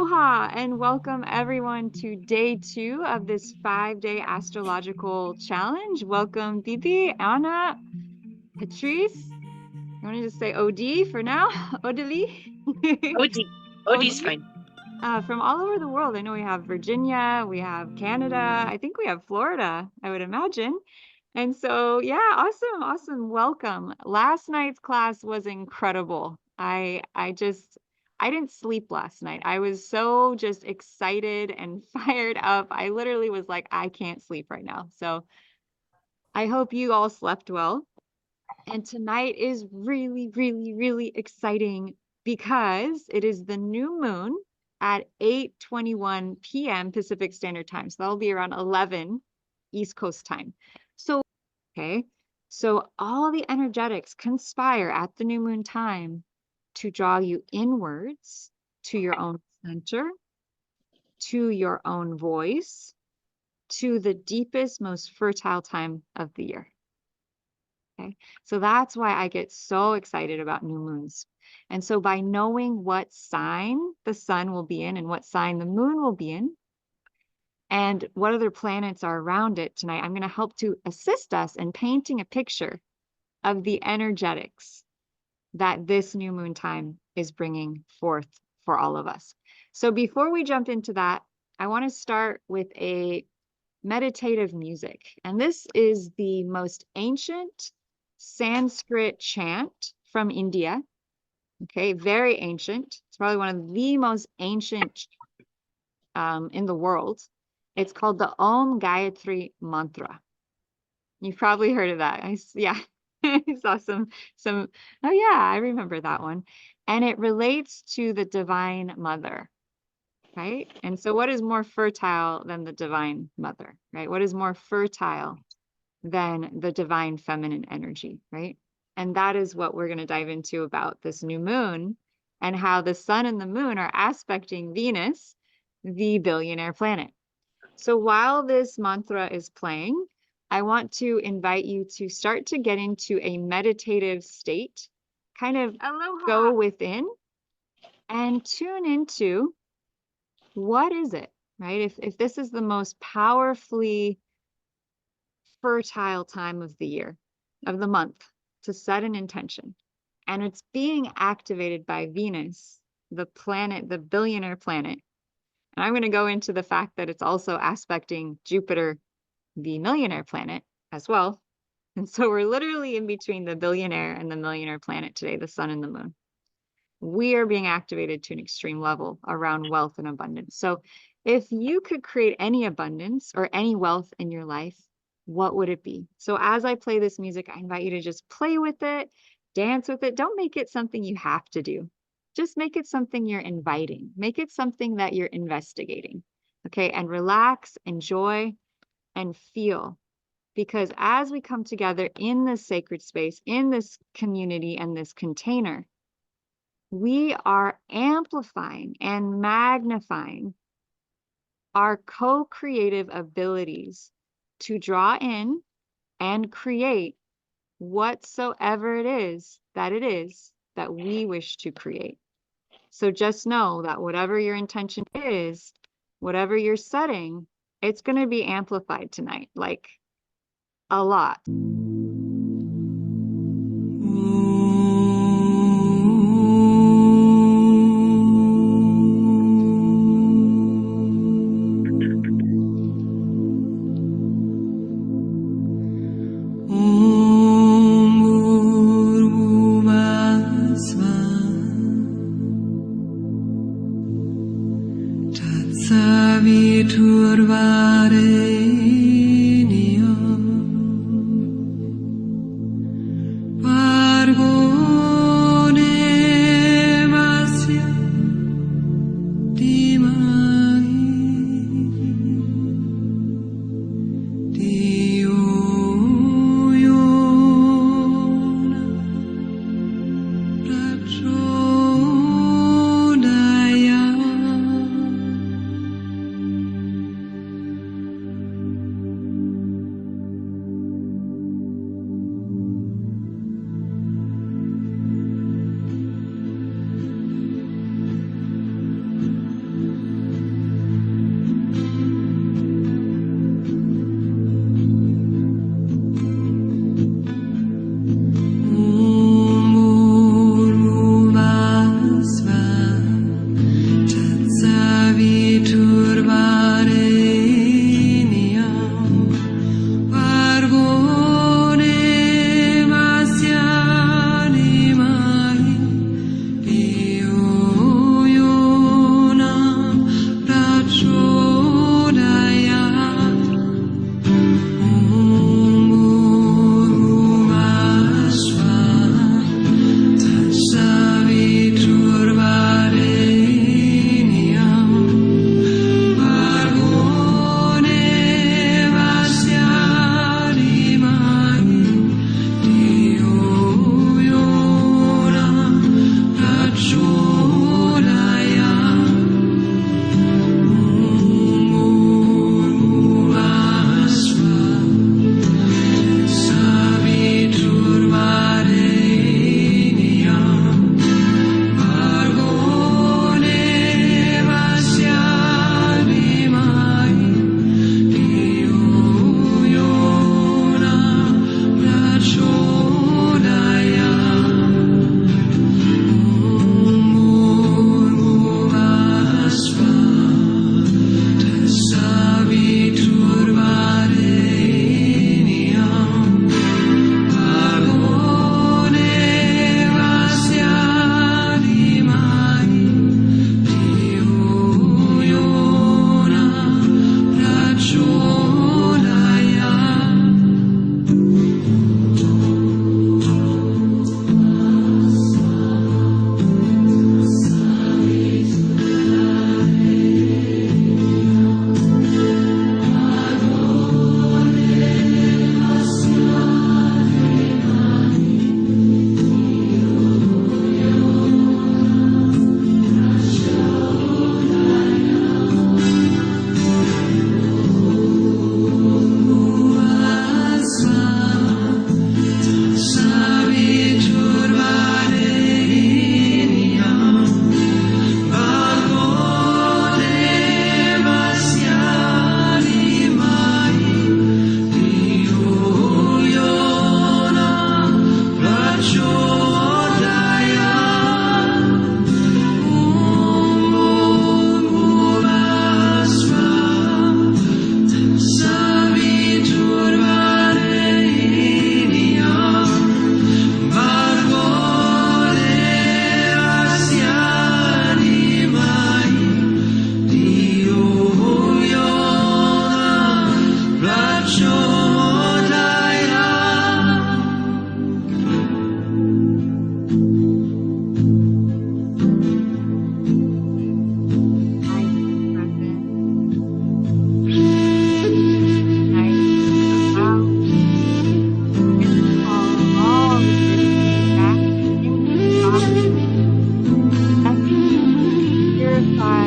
Aloha and welcome everyone to day 2 of this 5-day astrological challenge. Welcome, Bibi, Anna, Patrice. You want to just say OD for now? Odili? OD. OD's OD? fine. From all over the world. I know we have Virginia, we have Canada, I think we have Florida, I would imagine. And so, yeah, awesome. Welcome. Last night's class was incredible. I didn't sleep last night. I was so just excited and fired up. I literally was like, I can't sleep right now. So I hope you all slept well. And tonight is really exciting because it is the new moon at 8:21 p.m. Pacific Standard Time. So that'll be around 11 East Coast time. So, okay. So all the energetics conspire at the new moon time to draw you inwards to your own center, to your own voice, to the deepest, most fertile time of the year. Okay. So that's why I get so excited about new moons. And so by knowing what sign the sun will be in and what sign the moon will be in, and what other planets are around it tonight, I'm going to help to assist us in painting a picture of the energetics that this new moon time is bringing forth for all of us. So before we jump into that, I want to start with a meditative music. And this is the most ancient Sanskrit chant from India. Okay, very ancient. It's probably one of the most ancient in the world. It's called the Om Gayatri Mantra. You've probably heard of that. Yeah, I saw some. Oh yeah, I remember that one. And it relates to the Divine Mother, right? And so what is more fertile than the Divine Mother, right? What is more fertile than the divine feminine energy, right? And that is what we're going to dive into about this new moon and how the sun and the moon are aspecting Venus, the billionaire planet. So while this mantra is playing, I want to invite you to start to get into a meditative state, kind of go within and tune into what is it, right? If this is the most powerfully fertile time of the year, of the month, to set an intention, and it's being activated by Venus, the planet, the billionaire planet. And I'm going to go into the fact that it's also aspecting Jupiter, the millionaire planet, as well. And so we're literally in between the billionaire and the millionaire planet today, the sun and the moon. We are being activated to an extreme level around wealth and abundance. So if you could create any abundance or any wealth in your life, what would it be? So as I play this music, I invite you to just play with it, dance with it. Don't make it something you have to do. Just make it something you're inviting. Make it something that you're investigating. Okay. And relax, enjoy, and feel. Because as we come together in this sacred space, in this community and this container, we are amplifying and magnifying our co-creative abilities to draw in and create whatsoever it is that we wish to create. So just know that whatever your intention is, whatever you're setting, it's going to be amplified tonight, like a lot.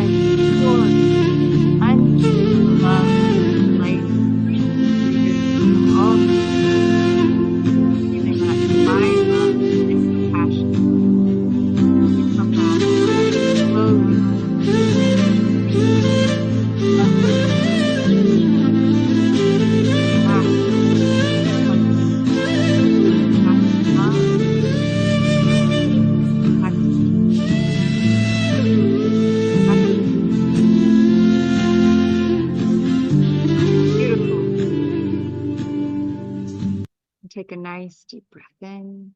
drive, pure, unshakable love, light, of all feeling that divine love and compassion to come back slowly, back, back, back to love, back to peace, back to beautiful. Take a nice deep breath in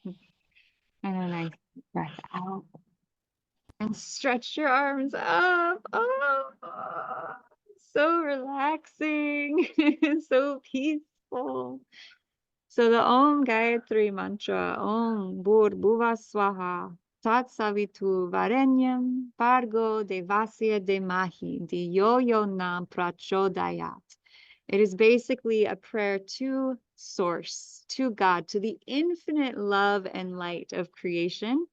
and a nice breath out. And stretch your arms up. Oh, so relaxing, so peaceful. So the Om Gayatri mantra, Om Bhur Bhuva Swaha, Tat Savitu Varenyam, Pargo Devasya Demahi, Diyo Yo Nam Prachodayat. It is basically a prayer to Source, to God, to the infinite love and light of creation,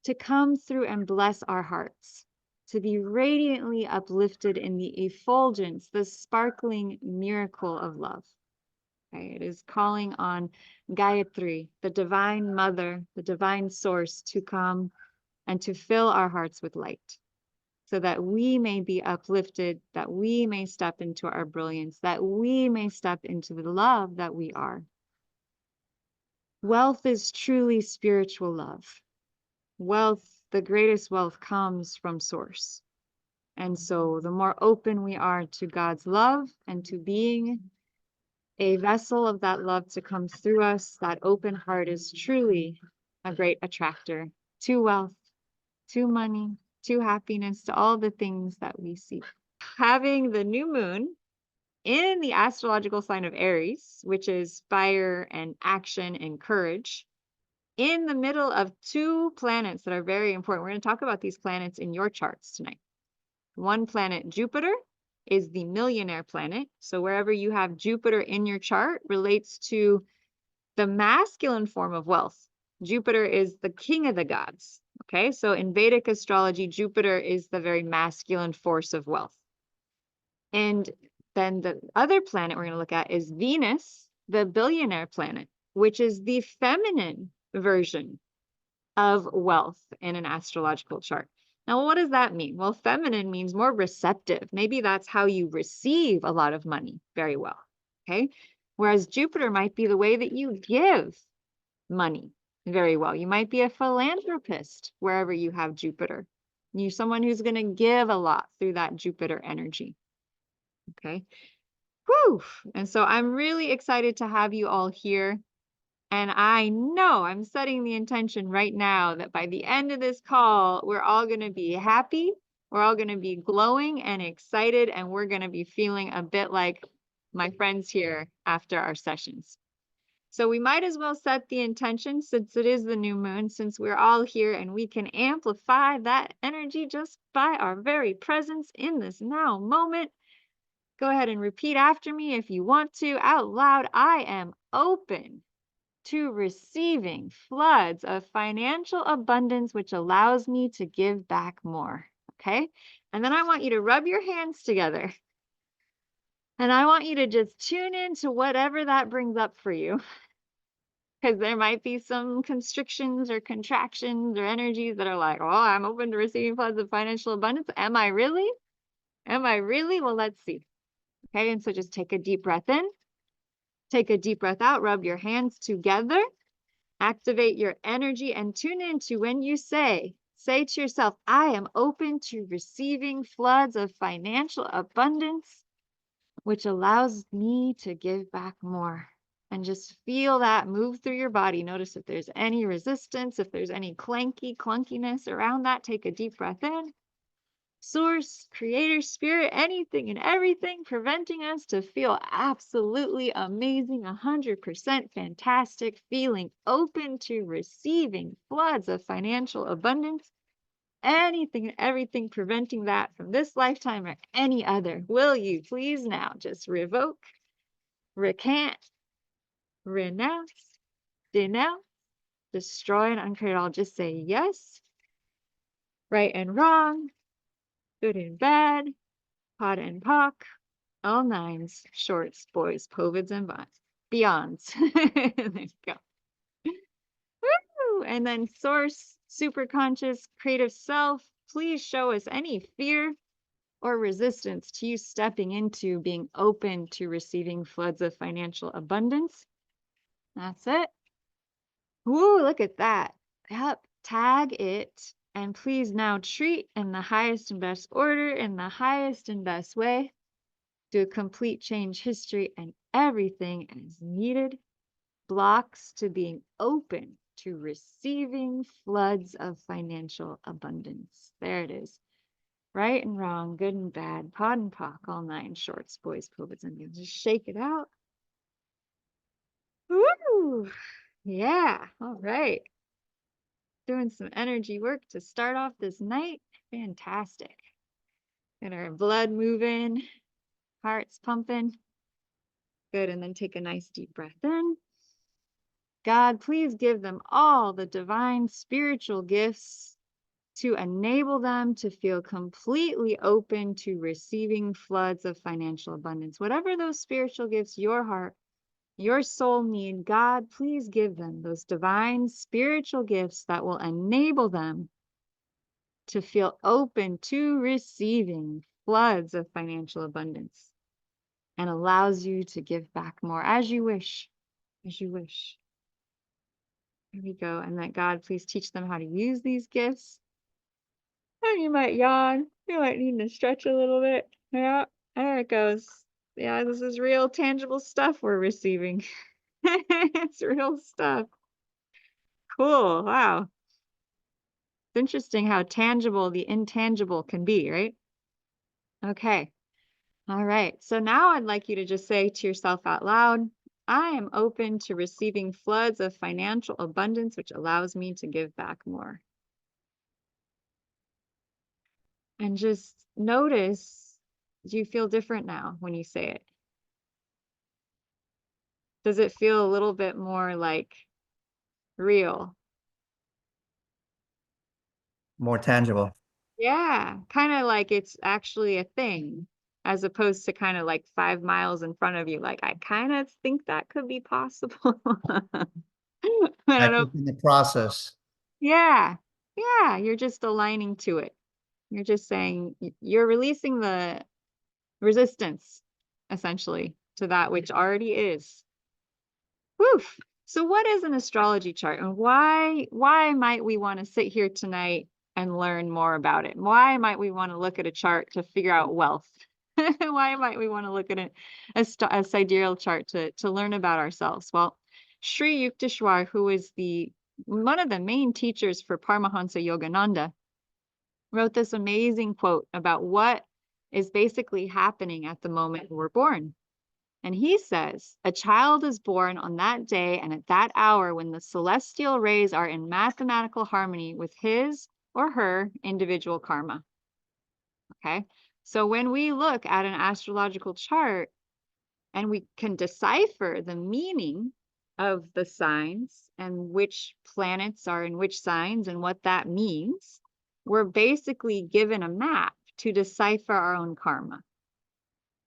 to come through and bless our hearts, to be radiantly uplifted in the effulgence, the sparkling miracle of love. Okay, it is calling on Gayatri, the divine mother, the divine source, to come and to fill our hearts with light so that we may be uplifted, that we may step into our brilliance, that we may step into the love that we are. Wealth is truly spiritual love. Wealth, the greatest wealth, comes from Source. And so the more open we are to God's love and to being a vessel of that love to come through us, that open heart is truly a great attractor to wealth, to money, to happiness, to all the things that we seek. Having the new moon in the astrological sign of Aries, which is fire and action and courage, in the middle of two planets that are very important. We're going to talk about these planets in your charts tonight. One planet, Jupiter, is the millionaire planet. So wherever you have Jupiter in your chart relates to the masculine form of wealth. Jupiter is the king of the gods. Okay, so in Vedic astrology, Jupiter is the very masculine force of wealth. And then the other planet we're going to look at is Venus, the billionaire planet, which is the feminine version of wealth in an astrological chart. Now, what does that mean? Well, feminine means more receptive. Maybe that's how you receive a lot of money very well. Okay. Whereas Jupiter might be the way that you give money very well. You might be a philanthropist wherever you have Jupiter. You're someone who's going to give a lot through that Jupiter energy. Okay. Whew. And so I'm really excited to have you all here. And I know I'm setting the intention right now that by the end of this call, we're all going to be happy. We're all going to be glowing and excited. And we're going to be feeling a bit like my friends here after our sessions. So we might as well set the intention, since it is the new moon, since we're all here, and we can amplify that energy just by our very presence in this now moment. Go ahead and repeat after me if you want to out loud. I am open to receiving floods of financial abundance, which allows me to give back more. Okay. And then I want you to rub your hands together. And I want you to just tune in to whatever that brings up for you. Because there might be some constrictions or contractions or energies that are like, oh, I'm open to receiving floods of financial abundance. Am I really? Am I really? Well, let's see. Okay. And so just take a deep breath in. Take a deep breath out. Rub your hands together. Activate your energy and tune into when you say to yourself, I am open to receiving floods of financial abundance, which allows me to give back more. And just feel that move through your body. Notice if there's any resistance, if there's any clunkiness around that. Take a deep breath in. Source, creator, spirit, anything and everything preventing us to feel absolutely amazing, 100% fantastic, feeling open to receiving floods of financial abundance. Anything and everything preventing that from this lifetime or any other. Will you please now just revoke, recant, renounce, denounce, destroy, and uncreate all. Just say yes, right and wrong, good and bad, pot and pock, all nines, shorts, boys, covids, and beyonds. There you go. Woo! And then source, superconscious, creative self, please show us any fear or resistance to you stepping into being open to receiving floods of financial abundance. That's it. Woo, look at that. Yep, tag it. And please now treat in the highest and best order, in the highest and best way. Do a complete change history and everything as needed. Blocks to being open to receiving floods of financial abundance. There it is. Right and wrong, good and bad, pot and pock, all nine shorts, boys, covids, and beyond. Just shake it out. Woo! Yeah, all right. Doing some energy work to start off this night. Fantastic. Get our blood moving, hearts pumping. Good, and then take a nice deep breath in. God, please give them all the divine spiritual gifts to enable them to feel completely open to receiving floods of financial abundance. Whatever those spiritual gifts your heart, your soul need, God, please give them those divine spiritual gifts that will enable them to feel open to receiving floods of financial abundance and allows you to give back more as you wish, as you wish. Here we go. And that God, please teach them how to use these gifts. And you might yawn. You might need to stretch a little bit. Yeah, there it goes. Yeah, this is real tangible stuff we're receiving. It's real stuff. Cool. Wow. It's interesting how tangible the intangible can be, right? Okay. All right. So now I'd like you to just say to yourself out loud, I am open to receiving floods of financial abundance, which allows me to give back more. And just notice, do you feel different now when you say it? Does it feel a little bit more like real? More tangible. Yeah, kind of like it's actually a thing, as opposed to kind of like 5 miles in front of you. Like, I kind of think that could be possible. I don't Like know. it's in the process. Yeah, yeah, you're just aligning to it. You're just saying you're releasing the resistance, essentially, to that which already is. Woof. So what is an astrology chart, and why might we want to sit here tonight and learn more about it? Why might we want to look at a chart to figure out wealth? Why might we want to look at a sidereal chart to learn about ourselves? Well, Sri Yukteswar, who is one of the main teachers for Paramahansa Yogananda, wrote this amazing quote about what is basically happening at the moment we're born. And he says, a child is born on that day and at that hour when the celestial rays are in mathematical harmony with his or her individual karma. Okay. So when we look at an astrological chart and we can decipher the meaning of the signs and which planets are in which signs and what that means, we're basically given a map to decipher our own karma.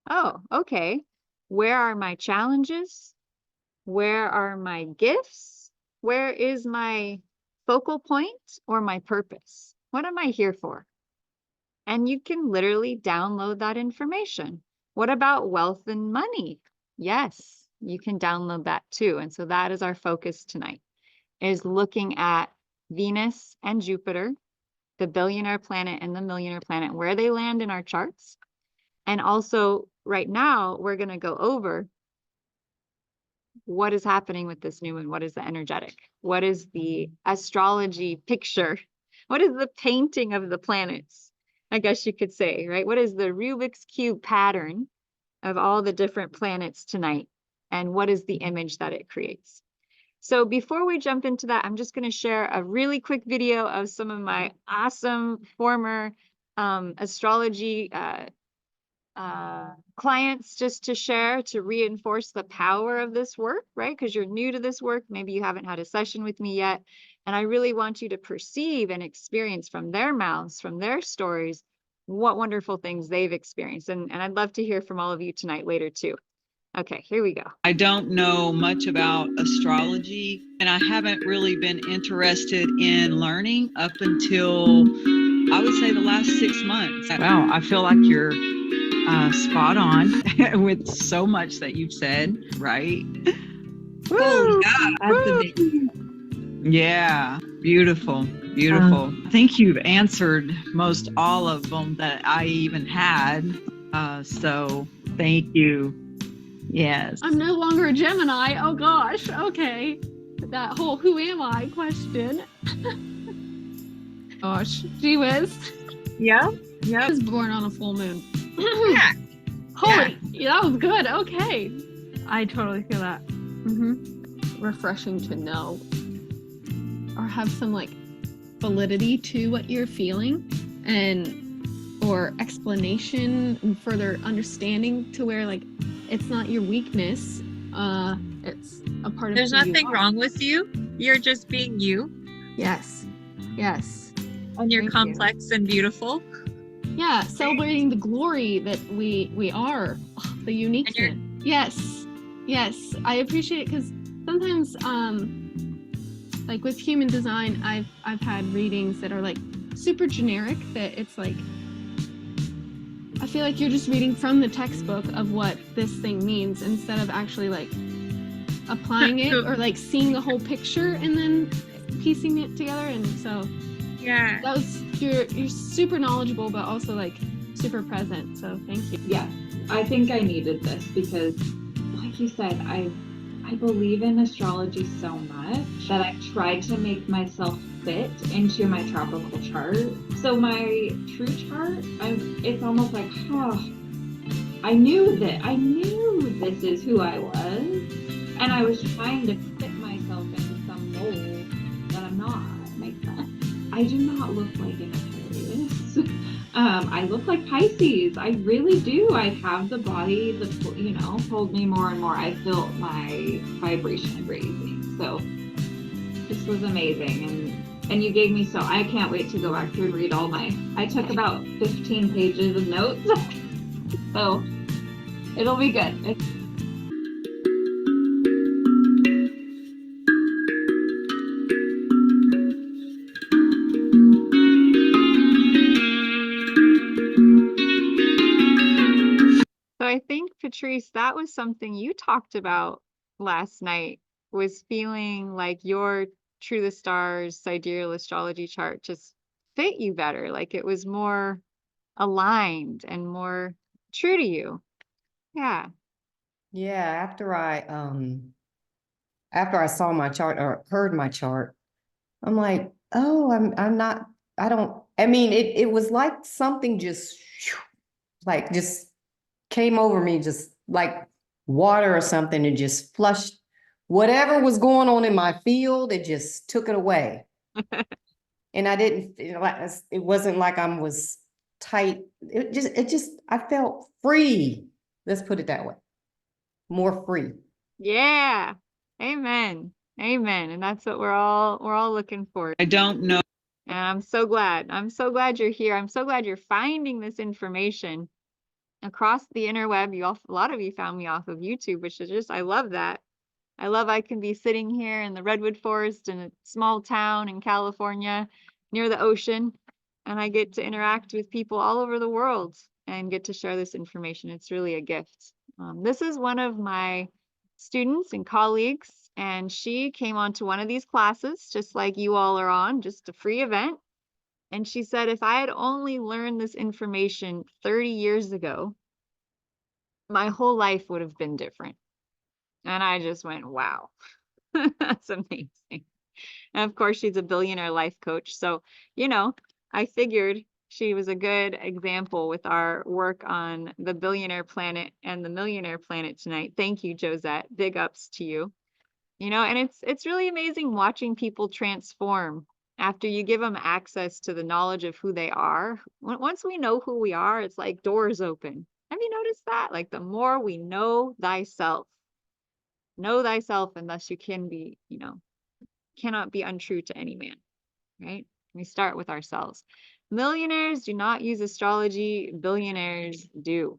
Oh, okay. Where are my challenges? Where are my gifts? Where is my focal point or my purpose? What am I here for? And you can literally download that information. What about wealth and money? Yes, you can download that too. And so that is our focus tonight, is looking at Venus and Jupiter, the billionaire planet and the millionaire planet, where they land in our charts. And also right now, we're going to go over what is happening with this new moon. What is the energetic? What is the astrology picture? What is the painting of the planets? I guess you could say, right? What is the Rubik's Cube pattern of all the different planets tonight? And what is the image that it creates? So before we jump into that, I'm just going to share a really quick video of some of my awesome former astrology clients, just to share, to reinforce the power of this work, right? Because you're new to this work. Maybe you haven't had a session with me yet. And I really want you to perceive and experience from their mouths, from their stories, what wonderful things they've experienced. And I'd love to hear from all of you tonight later too. Okay, here we go. I don't know much about astrology, and I haven't really been interested in learning up until I would say the last 6 months. Wow, I feel like you're spot on with so much that you've said, right? Woo! Yeah, beautiful, beautiful. I think you've answered most all of them that I even had. So thank you. Yes. I'm no longer a Gemini. Oh gosh. Okay. That whole "who am I" question. Gosh, gee whiz. Yeah. Yeah. I was born on a full moon. Yeah. Holy, that was good. Okay. I totally feel that. Refreshing to know, or have some like validity to what you're feeling, or explanation and further understanding to where like it's not your weakness. It's a part of There's who you nothing are. wrong with you. You're just being you. Yes. And you're Thank you. complex and beautiful. Yeah, celebrating the glory that we are, the uniqueness. Yes, I appreciate it because sometimes, like with human design, I've had readings that are like super generic. That it's like I feel like you're just reading from the textbook of what this thing means instead of actually like applying it or like seeing the whole picture and then piecing it together. And so Yeah. that was you're super knowledgeable, but also like super present. So thank you. Yes, I think I needed this because, like you said, I believe in astrology so much that I tried to make myself fit into my tropical chart. So my true chart, it's almost like, I knew this is who I was, and I was trying to fit myself into some mold that I'm not. Makes sense. I do not look like an Aquarius. I look like Pisces. I really do. I have the body that, told me more and more. I felt my vibration raising. So this was amazing. And you gave me I can't wait to go back through and read I took about 15 pages of notes. So it'll be good. So I think, Patrice, that was something you talked about last night, was feeling like your True the Stars sidereal astrology chart just fit you better. Like it was more aligned and more true to you. Yeah. Yeah, after I saw my chart or heard my chart, I'm like, oh, I'm not, I don't, I mean, it was like something just came over me, just like water or something, and just flushed whatever was going on in my field. It just took it away. And I didn't feel like, it wasn't like I was tight. I felt free. Let's put it that way. More free. Yeah. Amen. Amen. And that's what we're all looking for. I don't know. And I'm so glad. I'm so glad you're here. I'm so glad you're finding this information across the interweb. A lot of you found me off of YouTube, which is just, I love that. I can be sitting here in the redwood forest in a small town in California near the ocean, and I get to interact with people all over the world and get to share this information. It's really a gift. This is one of my students and colleagues, and she came onto one of these classes, just like you all are on, just a free event. And she said, if I had only learned this information 30 years ago, my whole life would have been different. And I just went, wow, that's amazing. And of course, she's a billionaire life coach. So, I figured she was a good example with our work on the billionaire planet and the millionaire planet tonight. Thank you, Josette. Big ups to you. And it's really amazing watching people transform after you give them access to the knowledge of who they are. Once we know who we are, it's like doors open. Have you noticed that? Like the more we know thyself, and thus you cannot be untrue to any man, right? We start with ourselves. Millionaires do not use astrology, billionaires do.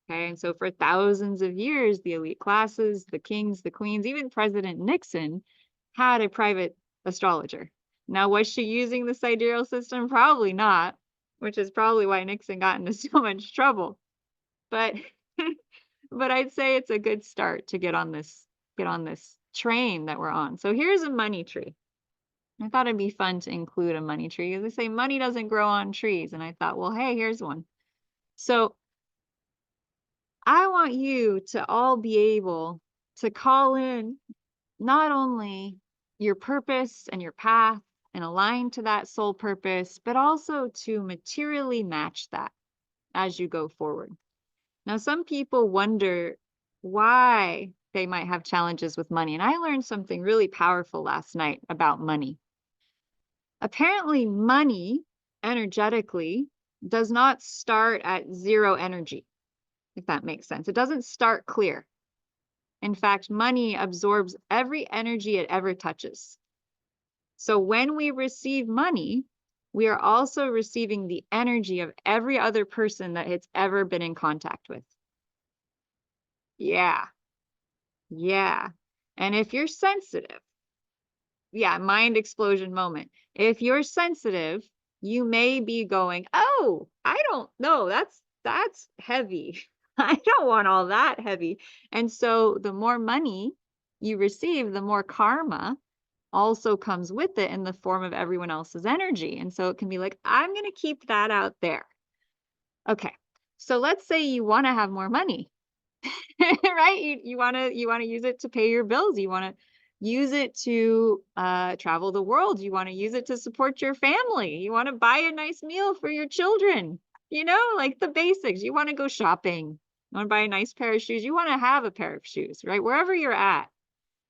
Okay, and so for thousands of years, the elite classes, the kings, the queens, even President Nixon had a private astrologer. Now, was she using the sidereal system? Probably not, which is probably why Nixon got into so much trouble. But but I'd say it's a good start to get on this train that we're on. So here's a money tree. I thought it'd be fun to include a money tree. They say money doesn't grow on trees, and I thought, well, hey, here's one. So I want you to all be able to call in not only your purpose and your path and align to that soul purpose, but also to materially match that as you go forward. Now, some people wonder why they might have challenges with money. And I learned something really powerful last night about money. Apparently, money energetically does not start at zero energy, if that makes sense. It doesn't start clear. In fact, money absorbs every energy it ever touches. So when we receive money, we are also receiving the energy of every other person that it's ever been in contact with. Yeah. Yeah. And if you're sensitive, yeah, mind explosion moment. If you're sensitive, you may be going, "Oh, I don't know. That's heavy. I don't want all that heavy." And so the more money you receive, the more karma also comes with it in the form of everyone else's energy. And so it can be like, "I'm going to keep that out there." Okay. So let's say you want to have more money. Right? You want to use it to pay your bills. You want to use it to travel the world. You want to use it to support your family. You want to buy a nice meal for your children, like the basics. You want to go shopping. You want to buy a nice pair of shoes. You want to have a pair of shoes, right? Wherever you're at,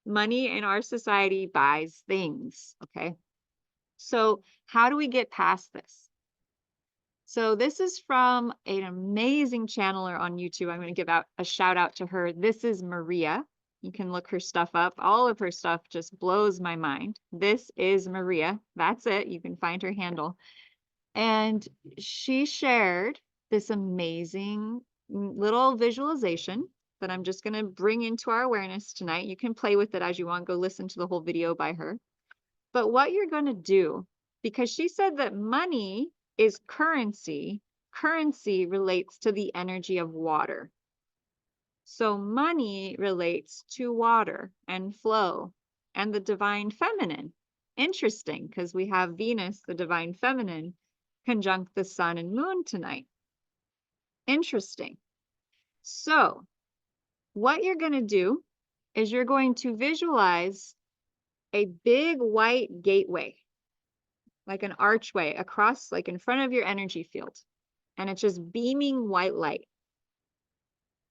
money in our society buys things. Okay. So how do we get past this? So this is from an amazing channeler on YouTube. I'm going to give out a shout out to her. This is Maria. You can look her stuff up. All of her stuff just blows my mind. This is Maria. That's it. You can find her handle. And she shared this amazing little visualization that I'm just going to bring into our awareness tonight. You can play with it as you want. Go listen to the whole video by her. But what you're going to do, because she said that money is currency. Currency relates to the energy of water. So money relates to water and flow and the divine feminine. Interesting, because we have Venus, the divine feminine, conjunct the sun and moon tonight. Interesting. So what you're going to do is you're going to visualize a big white gateway, like an archway across, like in front of your energy field. And it's just beaming white light.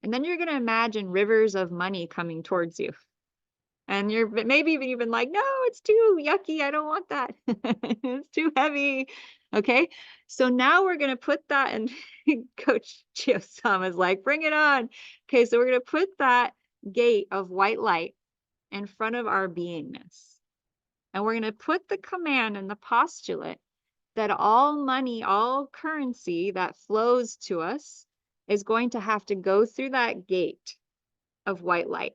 And then you're going to imagine rivers of money coming towards you. And you're maybe even like, no, it's too yucky. I don't want that. It's too heavy. Okay. So now we're going to put that, and Coach Chiosama is like, bring it on. Okay. So we're going to put that gate of white light in front of our beingness. And we're going to put the command and the postulate that all money, all currency that flows to us is going to have to go through that gate of white light.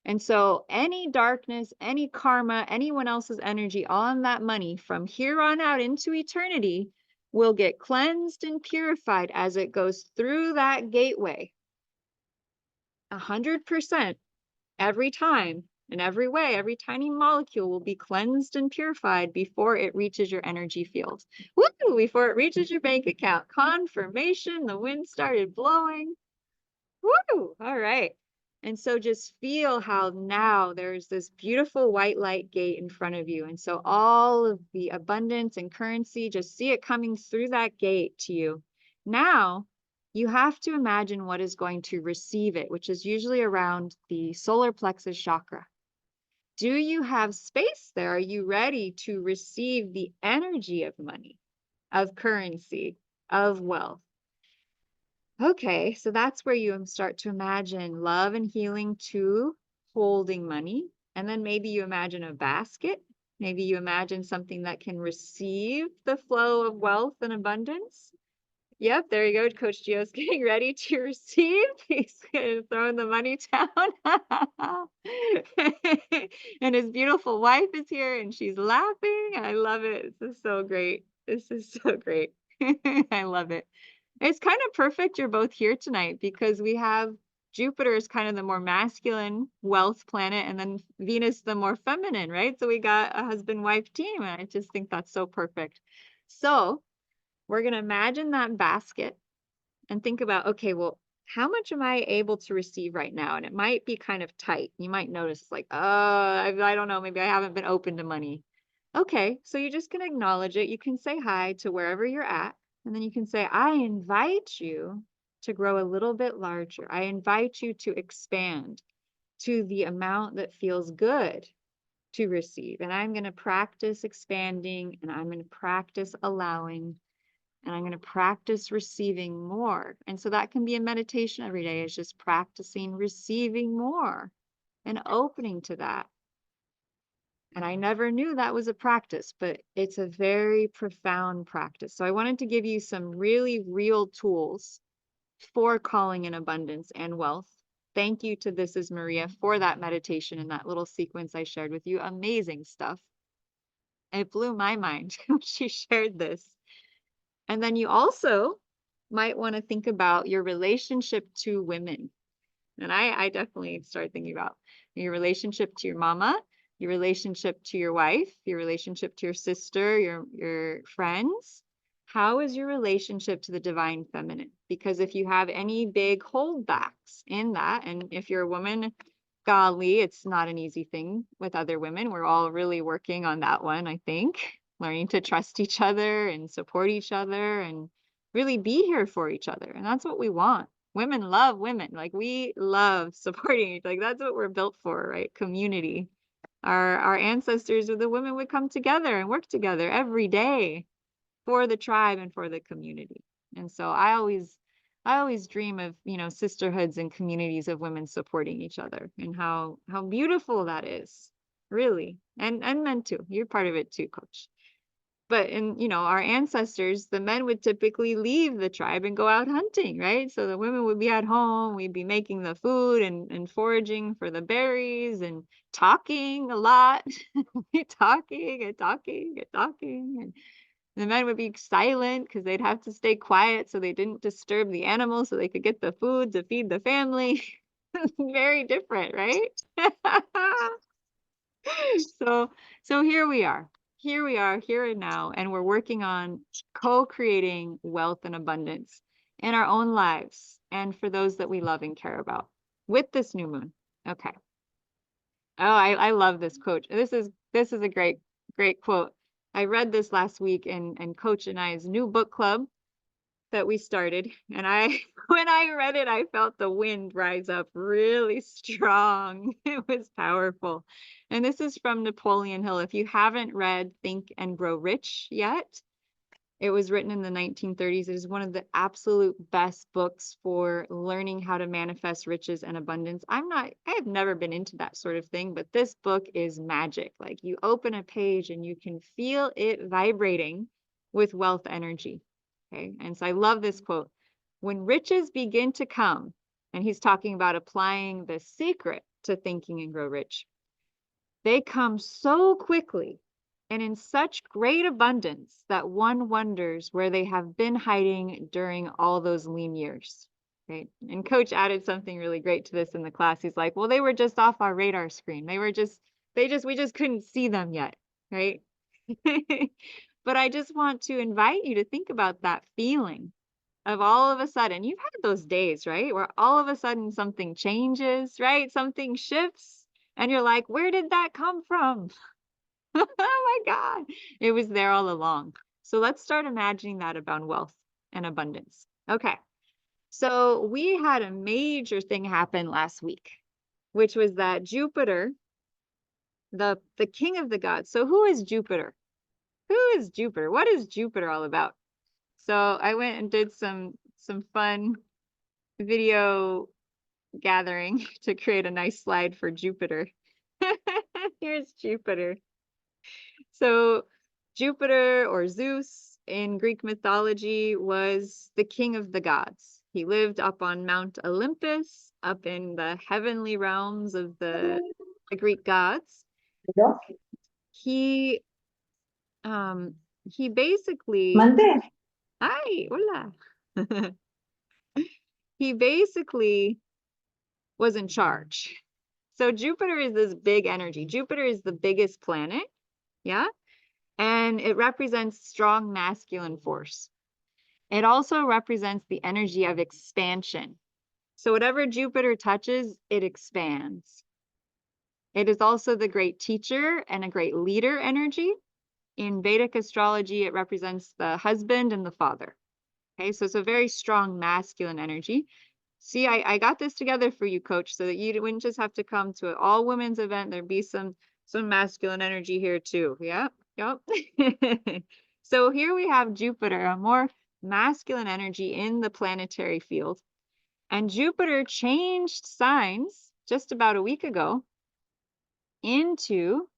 And so any darkness, any karma, anyone else's energy on that money from here on out into eternity will get cleansed and purified as it goes through that gateway. 100% every time. In every way, every tiny molecule will be cleansed and purified before it reaches your energy field. Woo! Before it reaches your bank account. Confirmation, the wind started blowing. Woo! All right. And so just feel how now there's this beautiful white light gate in front of you. And so all of the abundance and currency, just see it coming through that gate to you. Now, you have to imagine what is going to receive it, which is usually around the solar plexus chakra. Do you have space there? Are you ready to receive the energy of money, of currency, of wealth? Okay, so that's where you start to imagine love and healing to holding money. And then maybe you imagine a basket Maybe you imagine something that can receive the flow of wealth and abundance. Yep, there you go. Coach Gio's getting ready to receive. He's throwing the money down. And his beautiful wife is here and she's laughing. I love it. This is so great. This is so great. I love it. It's kind of perfect you're both here tonight because we have Jupiter is kind of the more masculine wealth planet and then Venus the more feminine, right? So we got a husband-wife team and I just think that's so perfect. So we're going to imagine that basket and think about, okay, well, how much am I able to receive right now? And it might be kind of tight. You might notice like, oh, I don't know, maybe I haven't been open to money. Okay, so you're just going to acknowledge it. You can say hi to wherever you're at. And then you can say, I invite you to grow a little bit larger. I invite you to expand to the amount that feels good to receive. And I'm going to practice expanding and I'm going to practice allowing and I'm going to practice receiving more. And so that can be a meditation every day. It's just practicing receiving more and opening to that. And I never knew that was a practice, but it's a very profound practice. So I wanted to give you some really real tools for calling in abundance and wealth. Thank you to This Is Maria for that meditation and that little sequence I shared with you. Amazing stuff. It blew my mind when she shared this. And then you also might want to think about your relationship to women. And I definitely started thinking about your relationship to your mama, your relationship to your wife, your relationship to your sister, your friends. How is your relationship to the divine feminine? Because if you have any big holdbacks in that, and if you're a woman, golly, it's not an easy thing with other women. We're all really working on that one, I think, learning to trust each other and support each other and really be here for each other. And that's what we want. Women love women. Like we love supporting each, like that's what we're built for, right? Community. Our ancestors or the women would come together and work together every day for the tribe and for the community. And so I always dream of, sisterhoods and communities of women supporting each other and how beautiful that is, really. And men too. You're part of it too, Coach. But in, our ancestors, the men would typically leave the tribe and go out hunting, right? So the women would be at home, we'd be making the food and foraging for the berries and talking a lot, talking and talking and talking. And the men would be silent because they'd have to stay quiet so they didn't disturb the animals so they could get the food to feed the family. Very different, right? So here we are. Here we are, here and now, and we're working on co-creating wealth and abundance in our own lives and for those that we love and care about with this new moon. Okay. Oh, I love this quote. This is a great quote. I read this last week in Coach and I's new book club that we started. And when I read it, I felt the wind rise up really strong. It was powerful. And this is from Napoleon Hill. If you haven't read Think and Grow Rich yet, it was written in the 1930s. It is one of the absolute best books for learning how to manifest riches and abundance. I have never been into that sort of thing, but this book is magic. Like you open a page and you can feel it vibrating with wealth energy. Okay. And so I love this quote. When riches begin to come, and he's talking about applying the secret to thinking and grow rich, they come so quickly and in such great abundance that one wonders where they have been hiding during all those lean years. Right. And Coach added something really great to this in the class. He's like, well, they were just off our radar screen. We just couldn't see them yet. Right. But I just want to invite you to think about that feeling of all of a sudden, you've had those days, right? Where all of a sudden something changes, right? Something shifts and you're like, where did that come from? Oh my God, it was there all along. So let's start imagining that about wealth and abundance. Okay. So we had a major thing happen last week, which was that Jupiter, the king of the gods. So who is Jupiter? Who is Jupiter? What is Jupiter all about? So I went and did some fun video gathering to create a nice slide for Jupiter. Here's Jupiter. So Jupiter, or Zeus in Greek mythology, was the king of the gods. He lived up on Mount Olympus, up in the heavenly realms of the Greek gods. He he basically Hi, hola. He basically was in charge. So Jupiter is this big energy. Jupiter is the biggest planet, yeah? And it represents strong masculine force. It also represents the energy of expansion. So whatever Jupiter touches, it expands. It is also the great teacher and a great leader energy. In Vedic astrology, it represents the husband and the father. Okay, so it's a very strong masculine energy. See, I got this together for you, coach, so that you wouldn't just have to come to an all women's event. There'd be some masculine energy here too. Yep, yep. So here we have Jupiter, a more masculine energy in the planetary field. And Jupiter changed signs just about a week ago into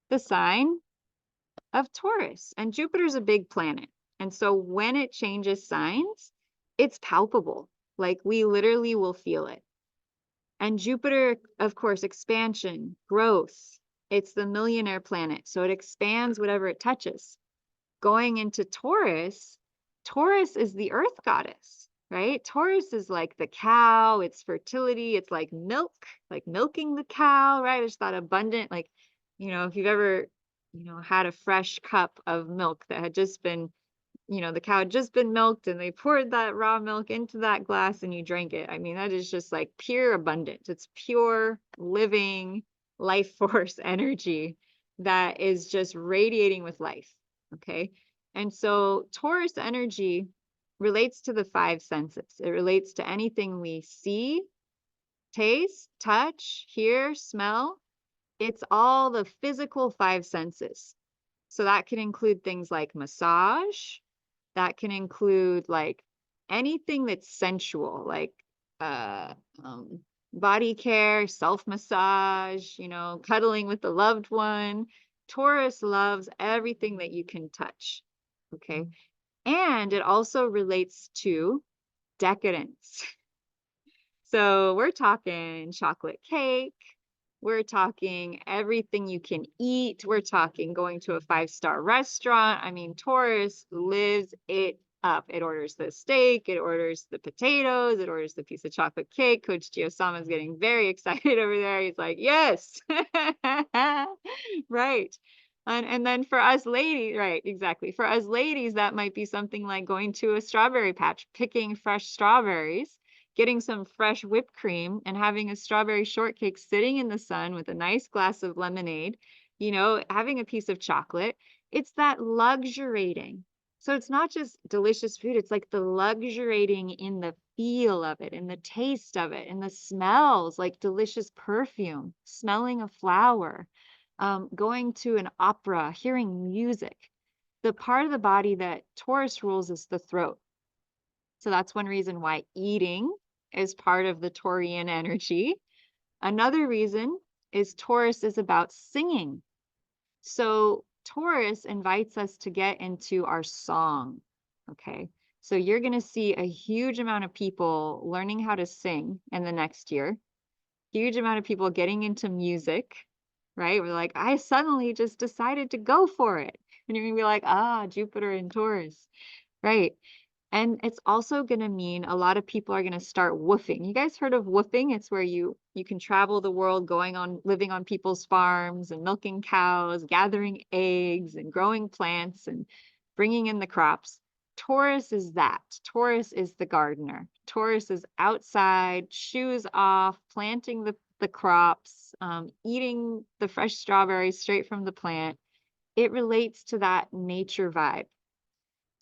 the sign of Taurus. And Jupiter's a big planet. And so when it changes signs, it's palpable. Like we literally will feel it. And Jupiter, of course, expansion, growth. It's the millionaire planet. So it expands whatever it touches. Going into Taurus, Taurus is the earth goddess, right? Taurus is like the cow, it's fertility, it's like milk, like milking the cow, right? It's that abundant, like, if you've ever, had a fresh cup of milk that had just been, the cow had just been milked and they poured that raw milk into that glass and you drank it. I mean, that is just like pure abundance. It's pure living life force energy that is just radiating with life. Okay. And so Taurus energy relates to the five senses. It relates to anything we see, taste, touch, hear, smell. It's all the physical five senses. So that can include things like massage. That can include like anything that's sensual, like body care, self-massage, cuddling with the loved one. Taurus loves everything that you can touch. Okay. And it also relates to decadence. So we're talking chocolate cake. We're talking everything you can eat. We're talking going to a 5-star restaurant. I mean, Taurus lives it up. It orders the steak, it orders the potatoes, it orders the piece of chocolate cake. Coach Giosama is getting very excited over there. He's like, yes, right. And then for us ladies, right, exactly. For us ladies, that might be something like going to a strawberry patch, picking fresh strawberries, getting some fresh whipped cream and having a strawberry shortcake sitting in the sun with a nice glass of lemonade, having a piece of chocolate. It's that luxuriating. So it's not just delicious food. It's like the luxuriating in the feel of it, in the taste of it, in the smells, like delicious perfume, smelling a flower, going to an opera, hearing music. The part of the body that Taurus rules is the throat. So that's one reason why eating is part of the Taurian energy. Another reason is Taurus is about singing. So Taurus invites us to get into our song. Okay. So you're going to see a huge amount of people learning how to sing in the next year. Huge amount of people getting into music, right? We're like, I suddenly just decided to go for it. And you're going to be like, Jupiter and Taurus. Right. And it's also going to mean a lot of people are going to start woofing. You guys heard of woofing? It's where you can travel the world living on people's farms and milking cows, gathering eggs and growing plants and bringing in the crops. Taurus is that. Taurus is the gardener. Taurus is outside, shoes off, planting the crops, eating the fresh strawberries straight from the plant. It relates to that nature vibe.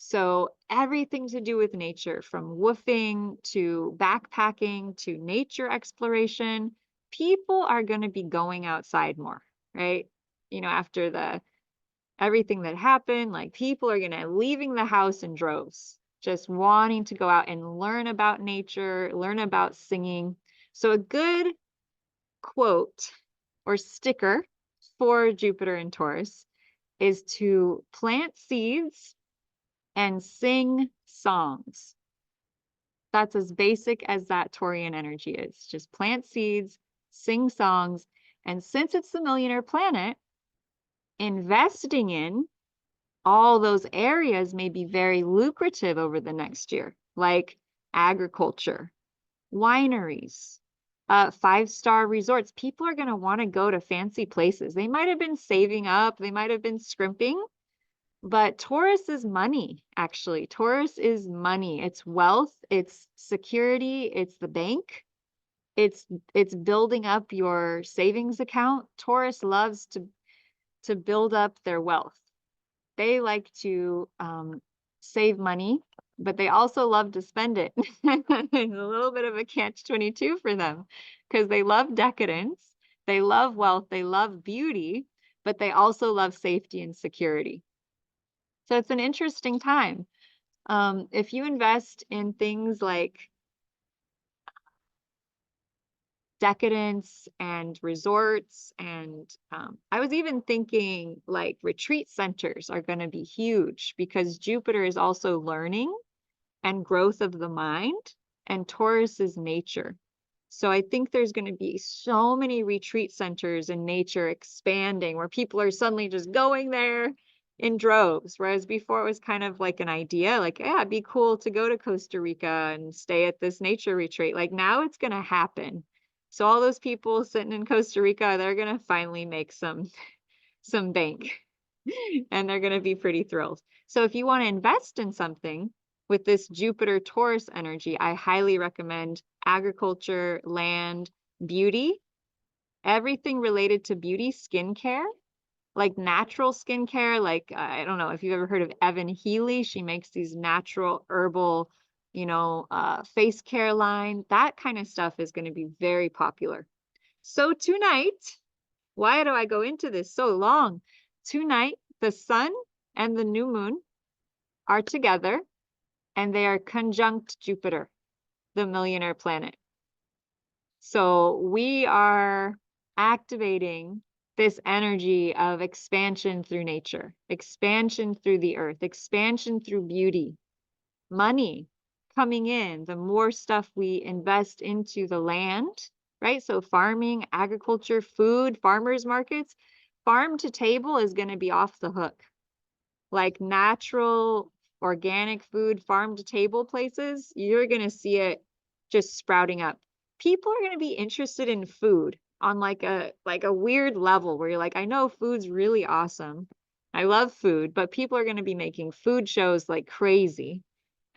So everything to do with nature, from woofing to backpacking to nature exploration, people are going to be going outside more, right? After everything that happened, like people are going to leaving the house in droves, just wanting to go out and learn about nature, learn about singing. So a good quote or sticker for Jupiter and Taurus is to plant seeds and sing songs. That's as basic as that Taurian energy is. Just plant seeds, sing songs. And since it's the millionaire planet, investing in all those areas may be very lucrative over the next year, like agriculture, wineries, 5-star resorts. People are going to want to go to fancy places. They might have been saving up, they might have been scrimping, but Taurus is money, actually. Taurus is money. It's wealth, it's security, it's the bank. It's building up your savings account. Taurus loves to build up their wealth. They like to save money, but they also love to spend it. It's a little bit of a catch-22 for them because they love decadence, they love wealth, they love beauty, but they also love safety and security. So it's an interesting time. If you invest in things like decadence and resorts, and I was even thinking like retreat centers are going to be huge because Jupiter is also learning and growth of the mind, and Taurus is nature. So I think there's going to be so many retreat centers in nature expanding where people are suddenly just going there in droves, whereas before it was kind of like an idea, like, yeah, it'd be cool to go to Costa Rica and stay at this nature retreat. Like now it's going to happen. So all those people sitting in Costa Rica, they're going to finally make some bank and they're going to be pretty thrilled. So if you want to invest in something with this Jupiter Taurus energy, I highly recommend agriculture, land, beauty, everything related to beauty, skincare, like natural skincare. Like, I don't know if you've ever heard of Evan Healy. She makes these natural herbal, face care line. That kind of stuff is going to be very popular. So tonight, why do I go into this so long? Tonight, the sun and the new moon are together and they are conjunct Jupiter, the millionaire planet. So we are activating this energy of expansion through nature, expansion through the earth, expansion through beauty, money coming in. The more stuff we invest into the land, right? So farming, agriculture, food, farmers markets, farm to table is going to be off the hook. Like natural, organic food, farm to table places, you're going to see it just sprouting up. People are going to be interested in food on like a weird level where you're like, I know food's really awesome. I love food, but people are going to be making food shows like crazy.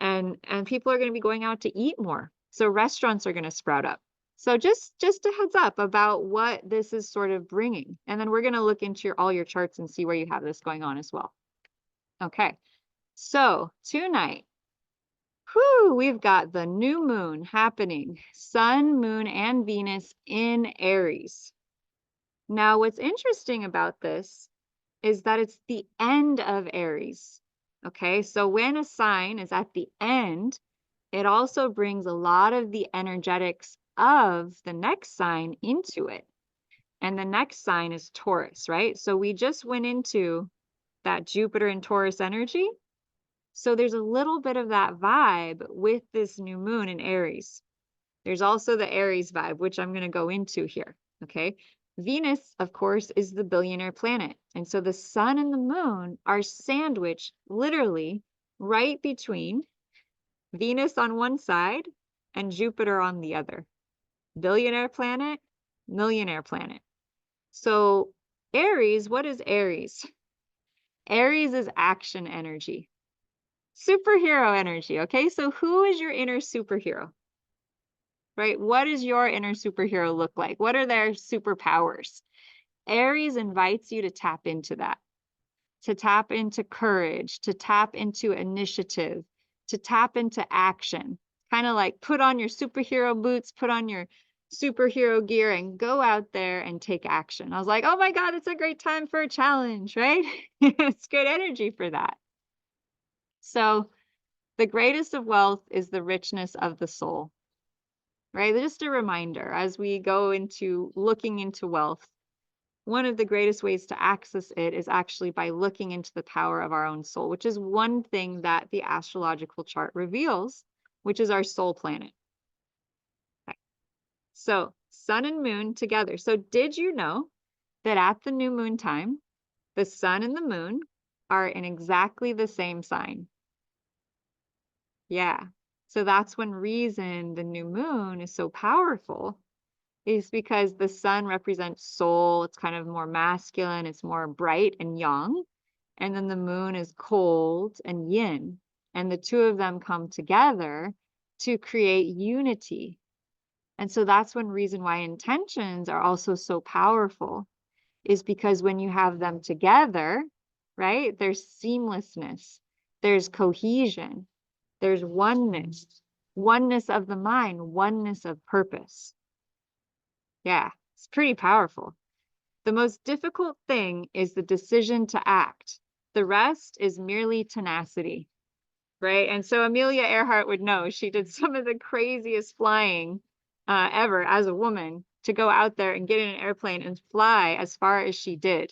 And people are going to be going out to eat more. So restaurants are going to sprout up. So just a heads up about what this is sort of bringing. And then we're going to look into all your charts and see where you have this going on as well. Okay, so tonight, we've got the new moon happening, Sun, Moon, and Venus in Aries. Now, what's interesting about this is that it's the end of Aries. Okay, so when a sign is at the end, it also brings a lot of the energetics of the next sign into it. And the next sign is Taurus, right? So we just went into that Jupiter and Taurus energy. So there's a little bit of that vibe with this new moon in Aries. There's also the Aries vibe, which I'm going to go into here. Okay. Venus, of course, is the billionaire planet. And so the sun and the moon are sandwiched literally right between Venus on one side and Jupiter on the other. Billionaire planet, millionaire planet. So Aries, what is Aries? Aries is action energy, superhero energy. Okay, so who is your inner superhero? Right? What does your inner superhero look like? What are their superpowers? Aries invites you to tap into that, to tap into courage, to tap into initiative, to tap into action. Kind of like put on your superhero boots, put on your superhero gear and go out there and take action. I was like, oh my God, it's a great time for a challenge, right? It's good energy for that. So the greatest of wealth is the richness of the soul, right? Just a reminder as we go into looking into wealth, one of the greatest ways to access it is actually by looking into the power of our own soul, which is one thing that the astrological chart reveals, which is our soul planet. Okay. So sun and moon together. So did you know that at the new moon time, the sun and the moon are in exactly the same sign? Yeah. So that's one reason the new moon is so powerful, is because the sun represents soul. It's kind of more masculine, it's more bright and young. And then the moon is cold and yin. And the two of them come together to create unity. And so that's one reason why intentions are also so powerful, is because when you have them together, right, there's seamlessness, there's cohesion, there's oneness, oneness of the mind, oneness of purpose. Yeah, it's pretty powerful. The most difficult thing is the decision to act. The rest is merely tenacity, right? And so Amelia Earhart would know. She did some of the craziest flying ever as a woman, to go out there and get in an airplane and fly as far as she did.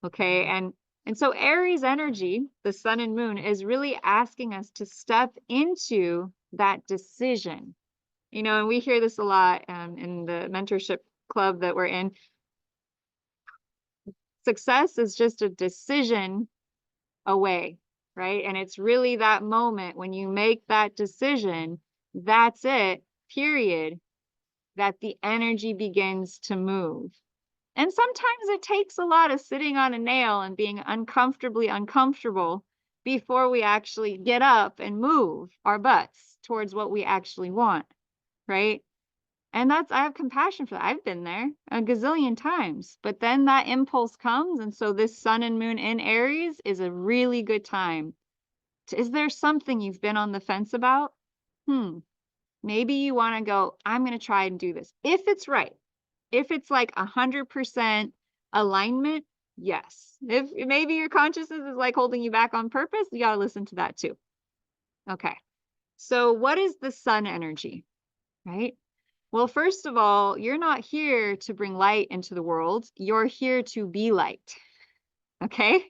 Okay. And so Aries energy, the sun and moon, is really asking us to step into that decision. You know, and we hear this a lot in the mentorship club that we're in. Success is just a decision away, right? And it's really that moment when you make that decision, that's it, period, that the energy begins to move. And sometimes it takes a lot of sitting on a nail and being uncomfortably uncomfortable before we actually get up and move our butts towards what we actually want, right? And I have compassion for that. I've been there a gazillion times, but then that impulse comes. And so this sun and moon in Aries is a really good time. Is there something you've been on the fence about? Maybe you want to go, I'm going to try and do this. If it's right, if it's like 100% alignment, yes. If maybe your consciousness is like holding you back on purpose, you got to listen to that too. Okay. So what is the sun energy, right? Well, first of all, you're not here to bring light into the world. You're here to be light. Okay.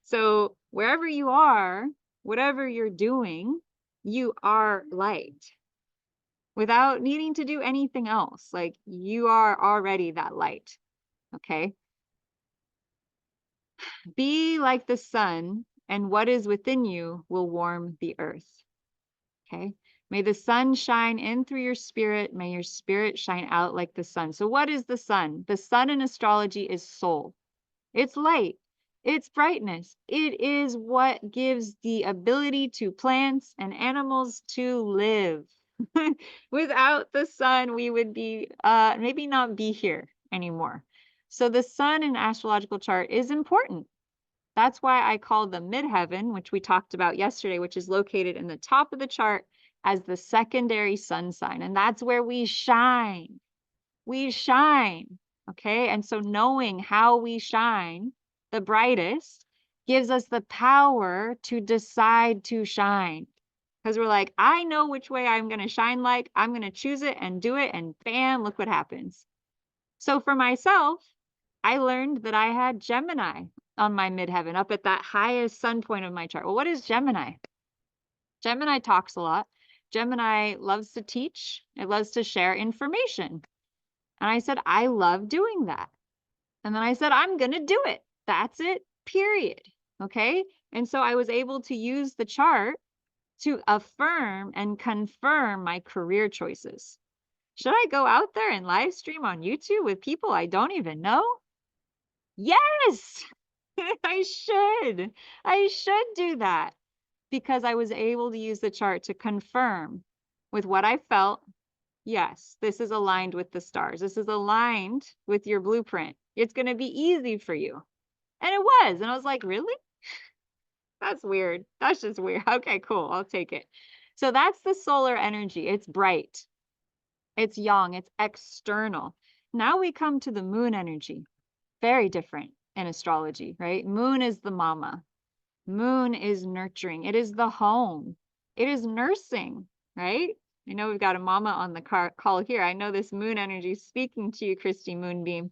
So wherever you are, whatever you're doing, you are light without needing to do anything else. Like, you are already that light. Okay. Be like the sun, and what is within you will warm the earth. Okay. May the sun shine in through your spirit. May your spirit shine out like the sun. So what is the sun? The sun in astrology is soul. It's light. It's brightness. It is what gives the ability to plants and animals to live. Without the sun, we would be maybe not be here anymore. So the sun in astrological chart is important. That's why I call the midheaven, which we talked about yesterday, which is located in the top of the chart, as the secondary sun sign. And that's where we shine. We shine. Okay. And so knowing how we shine the brightest gives us the power to decide to shine. Because we're like, I know which way I'm going to shine like. I'm going to choose it and do it. And bam, look what happens. So for myself, I learned that I had Gemini on my midheaven, up at that highest sun point of my chart. Well, what is Gemini? Gemini talks a lot. Gemini loves to teach. It loves to share information. And I said, I love doing that. And then I said, I'm going to do it. That's it, period. Okay. And so I was able to use the chart to affirm and confirm my career choices. Should I go out there and live stream on YouTube with people I don't even know? Yes, I should. I should do that, because I was able to use the chart to confirm with what I felt. Yes, this is aligned with the stars. This is aligned with your blueprint. It's going to be easy for you. And it was. And I was like, really? That's weird. That's just weird. Okay, cool. I'll take it. So that's the solar energy. It's bright. It's young. It's external. Now we come to the moon energy. Very different in astrology, right? Moon is the mama. Moon is nurturing. It is the home. It is nursing, right? I know we've got a mama on the call here. I know this moon energy is speaking to you, Christy Moonbeam.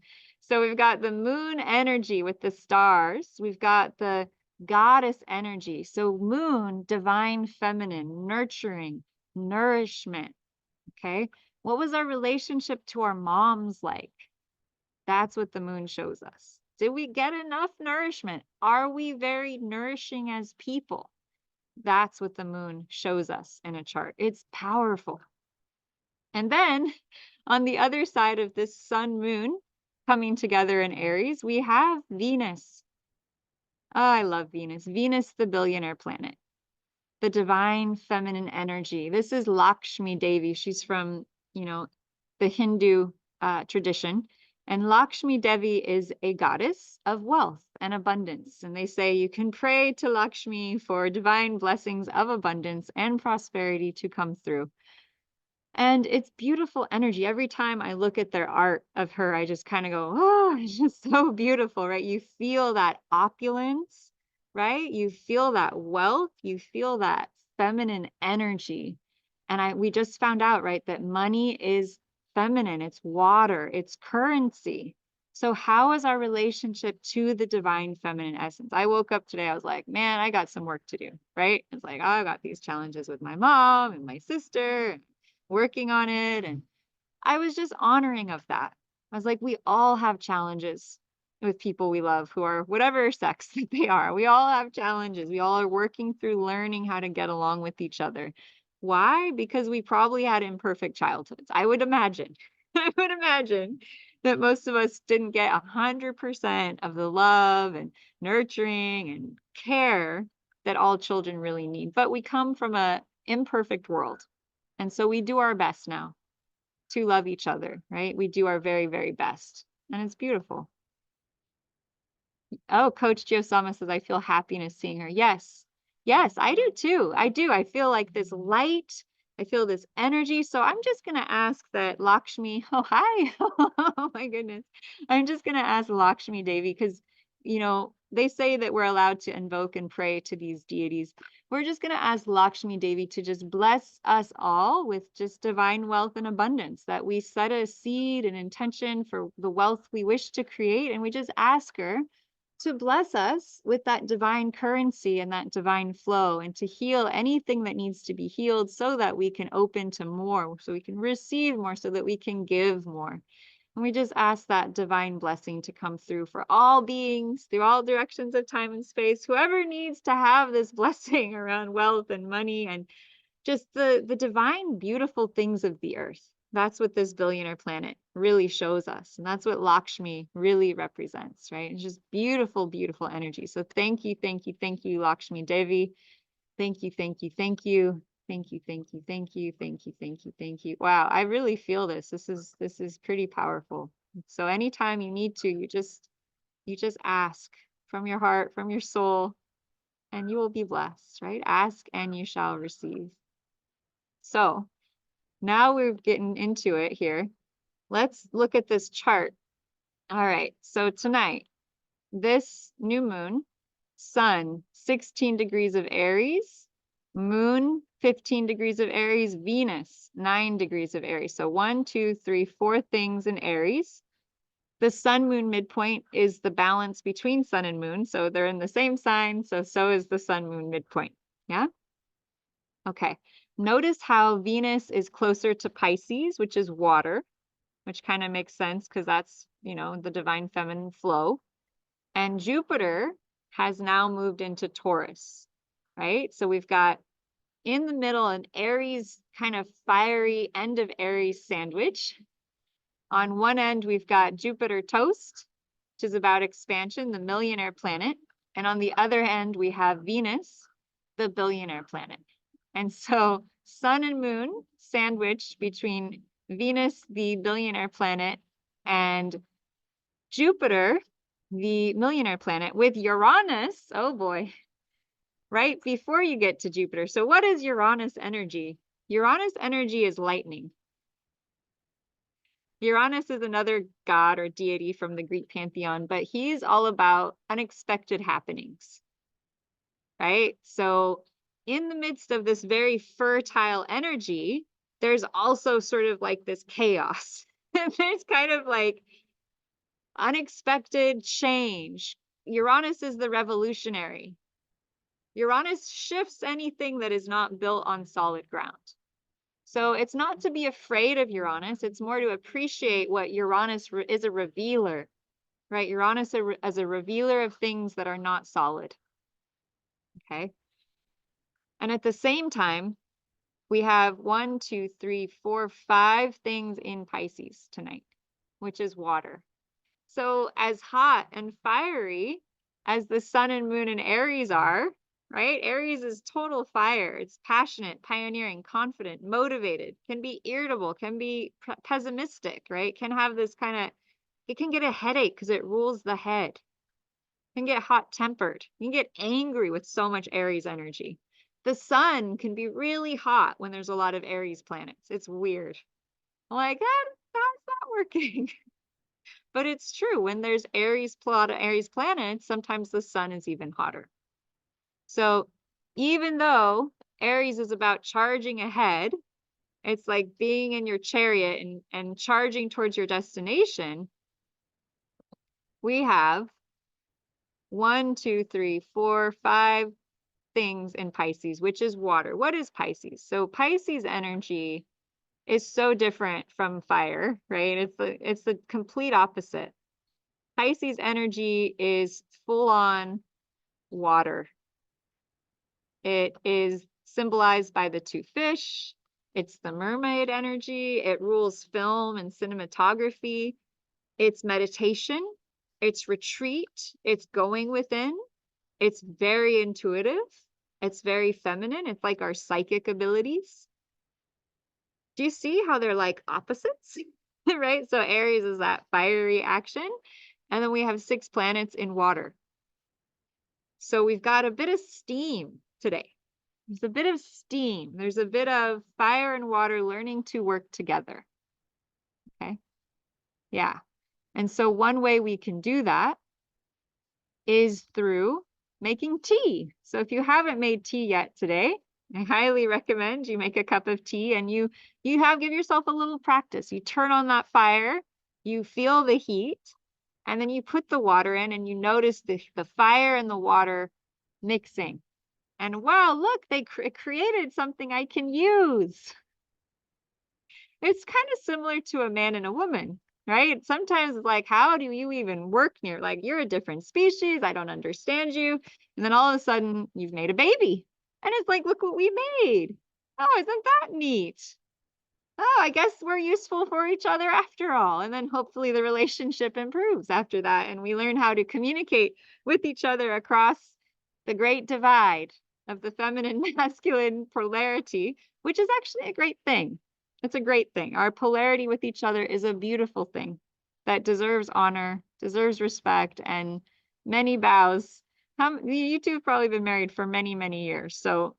So we've got the moon energy with the stars. We've got the goddess energy. So moon, divine feminine, nurturing, nourishment. Okay. What was our relationship to our moms like? That's what the moon shows us. Did we get enough nourishment? Are we very nourishing as people? That's what the moon shows us in a chart. It's powerful. And then on the other side of this sun moon coming together in Aries, we have Venus. Oh, I love Venus. Venus, the billionaire planet, the divine feminine energy. This is Lakshmi Devi. She's from, the Hindu tradition. And Lakshmi Devi is a goddess of wealth and abundance. And they say you can pray to Lakshmi for divine blessings of abundance and prosperity to come through. And it's beautiful energy. Every time I look at their art of her, I just kind of go, oh, it's just so beautiful, right? You feel that opulence, right? You feel that wealth, you feel that feminine energy. And we just found out, right, that money is feminine, it's water, it's currency. So how is our relationship to the divine feminine essence? I woke up today, I was like, man, I got some work to do, right? It's like, oh, I got these challenges with my mom and my sister, working on it. And I was just honoring of that. I was like, we all have challenges with people we love who are whatever sex that they are. We all have challenges. We all are working through learning how to get along with each other. Why? Because we probably had imperfect childhoods. I would imagine. I would imagine that most of us didn't get 100% of the love and nurturing and care that all children really need. But we come from an imperfect world. And so we do our best now to love each other, right? We do our very, very best. And it's beautiful. Oh, Coach Giosama says, I feel happiness seeing her. Yes. Yes, I do too. I do. I feel like this light. I feel this energy. So I'm just going to ask that Lakshmi, oh, hi. Oh, my goodness. I'm just going to ask Lakshmi Devi because, they say that we're allowed to invoke and pray to these deities. We're just going to ask Lakshmi Devi to just bless us all with just divine wealth and abundance, that we set a seed and intention for the wealth we wish to create. And we just ask her to bless us with that divine currency and that divine flow, and to heal anything that needs to be healed so that we can open to more, so we can receive more, so that we can give more. And we just ask that divine blessing to come through for all beings through all directions of time and space, whoever needs to have this blessing around wealth and money and just the divine, beautiful things of the earth. That's what this billionaire planet really shows us. And that's what Lakshmi really represents, right? It's just beautiful, beautiful energy. So thank you, thank you, thank you, Lakshmi Devi. Thank you, thank you, thank you. Thank you, thank you, thank you, thank you, thank you, thank you. Wow, I really feel this. This is pretty powerful. So anytime you need to, you just ask from your heart, from your soul, and you will be blessed, right? Ask and you shall receive. So now we're getting into it here. Let's look at this chart. All right, so tonight, this new moon, sun, 16 degrees of Aries, moon, 15 degrees of Aries, Venus, 9 degrees of Aries. So 1, 2, 3, 4 things in Aries. The sun moon midpoint is the balance between sun and moon. So they're in the same sign. So is the sun moon midpoint. Yeah. Okay. Notice how Venus is closer to Pisces, which is water, which kind of makes sense because that's, the divine feminine flow. And Jupiter has now moved into Taurus, right? So we've got in the middle an Aries kind of fiery end of Aries sandwich. On one end, we've got Jupiter toast, which is about expansion, the millionaire planet. And on the other end, we have Venus, the billionaire planet. And so sun and moon sandwiched between Venus, the billionaire planet, and Jupiter, the millionaire planet, with Uranus, oh boy, right before you get to Jupiter. So what is Uranus energy? Uranus energy is lightning. Uranus is another god or deity from the Greek pantheon, but he's all about unexpected happenings, right? So in the midst of this very fertile energy, there's also sort of like this chaos. There's kind of like unexpected change. Uranus is the revolutionary. Uranus shifts anything that is not built on solid ground. So it's not to be afraid of Uranus. It's more to appreciate what Uranus is a revealer, right? Uranus as a revealer of things that are not solid. Okay. And at the same time, we have 1, 2, 3, 4, 5 things in Pisces tonight, which is water. So as hot and fiery as the sun and moon in Aries are, right? Aries is total fire. It's passionate, pioneering, confident, motivated, can be irritable, can be pessimistic, right? Can have this kind of, it can get a headache because it rules the head. Can get hot tempered. You can get angry with so much Aries energy. The sun can be really hot when there's a lot of Aries planets. It's weird. I'm like, how's that working? But it's true. When there's Aries planets, sometimes the sun is even hotter. So even though Aries is about charging ahead, it's like being in your chariot and charging towards your destination. We have 1, 2, 3, 4, 5 things in Pisces, which is water. What is Pisces? So Pisces energy is so different from fire, right? It's the complete opposite. Pisces energy is full on water. It is symbolized by the 2 fish. It's the mermaid energy. It rules film and cinematography. It's meditation. It's retreat. It's going within. It's very intuitive. It's very feminine. It's like our psychic abilities. Do you see how they're like opposites? Right? So Aries is that fiery action. And then we have 6 planets in water. So we've got a bit of steam today. There's a bit of steam. There's a bit of fire and water learning to work together. Okay. Yeah. And so one way we can do that is through making tea. So if you haven't made tea yet today, I highly recommend you make a cup of tea and you give yourself a little practice. You turn on that fire, you feel the heat, and then you put the water in and you notice the fire and the water mixing. And wow, look, they created something I can use. It's kind of similar to a man and a woman, right? Sometimes it's like, how do you even work near? Like, you're a different species. I don't understand you. And then all of a sudden, you've made a baby. And it's like, look what we made. Oh, isn't that neat? Oh, I guess we're useful for each other after all. And then hopefully the relationship improves after that. And we learn how to communicate with each other across the great divide of the feminine masculine polarity, which is actually a great thing. It's a great thing. Our polarity with each other is a beautiful thing that deserves honor, deserves respect, and many bows. You two have probably been married for many, many years. So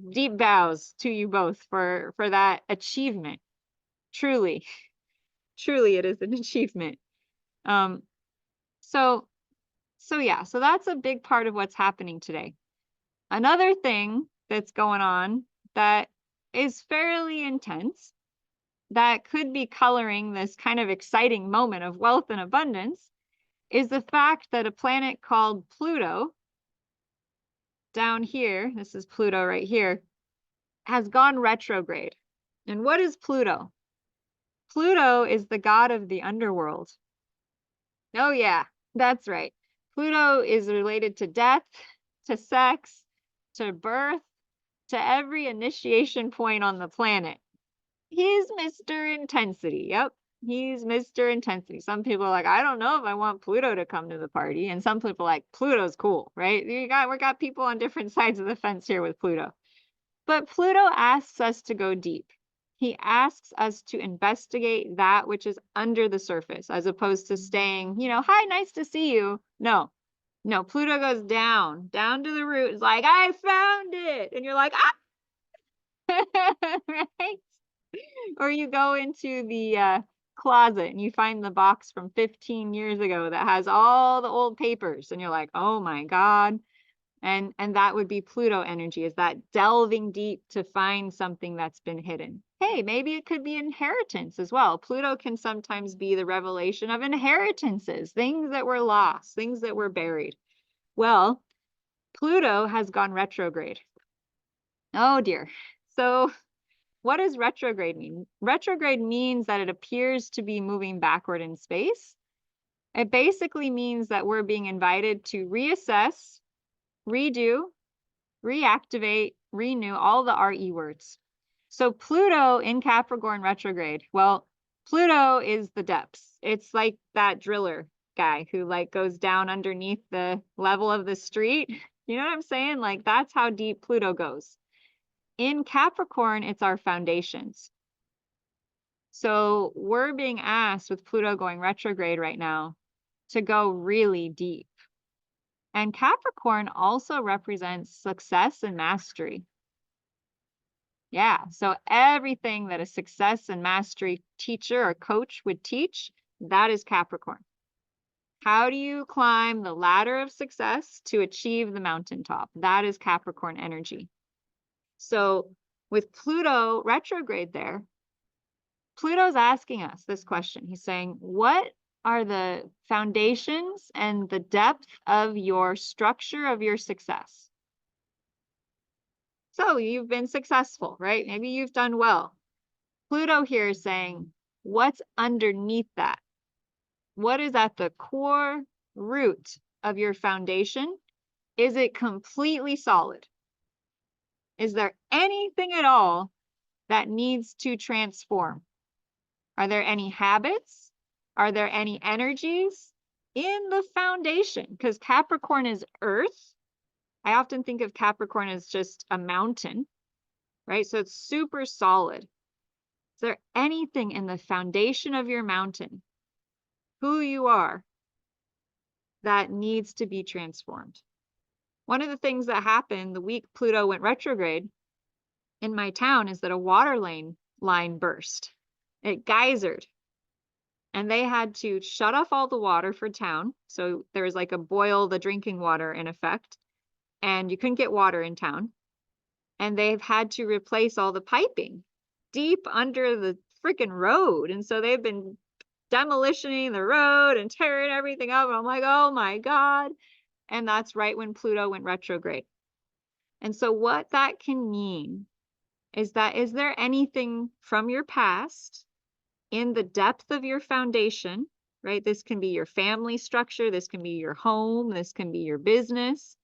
deep bows to you both for that achievement. Truly, truly it is an achievement. So yeah, so that's a big part of what's happening today. Another thing that's going on that is fairly intense, that could be coloring this kind of exciting moment of wealth and abundance, is the fact that a planet called Pluto, down here, this is Pluto right here, has gone retrograde. And what is Pluto? Pluto is the god of the underworld. Oh yeah, that's right. Pluto is related to death, to sex, to birth, to every initiation point on the planet. He's Mr. Intensity. Yep, he's Mr. Intensity. Some people are like, I don't know if I want Pluto to come to the party. And some people are like, Pluto's cool, right? We got people on different sides of the fence here with Pluto. But Pluto asks us to go deep. He asks us to investigate that which is under the surface, as opposed to staying, hi, nice to see you. No, Pluto goes down to the root. It's like, I found it. And you're like, right? Or you go into the closet and you find the box from 15 years ago that has all the old papers. And you're like, oh my God, And that would be Pluto energy, is that delving deep to find something that's been hidden. Hey, maybe it could be inheritance as well. Pluto can sometimes be the revelation of inheritances, things that were lost, things that were buried. Well, Pluto has gone retrograde. Oh dear. So what does retrograde mean? Retrograde means that it appears to be moving backward in space. It basically means that we're being invited to reassess, redo, reactivate, renew, all the RE words. So Pluto in Capricorn retrograde. Well, Pluto is the depths. It's like that driller guy who like goes down underneath the level of the street. You know what I'm saying? Like that's how deep Pluto goes. In Capricorn, it's our foundations. So we're being asked with Pluto going retrograde right now to go really deep. And Capricorn also represents success and mastery. Yeah, so everything that a success and mastery teacher or coach would teach, that is Capricorn. How do you climb the ladder of success to achieve the mountaintop? That is Capricorn energy. So with Pluto retrograde there, Pluto's asking us this question. He's saying, what are the foundations and the depth of your structure of your success? So you've been successful, right? Maybe you've done well. Pluto here is saying, what's underneath that? What is at the core root of your foundation? Is it completely solid? Is there anything at all that needs to transform? Are there any habits? Are there any energies in the foundation? Because Capricorn is earth. I often think of Capricorn as just a mountain, right? So it's super solid. Is there anything in the foundation of your mountain, who you are, that needs to be transformed? One of the things that happened the week Pluto went retrograde in my town is that a water line burst. It geysered. And they had to shut off all the water for town. So there was like a boil the drinking water in effect. And you couldn't get water in town. And they've had to replace all the piping deep under the freaking road. And so they've been demolitioning the road and tearing everything up. And I'm like, oh my God. And that's right when Pluto went retrograde. And so what that can mean is that, is there anything from your past in the depth of your foundation, right? This can be your family structure. This can be your home. This can be your business.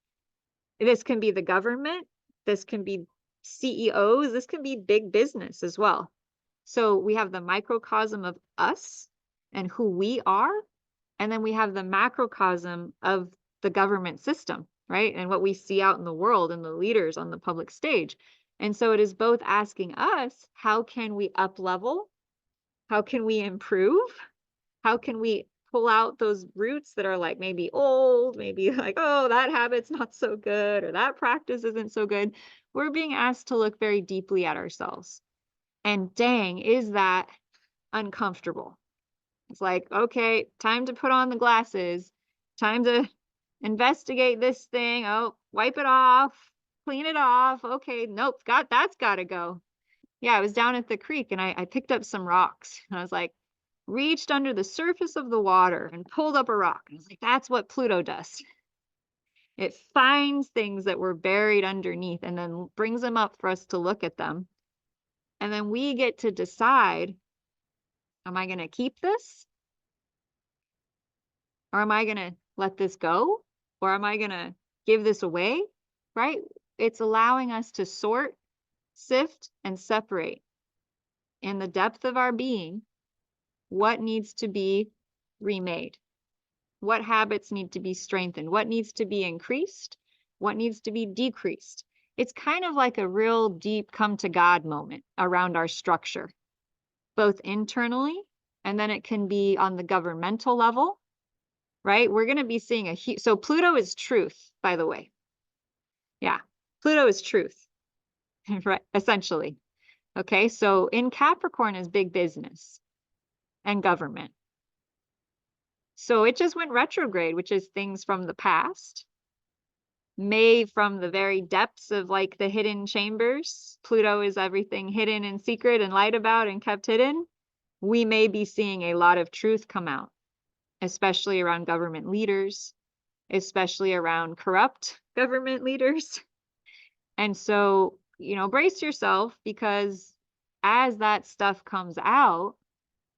This can be the government. This can be CEOs. This can be big business as well. So we have the microcosm of us and who we are. And then we have the macrocosm of the government system, right? And what we see out in the world and the leaders on the public stage. And so it is both asking us, how can we up level? How can we improve? How can we pull out those roots that are like maybe old, maybe like, oh, that habit's not so good, or that practice isn't so good? We're being asked to look very deeply at ourselves. And dang, is that uncomfortable? It's like, okay, time to put on the glasses, time to investigate this thing. Oh, wipe it off, clean it off. Okay, nope, that's got to go. Yeah, I was down at the creek and I picked up some rocks. And I was like, reached under the surface of the water and pulled up a rock. And I was like, that's what Pluto does. It finds things that were buried underneath and then brings them up for us to look at them. And then we get to decide, am I going to keep this? Or am I going to let this go? Or am I going to give this away? Right? It's allowing us to sort, sift, and separate in the depth of our being what needs to be remade, what habits need to be strengthened, what needs to be increased, what needs to be decreased. It's kind of like a real deep come to God moment around our structure, both internally, and then it can be on the governmental level, right? We're going to be seeing so Pluto is truth, by the way. Yeah, Pluto is truth, right? Essentially. Okay, so in Capricorn is big business and government. So it just went retrograde, which is things from the past. may, from the very depths of like the hidden chambers, Pluto is everything hidden and secret and lied about and kept hidden. We may be seeing a lot of truth come out, especially around government leaders, especially around corrupt government leaders. And so, you know, brace yourself, because as that stuff comes out,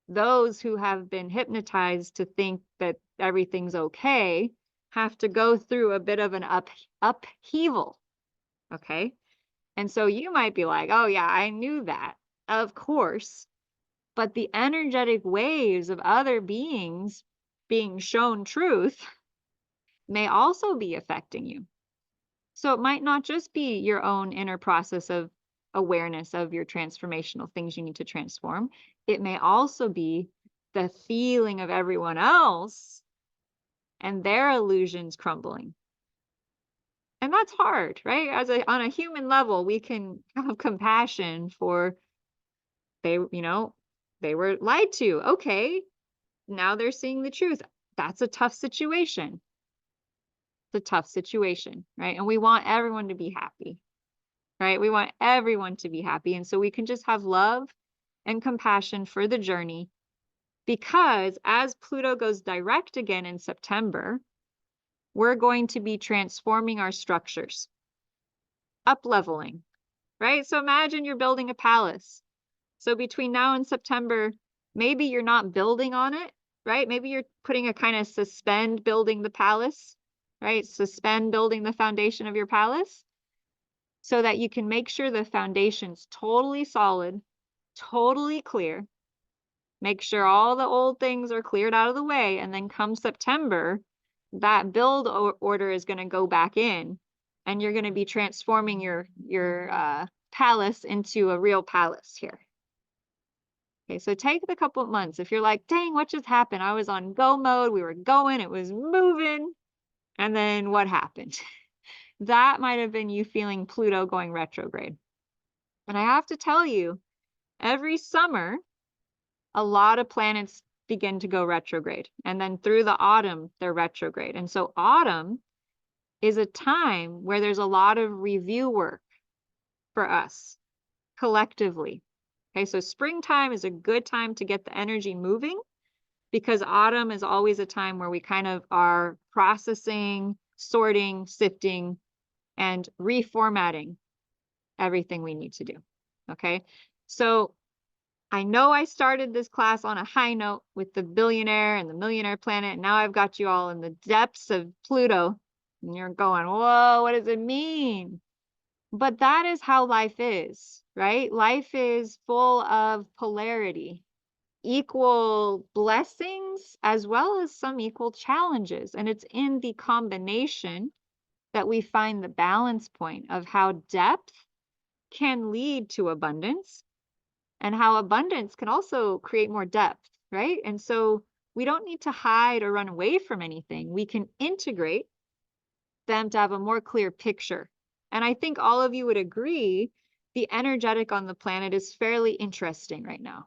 those who have been hypnotized to think that everything's okay have to go through a bit of an upheaval. Okay. And so you might be like, oh, yeah, I knew that. Of course. But the energetic waves of other beings being shown truth may also be affecting you. So it might not just be your own inner process of awareness of your transformational things you need to transform. It may also be the feeling of everyone else and their illusions crumbling. And that's hard, right? On a human level, we can have compassion for they were lied to. Okay, now they're seeing the truth. That's a tough situation. It's a tough situation, right? And we want everyone to be happy, right? We want everyone to be happy. And so we can just have love and compassion for the journey, because as Pluto goes direct again in September, we're going to be transforming our structures, up-leveling, right? So imagine you're building a palace. So between now and September, maybe you're not building on it, right? Maybe you're putting a kind of suspend building the palace, right? Suspend building the foundation of your palace so that you can make sure the foundation's totally solid, totally clear. Make sure all the old things are cleared out of the way. And then come September, that build order is going to go back in, and you're going to be transforming your palace into a real palace here. Okay, so take the couple of months. If you're like, dang, what just happened? I was on go mode. We were going, it was moving. And then what happened? That might have been you feeling Pluto going retrograde. And I have to tell you, every summer, a lot of planets begin to go retrograde. And then through the autumn, they're retrograde. And so autumn is a time where there's a lot of review work for us collectively. Okay, so springtime is a good time to get the energy moving, because autumn is always a time where we kind of are processing, sorting, sifting, and reformatting everything we need to do. Okay, so I know I started this class on a high note with the billionaire and the millionaire planet. And now I've got you all in the depths of Pluto, and you're going, whoa, what does it mean? But that is how life is, right? Life is full of polarity, equal blessings, as well as some equal challenges. And it's in the combination that we find the balance point of how depth can lead to abundance, and how abundance can also create more depth, right? And so we don't need to hide or run away from anything. We can integrate them to have a more clear picture. And I think all of you would agree the energetic on the planet is fairly interesting right now.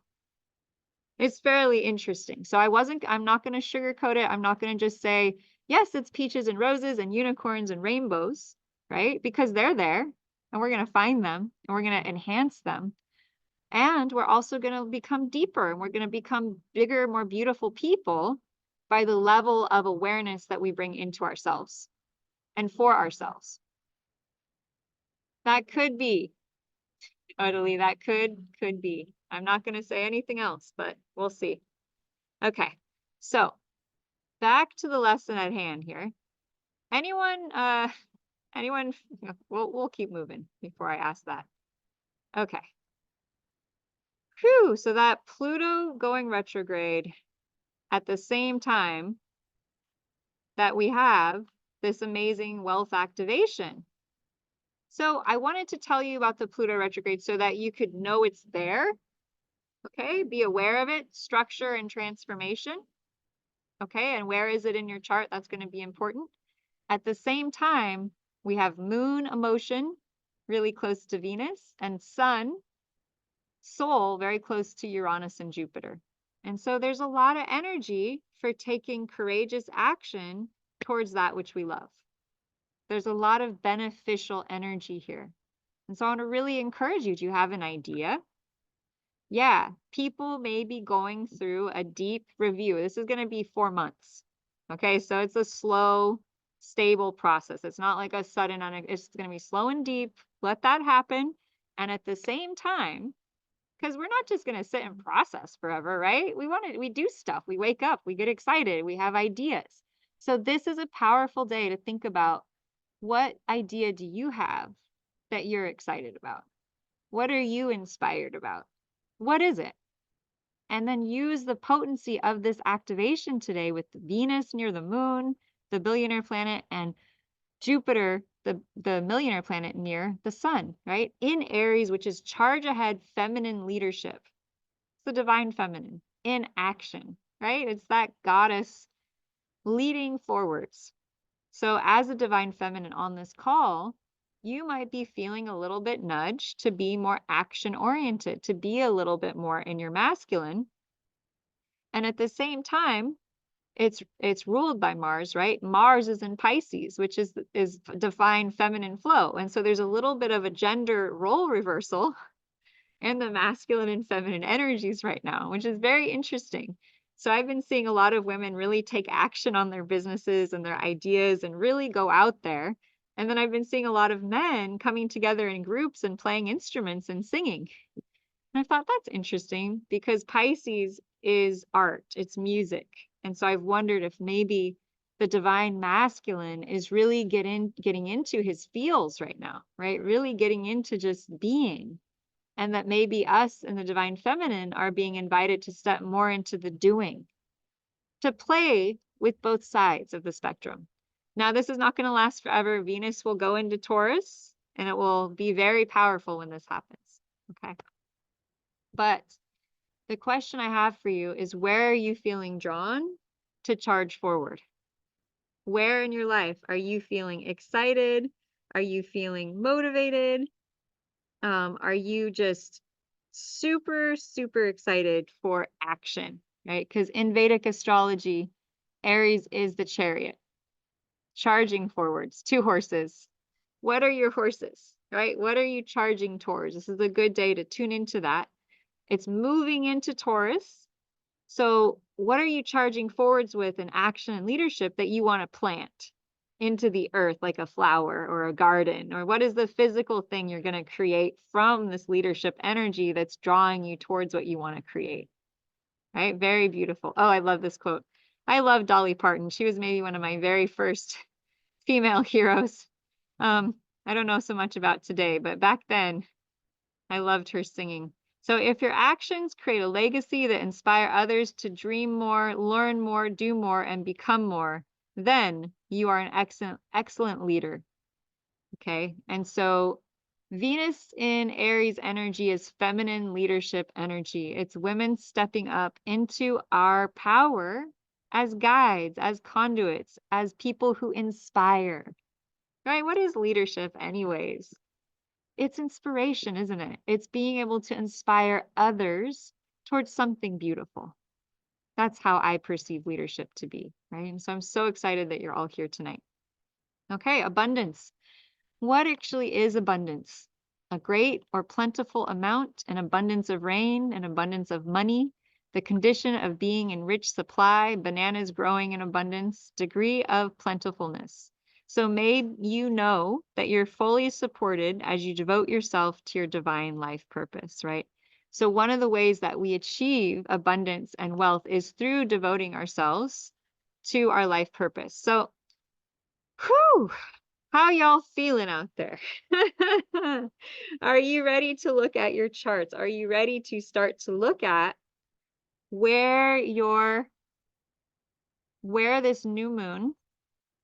It's fairly interesting. So I'm not going to sugarcoat it. I'm not going to just say, yes, it's peaches and roses and unicorns and rainbows, right? Because they're there, and we're going to find them, and we're going to enhance them. And we're also going to become deeper, and we're going to become bigger, more beautiful people by the level of awareness that we bring into ourselves and for ourselves. That could be, totally, that could be. I'm not going to say anything else, but we'll see. Okay, so back to the lesson at hand here. Anyone, we'll keep moving before I ask that. Okay. Whew, so that Pluto going retrograde at the same time that we have this amazing wealth activation. So I wanted to tell you about the Pluto retrograde so that you could know it's there. Okay, be aware of it, structure and transformation. Okay, and where is it in your chart? That's going to be important. At the same time, we have moon emotion really close to Venus, and sun, soul, very close to Uranus and Jupiter. And so there's a lot of energy for taking courageous action towards that which we love. There's a lot of beneficial energy here. And so I want to really encourage you. Do you have an idea? Yeah, people may be going through a deep review. This is going to be 4 months. Okay, so it's a slow, stable process. It's not like a sudden, it's going to be slow and deep. Let that happen. And at the same time, because we're not just going to sit and process forever, right? We do stuff. We wake up, we get excited, we have ideas. So this is a powerful day to think about, what idea do you have that you're excited about? What are you inspired about? What is it? And then use the potency of this activation today with Venus near the moon, the billionaire planet, and Jupiter, the millionaire planet near the sun, right? In Aries, which is charge ahead feminine leadership. It's the divine feminine in action, right? It's that goddess leading forwards. So as a divine feminine on this call, you might be feeling a little bit nudged to be more action oriented, to be a little bit more in your masculine. And at the same time, it's ruled by Mars, right? Mars is in Pisces, which is divine feminine flow. And so there's a little bit of a gender role reversal in the masculine and feminine energies right now, which is very interesting. So I've been seeing a lot of women really take action on their businesses and their ideas and really go out there. And then I've been seeing a lot of men coming together in groups and playing instruments and singing. And I thought that's interesting because Pisces is art, it's music. And so I've wondered if maybe the divine masculine is really getting into his feels right now, right? Really getting into just being. And that maybe us and the divine feminine are being invited to step more into the doing, to play with both sides of the spectrum. Now, this is not going to last forever. Venus will go into Taurus and it will be very powerful when this happens. Okay. But the question I have for you is, where are you feeling drawn to charge forward? Where in your life are you feeling excited? Are you feeling motivated? Are you just super, super excited for action, right? Because in Vedic astrology, Aries is the chariot, charging forwards, 2 horses. What are your horses, right? What are you charging towards? This is a good day to tune into that. It's moving into Taurus. So what are you charging forwards with in action and leadership that you want to plant into the earth, like a flower or a garden? Or what is the physical thing you're going to create from this leadership energy that's drawing you towards what you want to create? Right? Very beautiful. Oh, I love this quote. I love Dolly Parton. She was maybe one of my very first female heroes. I don't know so much about today, but back then I loved her singing. So if your actions create a legacy that inspire others to dream more, learn more, do more, and become more, then you are an excellent leader. Okay. And so Venus in Aries energy is feminine leadership energy. It's women stepping up into our power as guides, as conduits, as people who inspire. Right? What is leadership anyways? It's inspiration, isn't it? It's being able to inspire others towards something beautiful. That's how I perceive leadership to be, right? And so I'm so excited that you're all here tonight. Okay, abundance. What actually is abundance? A great or plentiful amount, an abundance of rain, an abundance of money, the condition of being in rich supply, bananas growing in abundance, degree of plentifulness. So may you know that you're fully supported as you devote yourself to your divine life purpose, right? So one of the ways that we achieve abundance and wealth is through devoting ourselves to our life purpose. So, whew, how y'all feeling out there? Are you ready to look at your charts? Are you ready to start to look at where this new moon,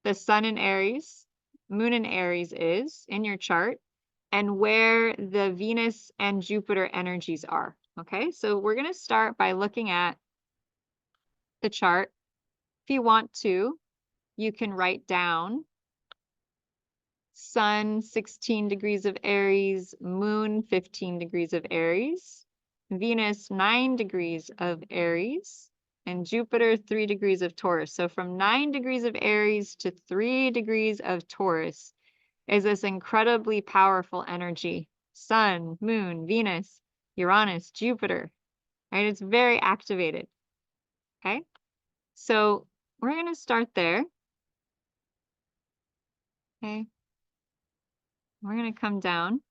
the sun in Aries, moon in Aries is in your chart, and where the Venus and Jupiter energies are? Okay, so we're going to start by looking at the chart. If you want to, you can write down sun 16 degrees of Aries, moon 15 degrees of Aries, Venus 9 degrees of Aries, and Jupiter 3 degrees of Taurus. So from 9 degrees of Aries to 3 degrees of Taurus is this incredibly powerful energy. Sun, Moon, Venus, Uranus, Jupiter, right? It's very activated. Okay. So we're going to start there. Okay. We're going to come down.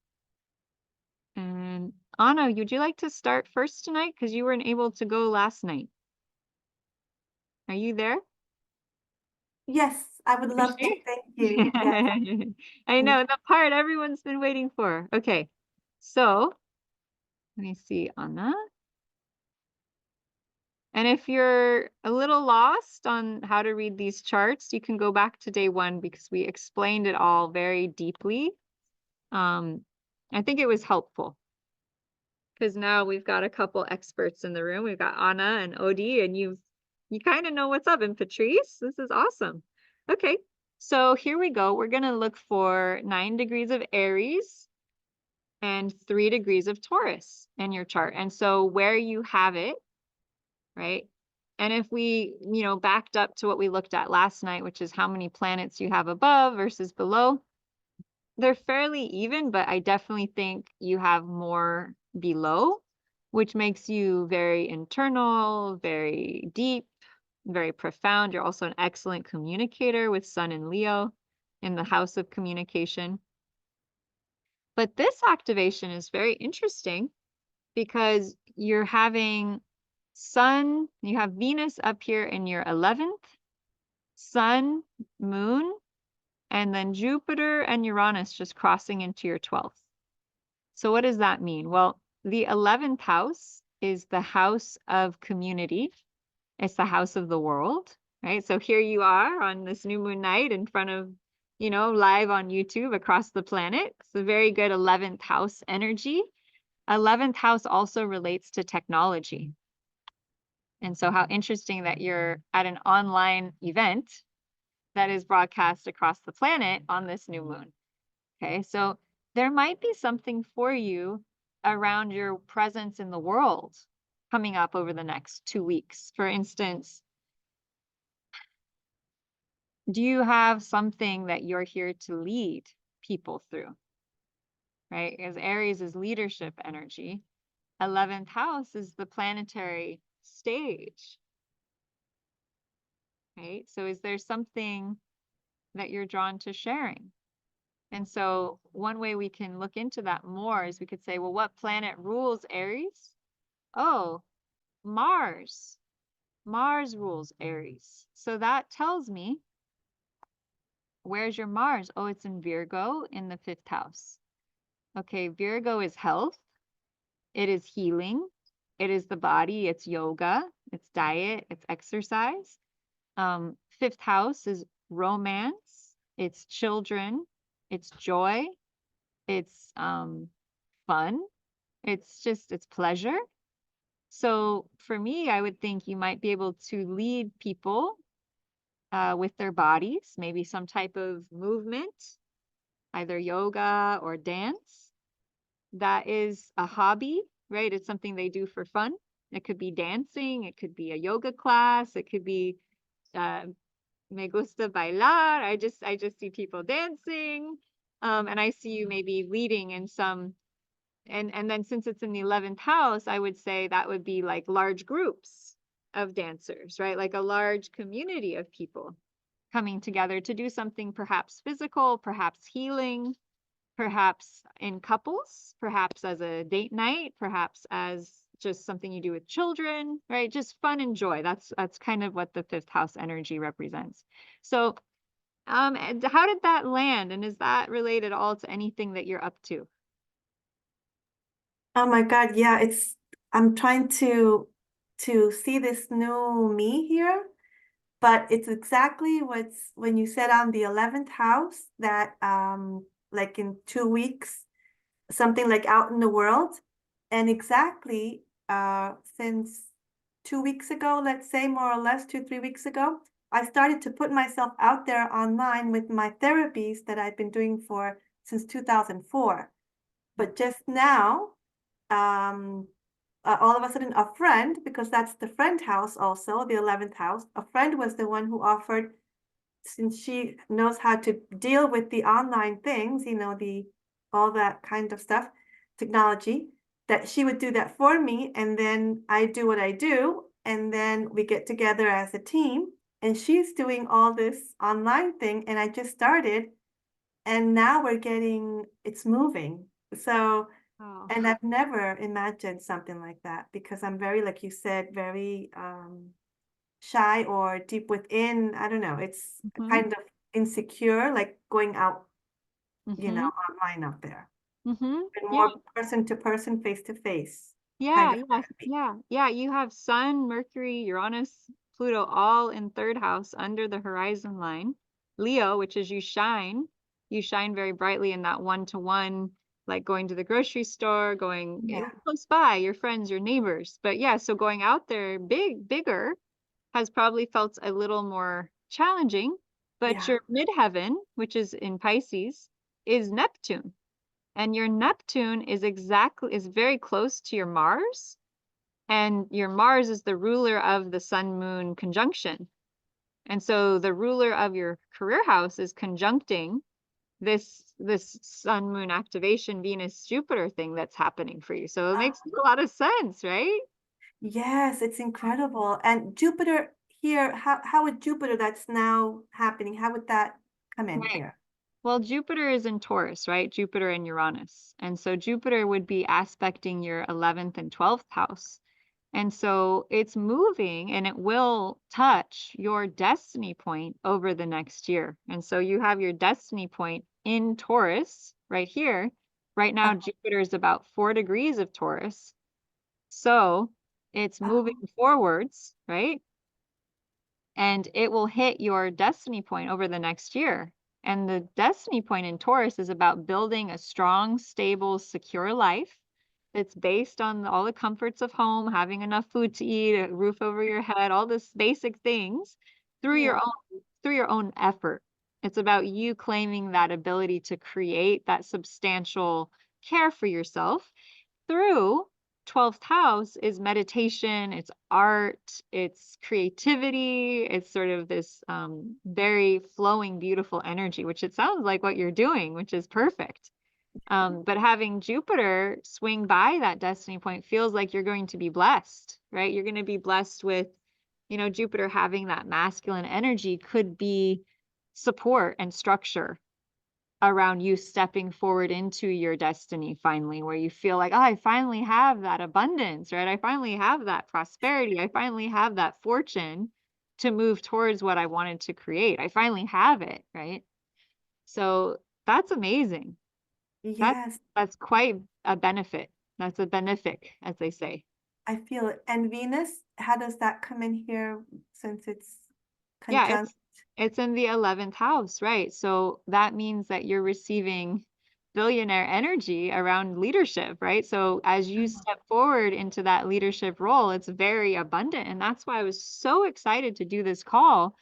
And Anna, would you like to start first tonight? Because you weren't able to go last night. Are you there? Yes, I would love to. Appreciate- Thank you. Yes. I know the part everyone's been waiting for. Okay. So let me see, Anna. And if you're a little lost on how to read these charts, you can go back to day 1 because we explained it all very deeply. I think it was helpful because now we've got a couple experts in the room. We've got Anna and Odie, and you kind of know what's up. And Patrice, this is awesome. Okay, so here we go. We're going to look for 9 degrees of Aries and 3 degrees of Taurus in your chart. And so where you have it, right? And if we, backed up to what we looked at last night, which is how many planets you have above versus below, they're fairly even, but I definitely think you have more below, which makes you very internal, very deep, very profound. You're also an excellent communicator with Sun and Leo in the house of communication. But this activation is very interesting because you're having Sun, you have Venus up here in your 11th, Sun, Moon, and then Jupiter and Uranus just crossing into your 12th. So what does that mean? Well, the 11th house is the house of community. It's the house of the world, right? So here you are on this new moon night in front of, live on YouTube across the planet. It's a very good 11th house energy. 11th house also relates to technology. And so how interesting that you're at an online event that is broadcast across the planet on this new moon. Okay, so there might be something for you around your presence in the world coming up over the next 2 weeks. For instance, do you have something that you're here to lead people through? Right? Because Aries is leadership energy. 11th house is the planetary stage. Right? So is there something that you're drawn to sharing? And so one way we can look into that more is we could say, well, what planet rules Aries? Oh, Mars. Mars rules Aries. So that tells me, where's your Mars? Oh, it's in Virgo in the 5th house. Okay, Virgo is health. It is healing. It is the body. It's yoga. It's diet. It's exercise. 5th house is romance. It's children. It's joy. It's fun. It's pleasure. So for me, I would think you might be able to lead people with their bodies, maybe some type of movement, either yoga or dance. That is a hobby, right? It's something they do for fun. It could be dancing. It could be a yoga class. It could be me gusta bailar. I just see people dancing. And I see you maybe leading in some, and then since it's in the 11th house, I would say that would be like large groups of dancers, right? Like a large community of people coming together to do something perhaps physical, perhaps healing, perhaps in couples, perhaps as a date night, perhaps as just something you do with children, right? Just fun and joy. That's kind of what the 5th house energy represents. So and how did that land? And is that related all to anything that you're up to? Oh my God, yeah, I'm trying to see this new me here, but it's exactly when you said on the 11th house that like in 2 weeks, something like out in the world. And exactly since 2 weeks ago, let's say more or less 2-3 weeks ago, I started to put myself out there online with my therapies that I've been doing since 2004. But just now, all of a sudden a friend, because that's the friend house also, the 11th house, a friend was the one who offered, since she knows how to deal with the online things, you know, all that kind of stuff, technology, that she would do that for me, and then I do what I do, and then we get together as a team, and she's doing all this online thing, and I just started, and now it's moving. So, Oh. and I've never imagined something like that, because I'm very, like you said, very shy or deep within. I don't know. It's Mhm. kind of insecure, like going out, you know, Mhm. online out there. Mhm. And Yeah. more person to person, face to face Yeah, kind of yeah, therapy. yeah. You have Sun, Mercury, Uranus, Pluto all in third house under the horizon line. Leo, which is you shine. You shine very brightly in that one-to-one, like going to the grocery store, going Yeah, close by, your friends, your neighbors. But yeah, so going out there bigger has probably felt a little more challenging. But yeah. your midheaven, which is in Pisces, is Neptune. And your Neptune is very close to your Mars, and your Mars is the ruler of the Sun Moon conjunction. And so the ruler of your career house is conjuncting this Sun Moon activation Venus Jupiter thing that's happening for you. So it makes a lot of sense, right? Yes, it's incredible. And Jupiter here, how would Jupiter that's now happening, how would that come in Right. here? Well, Jupiter is in Taurus, right? Jupiter and Uranus. And so Jupiter would be aspecting your 11th and 12th house. And so it's moving and it will touch your destiny point over the next year. And so you have your destiny point in Taurus right here. Right now, Jupiter is about 4 degrees of Taurus. So it's moving Oh, forwards, right? And it will hit your destiny point over the next year. And the destiny point in Taurus is about building a strong, stable, secure life that's based on all the comforts of home, having enough food to eat, a roof over your head, all these basic things yeah. through your own effort. It's about you claiming that ability to create that substantial care for yourself through 12th house is meditation, it's art, it's creativity, it's sort of this very flowing, beautiful energy, which it sounds like what you're doing, which is perfect. But having Jupiter swing by that destiny point feels like you're going to be blessed, right? You're going to be blessed with, Jupiter having that masculine energy could be support and structure around you stepping forward into your destiny finally, where you feel like, oh, I finally have that abundance, right? I finally have that prosperity. I finally have that fortune to move towards what I wanted to create. I finally have it, right? So that's amazing. That's Yes, that's quite a benefit. That's a benefic, as they say. I feel it. And Venus, how does that come in here since it's Yeah, conjunct? it's in the 11th house, right? So that means that you're receiving billionaire energy around leadership, right? So as you step forward into that leadership role, it's very abundant. And that's why I was so excited to do this call.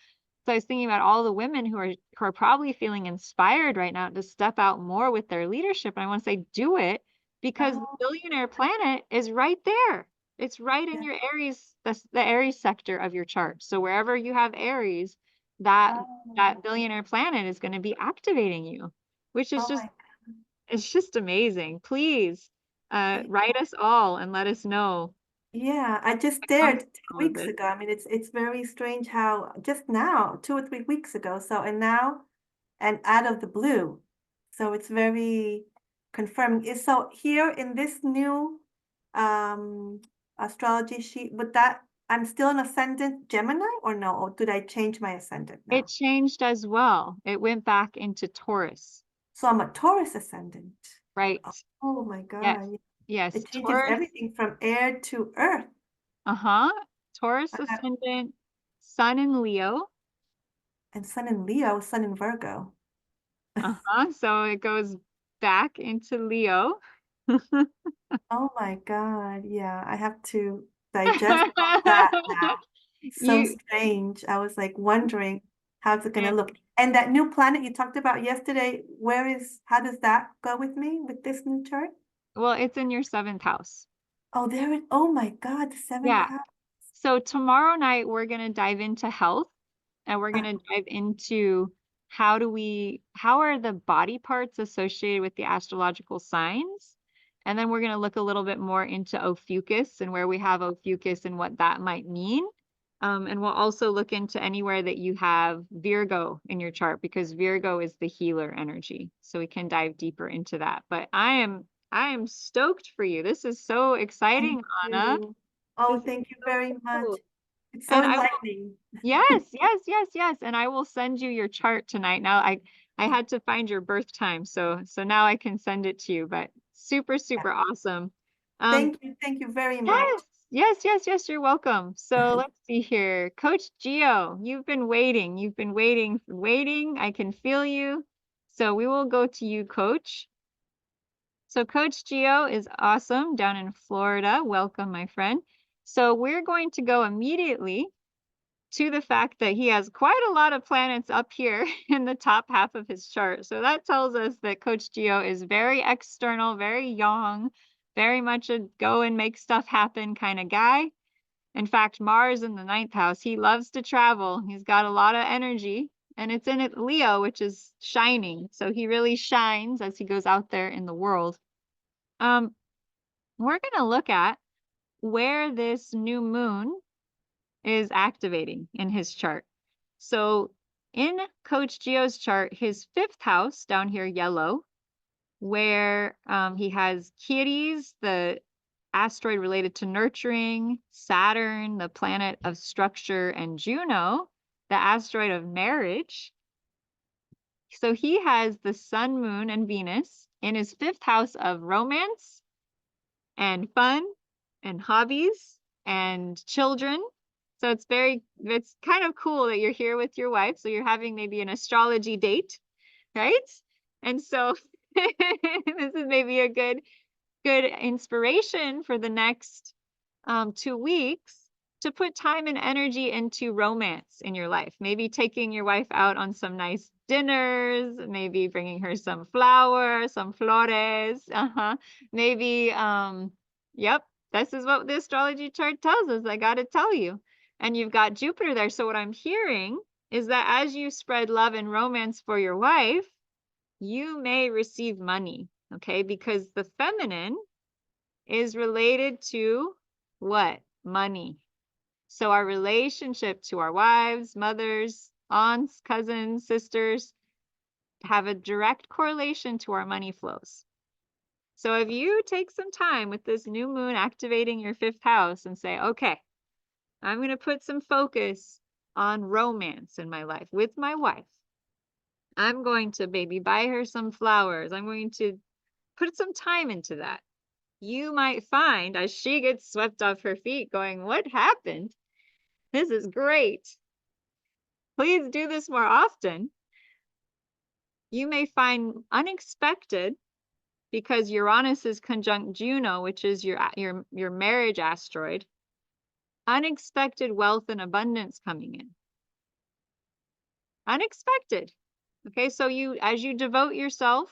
So I was thinking about all the women who are probably feeling inspired right now to step out more with their leadership. And I want to say, do it, because the Oh, billionaire planet is right there. It's right in yeah. your Aries, the Aries sector of your chart. So wherever you have Aries, that Oh, that billionaire planet is going to be activating you, which is oh just my it's just amazing. Please God. write us all and let us know Yeah, I just what comes dared from two all of weeks this. ago. I mean, it's very strange how just now, 2 or 3 weeks ago. So and now, and out of the blue. So it's very confirming. So here in this new um astrology sheet, but that I'm still an ascendant Gemini or no? Or did I change my ascendant It now? changed as well. It went back into Taurus, So I'm a Taurus ascendant. right? Oh my Yes. God. Yes. It changes Taurus. everything from air to earth. Uh-huh. Taurus I have, ascendant, Sun in Leo. and Sun in Leo, Sun in Virgo. Uh-huh. So it goes back into Leo. Oh my God. Yeah, I have to digest all that now. So You strange. I was like wondering how's it gonna yeah. look. And that new planet you talked about yesterday, how does that go with me with this new chart? Well, it's in your seventh house. Oh, oh my God, the seventh Yeah. house. So tomorrow night, we're going to dive into health, and we're going to dive into how are the body parts associated with the astrological signs? And then we're going to look a little bit more into Ophiuchus and where we have Ophiuchus and what that might mean. And we'll also look into anywhere that you have Virgo in your chart, because Virgo is the healer energy. So we can dive deeper into that. But I am stoked for you. This is so exciting, Thank Anna. you. Oh, This is thank you so very cool. much. It's so And I will, enlightening. yes, yes, yes, yes. And I will send you your chart tonight. Now I had to find your birth time, so now I can send it to you. But super, super awesome. Thank you very much. Yes, yes, yes, yes, you're welcome. So let's see here. Coach Gio, you've been waiting. You've been waiting, waiting. I can feel you. So we will go to you, Coach. So Coach Gio is awesome down in Florida. Welcome, my friend. So we're going to go immediately to the fact that he has quite a lot of planets up here in the top half of his chart. So that tells us that Coach Gio is very external, very young, very much a go and make stuff happen kind of guy. In fact, Mars in the 9th house, he loves to travel. He's got a lot of energy, and it's in it Leo, which is shining. So he really shines as he goes out there in the world. We're going to look at where this new moon is activating in his chart. So in Coach Gio's chart, his 5th house down here, yellow, where he has Ceres, the asteroid related to nurturing, Saturn, the planet of structure, and Juno, the asteroid of marriage. So he has the sun, moon, and Venus in his 5th house of romance and fun and hobbies and children. So it's kind of cool that you're here with your wife. So you're having maybe an astrology date, right? And so this is maybe a good inspiration for the next 2 weeks to put time and energy into romance in your life. Maybe taking your wife out on some nice dinners, maybe bringing her some flowers, some flores. Maybe, yep, this is what the astrology chart tells us. I got to tell you. And you've got Jupiter there. So what I'm hearing is that as you spread love and romance for your wife, you may receive money, okay? Because the feminine is related to what? Money. So our relationship to our wives, mothers, aunts, cousins, sisters have a direct correlation to our money flows. So if you take some time with this new moon activating your 5th house and say, okay, I'm going to put some focus on romance in my life with my wife. I'm going to maybe buy her some flowers. I'm going to put some time into that. You might find as she gets swept off her feet going, what happened? This is great. Please do this more often. You may find unexpected, because Uranus is conjunct Juno, which is your marriage asteroid, unexpected wealth and abundance coming in. Unexpected. Okay, so as you devote yourself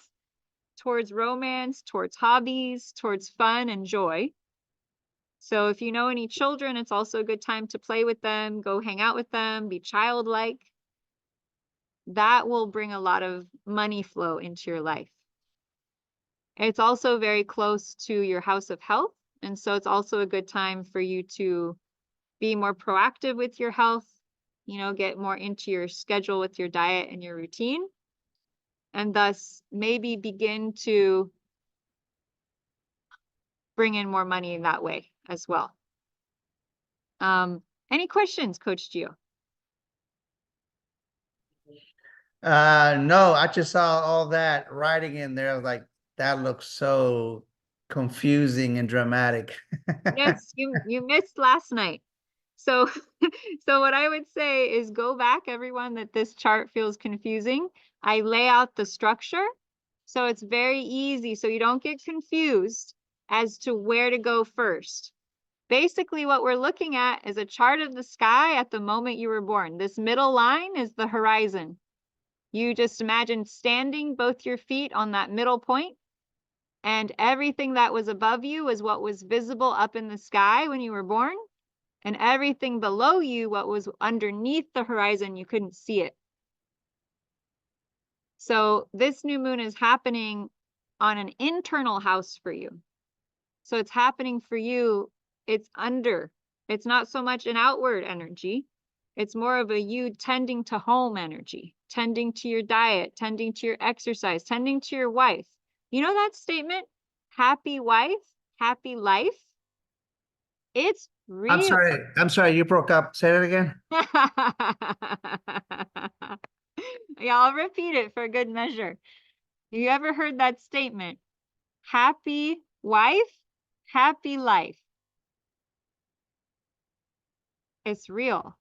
towards romance, towards hobbies, towards fun and joy. So if you know any children, it's also a good time to play with them, go hang out with them, be childlike. That will bring a lot of money flow into your life. It's also very close to your house of health. And so it's also a good time for you to be more proactive with your health, get more into your schedule with your diet and your routine, and thus maybe begin to bring in more money in that way as well. Any questions, Coach Gio? No, I just saw all that writing in there. I was like, that looks so confusing and dramatic. Yes, you missed last night. So, so what I would say is go back, everyone, that this chart feels confusing. I lay out the structure, so it's very easy, so you don't get confused as to where to go first. Basically, what we're looking at is a chart of the sky at the moment you were born. This middle line is the horizon. You just imagine standing both your feet on that middle point, And everything that was above you was what was visible up in the sky when you were born. And everything below you, what was underneath the horizon, you couldn't see it. So this new moon is happening on an internal house for you. So it's happening for you. It's not so much an outward energy. It's more of a you tending to home energy, tending to your diet, tending to your exercise, tending to your wife. You know that statement, happy wife, happy life? It's real. I'm sorry, you broke up. Say that again. Yeah, I'll repeat it for good measure. You ever heard that statement? Happy wife, happy life. It's real.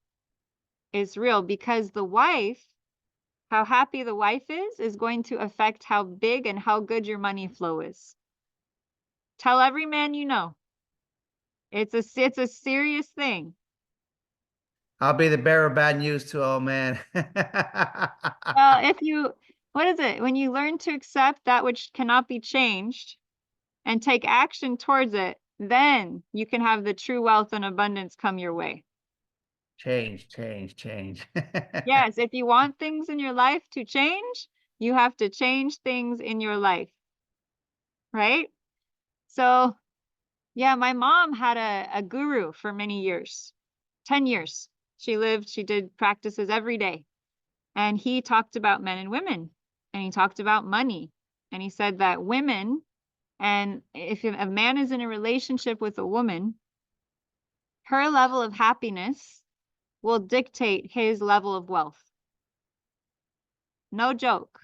It's real because the wife, how happy the wife is going to affect how big and how good your money flow is. Tell every man you know. It's a serious thing. I'll be the bearer of bad news to old man. Well, what is it? When you learn to accept that which cannot be changed and take action towards it, then you can have the true wealth and abundance come your way. Change. Yes, if you want things in your life to change, you have to change things in your life. Right? So, yeah, my mom had a guru for many years, 10 years. She did practices every day. And he talked about men and women, and he talked about money. And he said that women, and if a man is in a relationship with a woman, her level of happiness will dictate his level of wealth. No joke.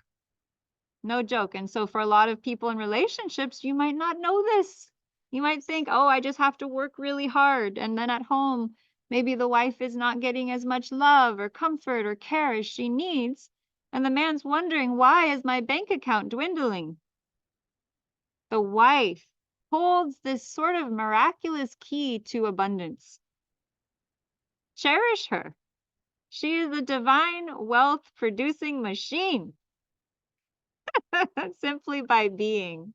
No joke. And so for a lot of people in relationships, you might not know this. You might think, oh, I just have to work really hard. And then at home, maybe the wife is not getting as much love or comfort or care as she needs. And the man's wondering, why is my bank account dwindling? The wife holds this sort of miraculous key to abundance. Cherish her. She is a divine wealth producing machine. Simply by being.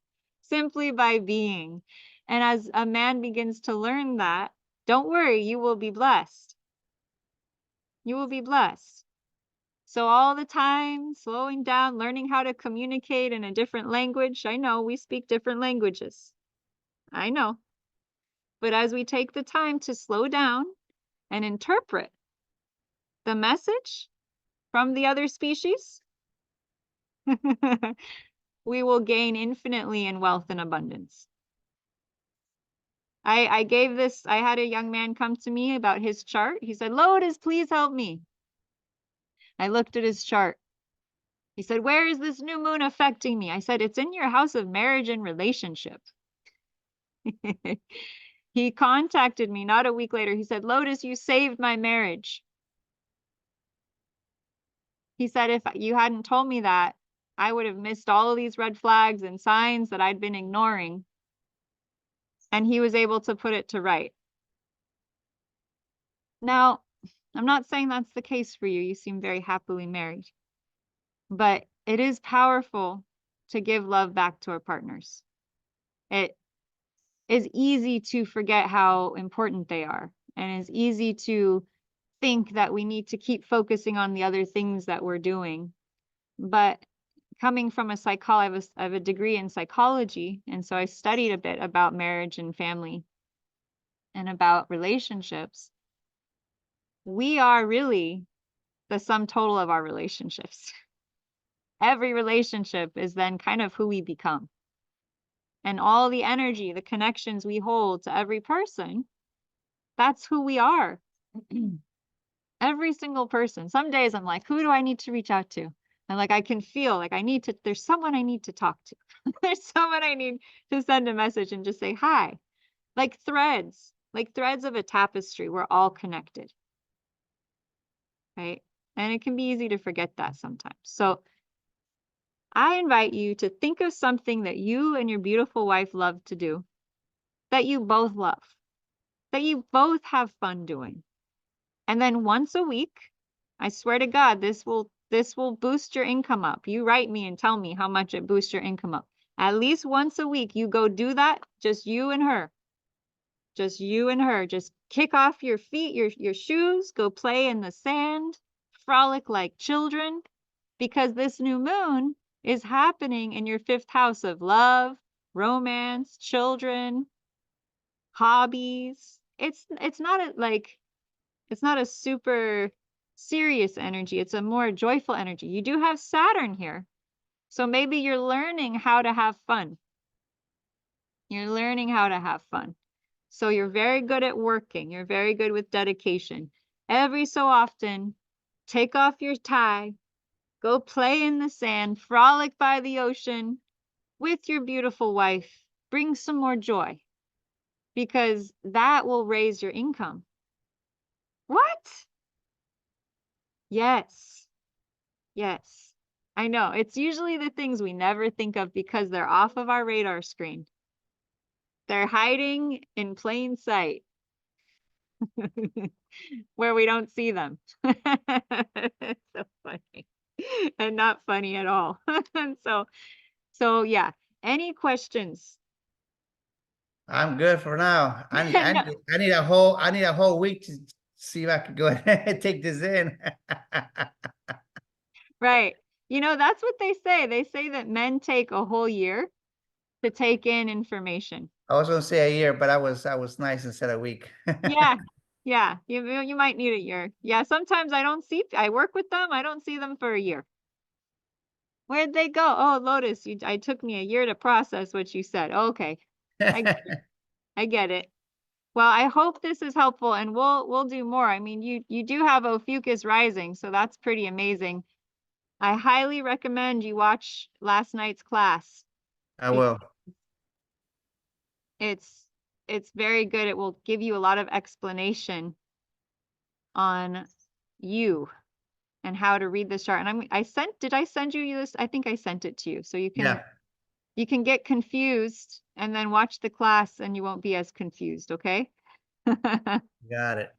And as a man begins to learn that, don't worry, you will be blessed. You will be blessed. So all the time, slowing down, learning how to communicate in a different language. I know we speak different languages. I know. But as we take the time to slow down and interpret the message from the other species, we will gain infinitely in wealth and abundance. I had a young man come to me about his chart. He said, Lotus, please help me. I looked at his chart. He said, where is this new moon affecting me? I said, it's in your house of marriage and relationship. He contacted me not a week later. He said, Lotus, you saved my marriage. He said, if you hadn't told me that, I would have missed all of these red flags and signs that I'd been ignoring. And he was able to put it to right. Now, I'm not saying that's the case for you. You seem very happily married. But it is powerful to give love back to our partners. It is easy to forget how important they are. And it's easy to think that we need to keep focusing on the other things that we're doing. But coming from a psychologist, I have a degree in psychology. And so I studied a bit about marriage and family and about relationships. We are really the sum total of our relationships. Every relationship is then kind of who we become. And all the energy, the connections we hold to every person, that's who we are. Every single person. Some days I'm like, who do I need to reach out to? And like, I can feel like there's someone I need to talk to. There's someone I need to send a message and just say hi. Like threads of a tapestry. We're all connected. Right? And it can be easy to forget that sometimes. So I invite you to think of something that you and your beautiful wife love to do, that you both love, that you both have fun doing. And then once a week, I swear to God, this will boost your income up. You write me and tell me how much it boosts your income up. At least once a week, you go do that, just you and her. Just you and her. Just kick off your feet, your shoes, go play in the sand, frolic like children, because this new moon is happening in your 5th house of love, romance, children, hobbies. It's not it's not a super serious energy. It's a more joyful energy. You do have Saturn here. So maybe you're learning how to have fun. You're learning how to have fun. So you're very good at working. You're very good with dedication. Every so often, take off your tie, go play in the sand, frolic by the ocean with your beautiful wife. Bring some more joy because that will raise your income. What? Yes. Yes. I know. It's usually the things we never think of because they're off of our radar screen. They're hiding in plain sight where we don't see them. It's so funny and not funny at all. And so yeah. Any questions? I'm good for now. No. I need a whole week to see if I can go ahead and take this in. Right. You know, that's what they say. They say that men take a whole year to take in information. I was gonna say a year, but I was nice and said a week. Yeah. Yeah. You might need a year. Yeah. Sometimes I work with them. I don't see them for a year. Where'd they go? Oh, Lotus, I took me a year to process what you said. Okay. I get it. I get it. Well, I hope this is helpful and we'll do more. I mean, you do have Ophiuchus rising, so that's pretty amazing. I highly recommend you watch last night's class. I will. It's very good. It will give you a lot of explanation on you and how to read this chart. And did I send you this? I think I sent it to you. So you can get confused and then watch the class and you won't be as confused, okay? Got it.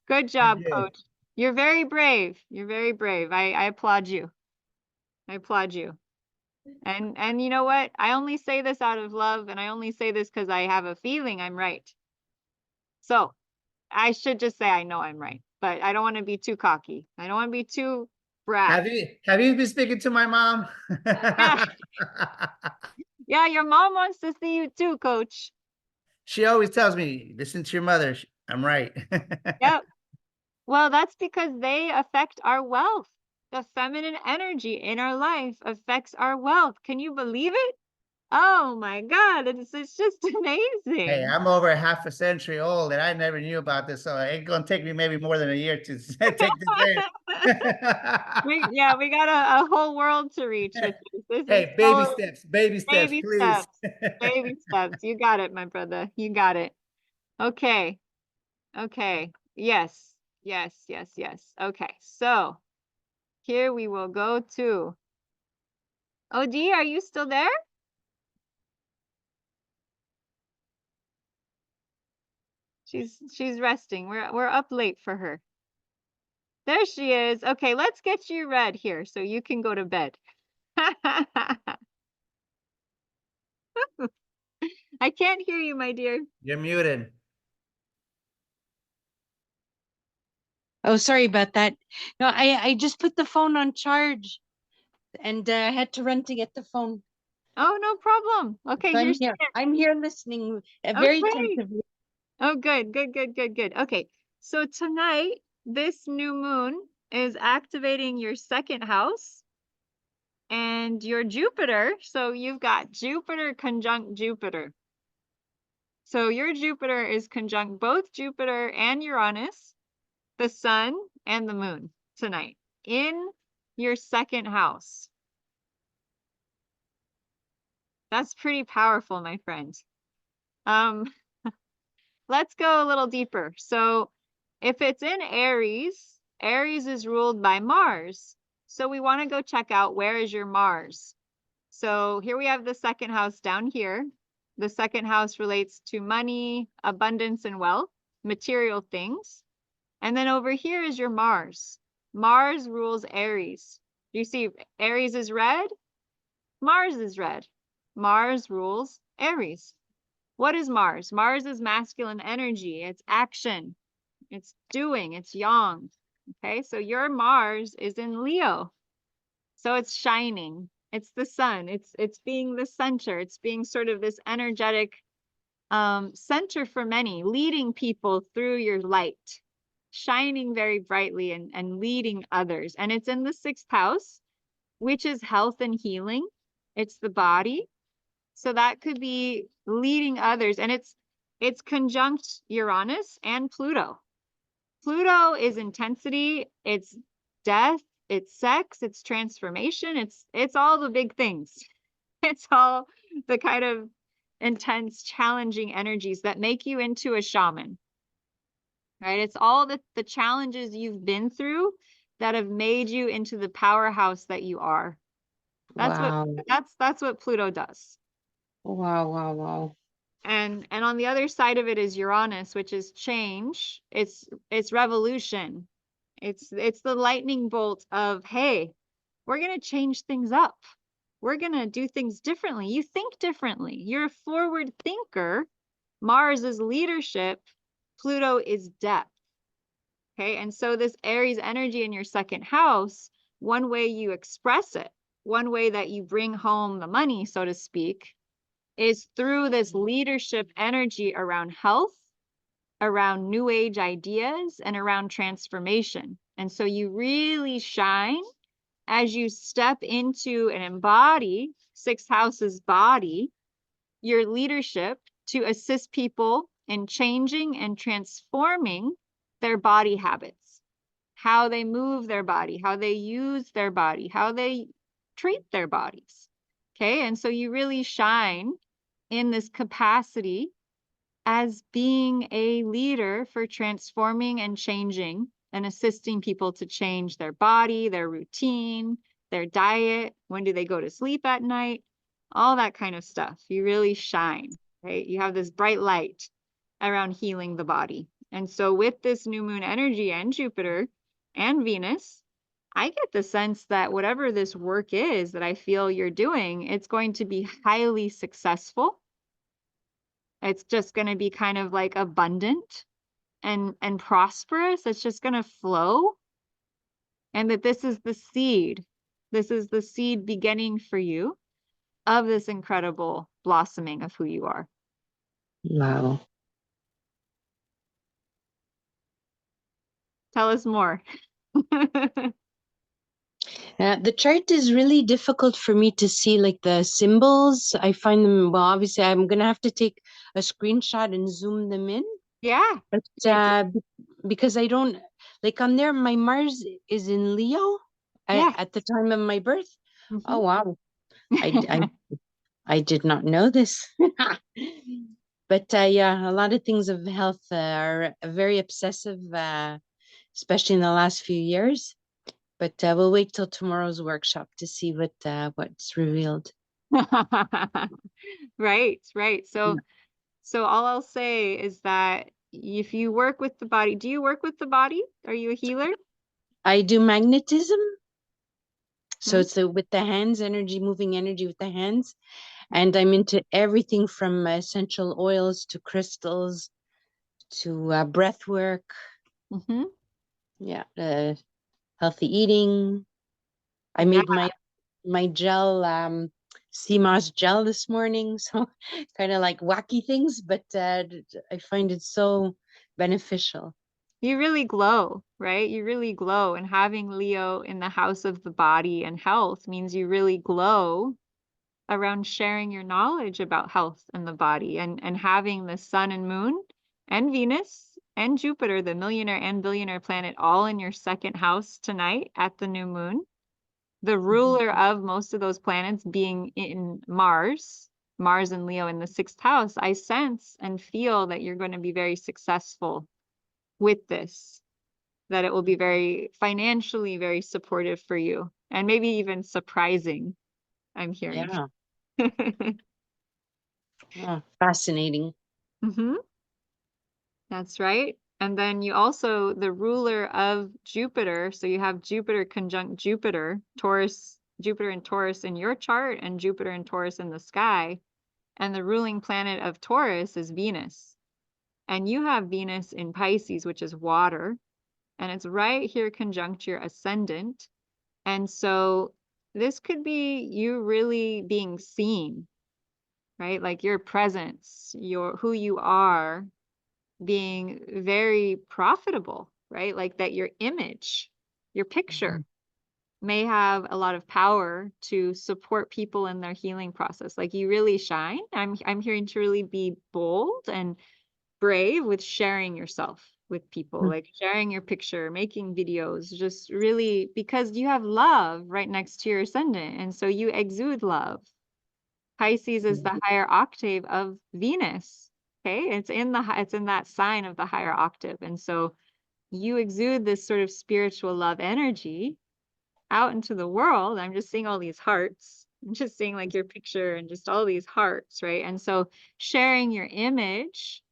Good job, Okay. coach. You're very brave. You're very brave. I applaud you. I applaud you. And you know what? I only say this out of love and I only say this because I have a feeling I'm right. So I should just say I know I'm right, but I don't want to be too cocky. I don't want to be too brash. Have you been speaking to my mom? Yeah, your mom wants to see you too, coach. She always tells me, listen to your mother. I'm right. Yep. Well, that's because they affect our wealth. The feminine energy in our life affects our wealth. Can you believe it? Oh my God, it's just amazing. Hey, I'm over half a century old and I never knew about this. So it's gonna take me maybe more than a year to take this in. We got a whole world to reach with this. Hey, baby steps, please. Baby steps. You got it, my brother. You got it. Okay. Okay. Yes. Yes. Yes. Yes. Okay. So here we will go to OD. Are you still there? She's resting. We're up late for her. There she is. Okay, let's get you read here so you can go to bed. I can't hear you, my dear. You're muted. Oh, sorry about that. No, I just put the phone on charge and I had to run to get the phone. Oh, no problem. Okay, So you're I'm here listening very okay. attentively. Oh, good. Okay, so tonight, this new moon is activating your 2nd house and your Jupiter. So you've got Jupiter conjunct Jupiter. So your Jupiter is conjunct both Jupiter and Uranus, the sun and the moon tonight in your 2nd house. That's pretty powerful, my friend. Let's go a little deeper. So if it's in Aries, Aries is ruled by Mars. So we want to go check out where is your Mars. So here we have the 2nd house down here. The 2nd house relates to money, abundance, and wealth, material things. And then over here is your Mars. Mars rules Aries. Do you see Aries is red? Mars is red. Mars rules Aries. What is Mars? Mars is masculine energy. It's action. It's doing. It's yang. Okay, so your Mars is in Leo. So it's shining. It's the sun. It's being the center. It's being sort of this energetic center for many, leading people through your light, shining very brightly and leading others. And it's in the 6th house, which is health and healing. It's the body. So that could be leading others. And it's conjunct Uranus and Pluto. Pluto is intensity, it's death, it's sex, it's transformation, it's all the big things. It's all the kind of intense, challenging energies that make you into a shaman. Right? It's all the challenges you've been through that have made you into the powerhouse that you are. That's Wow. that's what Pluto does. Wow, wow, wow. And on the other side of it is Uranus, which is change. It's revolution. It's the lightning bolt of, hey, we're going to change things up. We're going to do things differently. You think differently. You're a forward thinker. Mars is leadership. Pluto is depth. Okay. And so this Aries energy in your 2nd house, one way you express it, one way that you bring home the money, so to speak, is through this leadership energy around health, around new age ideas, and around transformation. And so you really shine as you step into and embody 6th house's body, your leadership to assist people in changing and transforming their body habits, how they move their body, how they use their body, how they treat their bodies. Okay. And so you really shine in this capacity as being a leader for transforming and changing and assisting people to change their body, their routine, their diet, when do they go to sleep at night, all that kind of stuff. You really shine, right? You have this bright light around healing the body. And so with this new moon energy and Jupiter and Venus, I get the sense that whatever this work is that I feel you're doing, it's going to be highly successful. It's just going to be kind of like abundant and prosperous. It's just going to flow. And that this is the seed. This is the seed beginning for you of this incredible blossoming of who you are. Wow. Tell us more. The chart is really difficult for me to see, like the symbols. I find them, well, obviously, I'm going to have to take a screenshot and zoom them in. Yeah. But because I don't, like on there, my Mars is in Leo Yeah. at the time of my birth. Mhm. Oh, wow. I did not know this. But yeah, a lot of things of health are very obsessive, especially in the last few years. But we'll wait till tomorrow's workshop to see what's revealed. Right. So all I'll say is that if you work with the body, do you work with the body? Are you a healer? I do magnetism. So Mhm. it's with the hands, moving energy with the hands. And I'm into everything from essential oils to crystals to breath work. Mm-hmm. Yeah, healthy eating. I Yeah. made my gel, sea moss gel this morning. So kind of like wacky things, but I find it so beneficial. You really glow, right? You really glow. And having Leo in the house of the body and health means you really glow around sharing your knowledge about health and the body and having the sun and moon and Venus and Jupiter, the millionaire and billionaire planet, all in your 2nd house tonight at the new moon. The ruler of most of those planets being in Mars and Leo in the 6th house, I sense and feel that you're going to be very successful with this, that it will be very financially very supportive for you and maybe even surprising, I'm hearing. Yeah. Oh, fascinating. Mm-hmm. That's right. And then you also, the ruler of Jupiter, so you have Jupiter conjunct Jupiter, Taurus Jupiter and Taurus in your chart and Jupiter and Taurus in the sky. And the ruling planet of Taurus is Venus. And you have Venus in Pisces, which is water. And it's right here conjunct your ascendant. And so this could be you really being seen, right? Like your presence, who you are being very profitable, right? Like that your image, your picture may have a lot of power to support people in their healing process. Like you really shine. I'm hearing to really be bold and brave with sharing yourself with people, like sharing your picture, making videos, just really because you have love right next to your ascendant. And so you exude love. Pisces is the higher octave of Venus. Okay. It's in that sign of the higher octave. And so you exude this sort of spiritual love energy out into the world. I'm just seeing all these hearts. I'm just seeing like your picture and just all these hearts, right? And so sharing your image,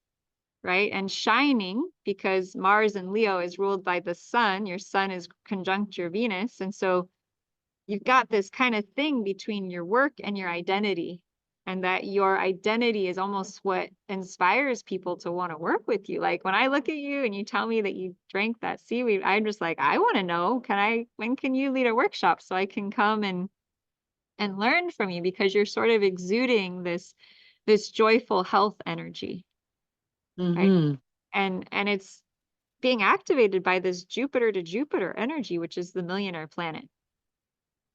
right? And shining, because Mars in Leo is ruled by the sun. Your sun is conjunct your Venus. And so you've got this kind of thing between your work and your identity. And that your identity is almost what inspires people to want to work with you. Like when I look at you and you tell me that you drank that seaweed, I'm just like, I want to know, when can you lead a workshop so I can come and learn from you, because you're sort of exuding this joyful health energy. Right? And it's being activated by this Jupiter to Jupiter energy, which is the millionaire planet.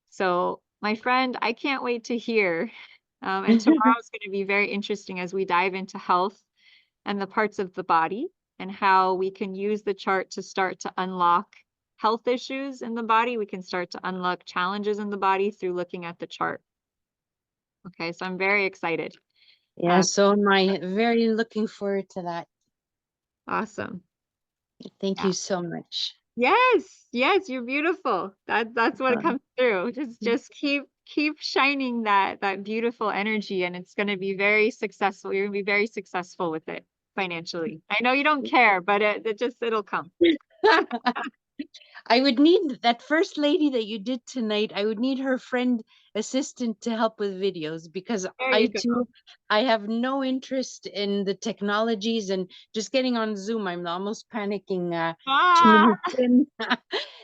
So my friend, I can't wait to hear. And tomorrow is going to be very interesting as we dive into health and the parts of the body and how we can use the chart to start to unlock health issues in the body. We can start to unlock challenges in the body through looking at the chart. Okay, so I'm very excited. Yeah, so am I. Very looking forward to that. Awesome. Thank you so much. Yes, yes, you're beautiful. That's what comes through. Just keep shining that beautiful energy, and it's going to be very successful. You're going to be very successful with it financially. I know you don't care, but it'll come. I would need that first lady that you did tonight. I would need her friend assistant to help with videos, because I have no interest in the technologies and just getting on Zoom. I'm almost panicking 2 minutes in.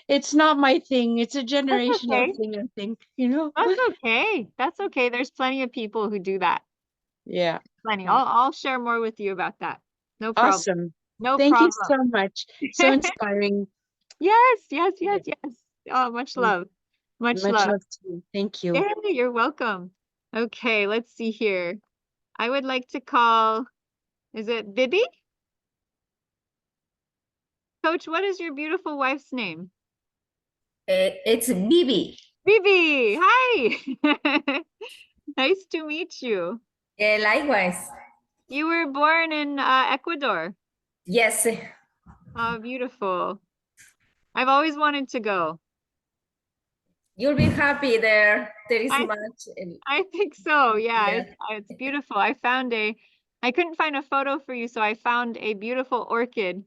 It's not my thing. It's a generational thing, I think, That's okay. That's okay. There's plenty of people who do that. Yeah. Plenty. I'll share more with you about that. No problem. Awesome. No Thank problem. you so much. So inspiring. Yes. Oh, much love. Much love. Love to you. Thank you. Yeah, you're welcome. Okay, let's see here. I would like to call, is it Bibi? Coach, what is your beautiful wife's name? It's Bibi. Bibi, hi. Nice to meet you. Yeah, likewise. You were born in Ecuador. Yes. Oh, beautiful. I've always wanted to go. You'll be happy there. There is much. I think so. Yeah, it's beautiful. I couldn't find a photo for you, so I found a beautiful orchid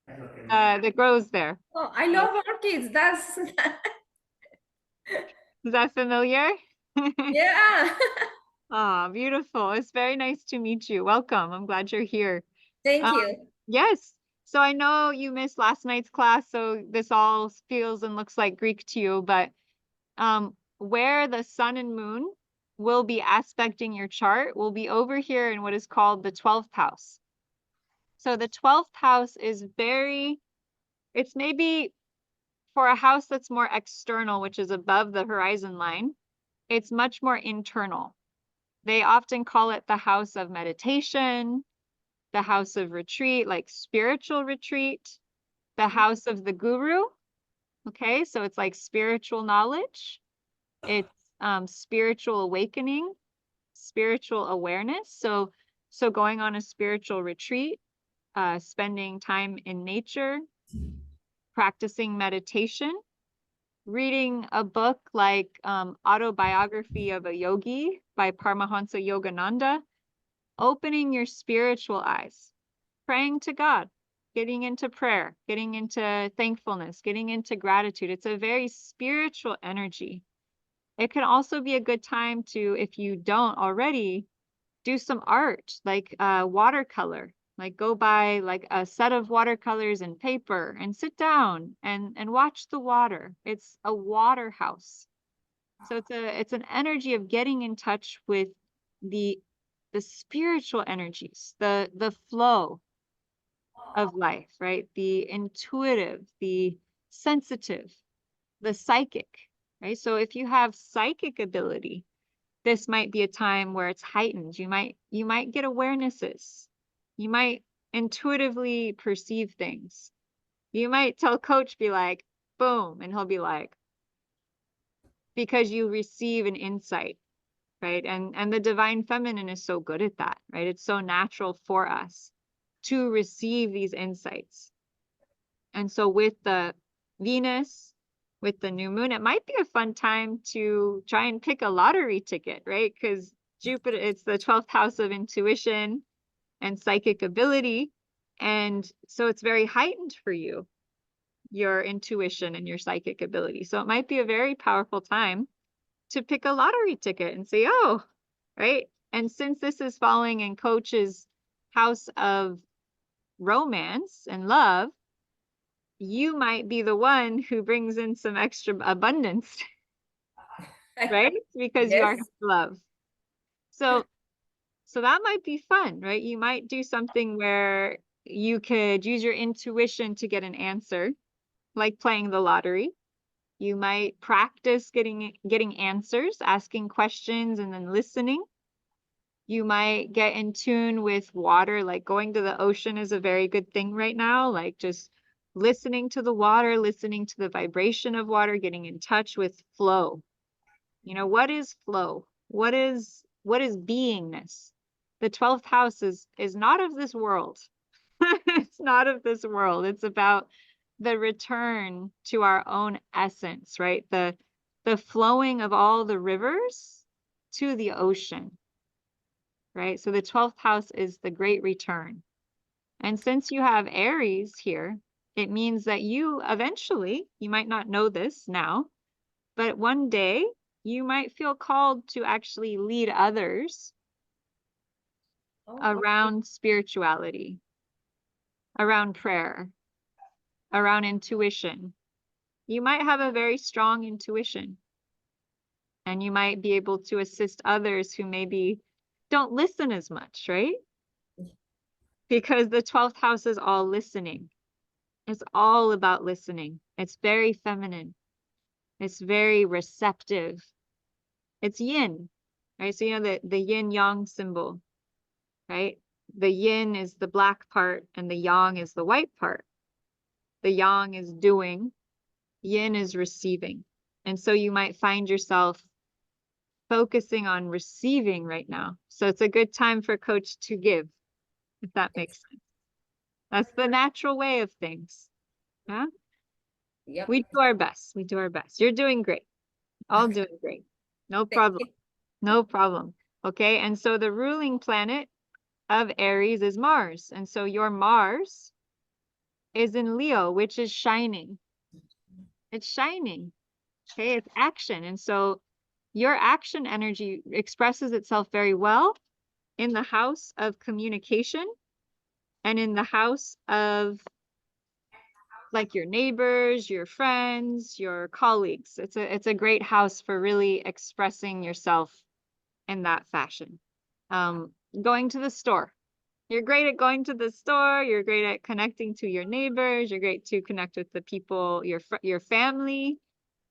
that grows there. Oh, I love orchids. That's Is that familiar? Yeah. Oh, beautiful. It's very nice to meet you. Welcome. I'm glad you're here. Thank you. Yes. So I know you missed last night's class, so this all feels and looks like Greek to you, but where the sun and moon will be aspecting your chart will be over here in what is called the 12th house. So the 12th house is it's maybe for a house that's more external, which is above the horizon line, it's much more internal. They often call it the house of meditation, the house of retreat, like spiritual retreat, the house of the guru. Okay, so it's like spiritual knowledge. It's spiritual awakening, spiritual awareness. So going on a spiritual retreat, spending time in nature, practicing meditation, reading a book like Autobiography of a Yogi by Paramahansa Yogananda, opening your spiritual eyes, praying to God, getting into prayer, getting into thankfulness, getting into gratitude. It's a very spiritual energy. It can also be a good time to, if you don't already, do some art, like watercolor. Like go buy like a set of watercolors and paper and sit down and watch the water. It's a water house. So it's an energy of getting in touch with the spiritual energies, the flow of life, right? The intuitive, the sensitive, the psychic, right? So if you have psychic ability, this might be a time where it's heightened. You might get awarenesses. You might intuitively perceive things. You might tell coach, be like, boom, and he'll be like, because you receive an insight, right? And the divine feminine is so good at that, right? It's so natural for us to receive these insights. And so with the Venus, with the new moon, it might be a fun time to try and pick a lottery ticket, right? Because Jupiter, it's the 12th house of intuition and psychic ability. And so it's very heightened for you, your intuition and your psychic ability. So it might be a very powerful time to pick a lottery ticket and say, oh, right. And since this is falling in Coach's house of romance and love, you might be the one who brings in some extra abundance, right? Because you are Yes. love. So that might be fun, right? You might do something where you could use your intuition to get an answer, like playing the lottery. You might practice getting answers, asking questions and then listening. You might get in tune with water, like going to the ocean is a very good thing right now, like just listening to the water, listening to the vibration of water, getting in touch with flow. You know, what is flow? What is beingness? The 12th house is not of this world. It's not of this world. It's about the return to our own essence, right? The flowing of all the rivers to the ocean, right? So the 12th house is the great return. And since you have Aries here, it means that you eventually, you might not know this now, but one day you might feel called to actually lead others around spirituality, around prayer, around intuition. You might have a very strong intuition, and you might be able to assist others who maybe don't listen as much, right? Because the 12th house is all listening. It's all about listening. It's very feminine. It's very receptive. It's yin, right? So you know the yin yang symbol, right? The yin is the black part and the yang is the white part. The yang is doing, yin is receiving. And so you might find yourself focusing on receiving right now. So it's a good time for coach to give, if that makes sense. That's the natural way of things. Yeah. Yep. We do our best. We do our best. You're doing great. All doing great. No problem. No problem. Okay. And so the ruling planet of Aries is Mars. And so your Mars is in Leo, which is shining. It's shining. Okay. It's action. And so your action energy expresses itself very well in the house of communication and in the house of like your neighbors, your friends, your colleagues. It's a great house for really expressing yourself in that fashion. Going to the store. You're great at going to the store. You're great at connecting to your neighbors. You're great to connect with the people, your family,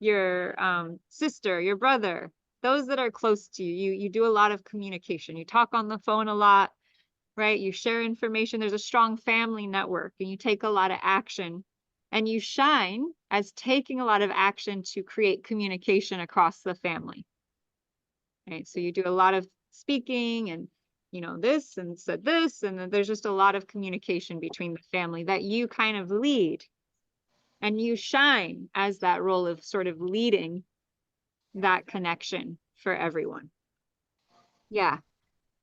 your sister, your brother, those that are close to you. You do a lot of communication. You talk on the phone a lot, right? You share information. There's a strong family network and you take a lot of action. And you shine as taking a lot of action to create communication across the family. Right? So you do a lot of speaking and, you know, this and said this, and then there's just a lot of communication between the family that you kind of lead. And you shine as that role of sort of leading that connection for everyone. Yeah.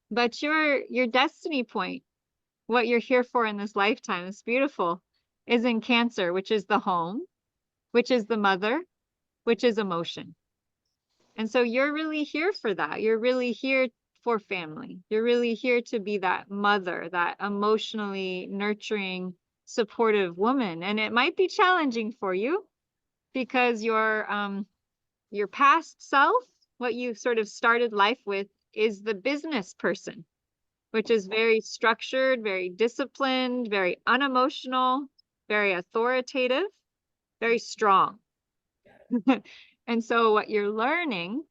But your destiny point, what you're here for in this lifetime, is beautiful, is in Cancer, which is the home, which is the mother, which is emotion. And so you're really here for that. You're really here for family. You're really here to be that mother, that emotionally nurturing, supportive woman. And it might be challenging for you because your past self, what you sort of started life with, is the business person, which is very structured, very disciplined, very unemotional, very authoritative, very strong. And so what you're learning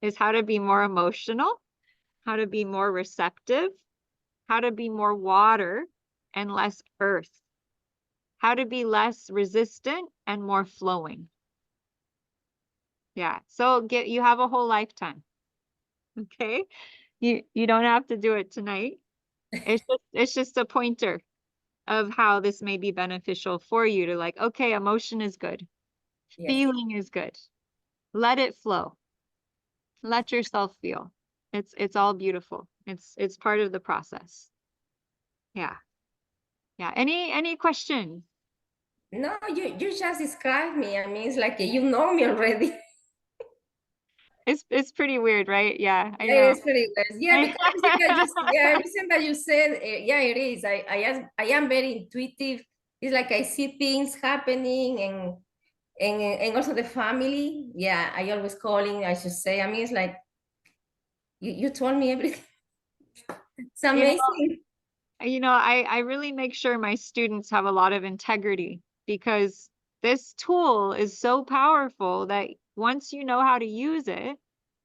is how to be more emotional, how to be more receptive, how to be more water and less earth, how to be less resistant and more flowing. Yeah, so you have a whole lifetime. Okay, you don't have to do it tonight. It's just a pointer of how this may be beneficial for you to like, okay, emotion is good. Yes. Feeling is good. Let it flow. Let yourself feel. It's all beautiful. It's part of the process. Yeah. Yeah. Any questions? No, you just described me. I mean, it's like you know me already. It's pretty weird, right? Yeah, I Yeah, know. it's pretty weird. Yeah, because everything that you said, yeah, it is. I am very intuitive. It's like I see things happening and also the family. Yeah, I always calling, I should say. I mean, it's like you told me everything. It's amazing. I really make sure my students have a lot of integrity because this tool is so powerful that once you know how to use it,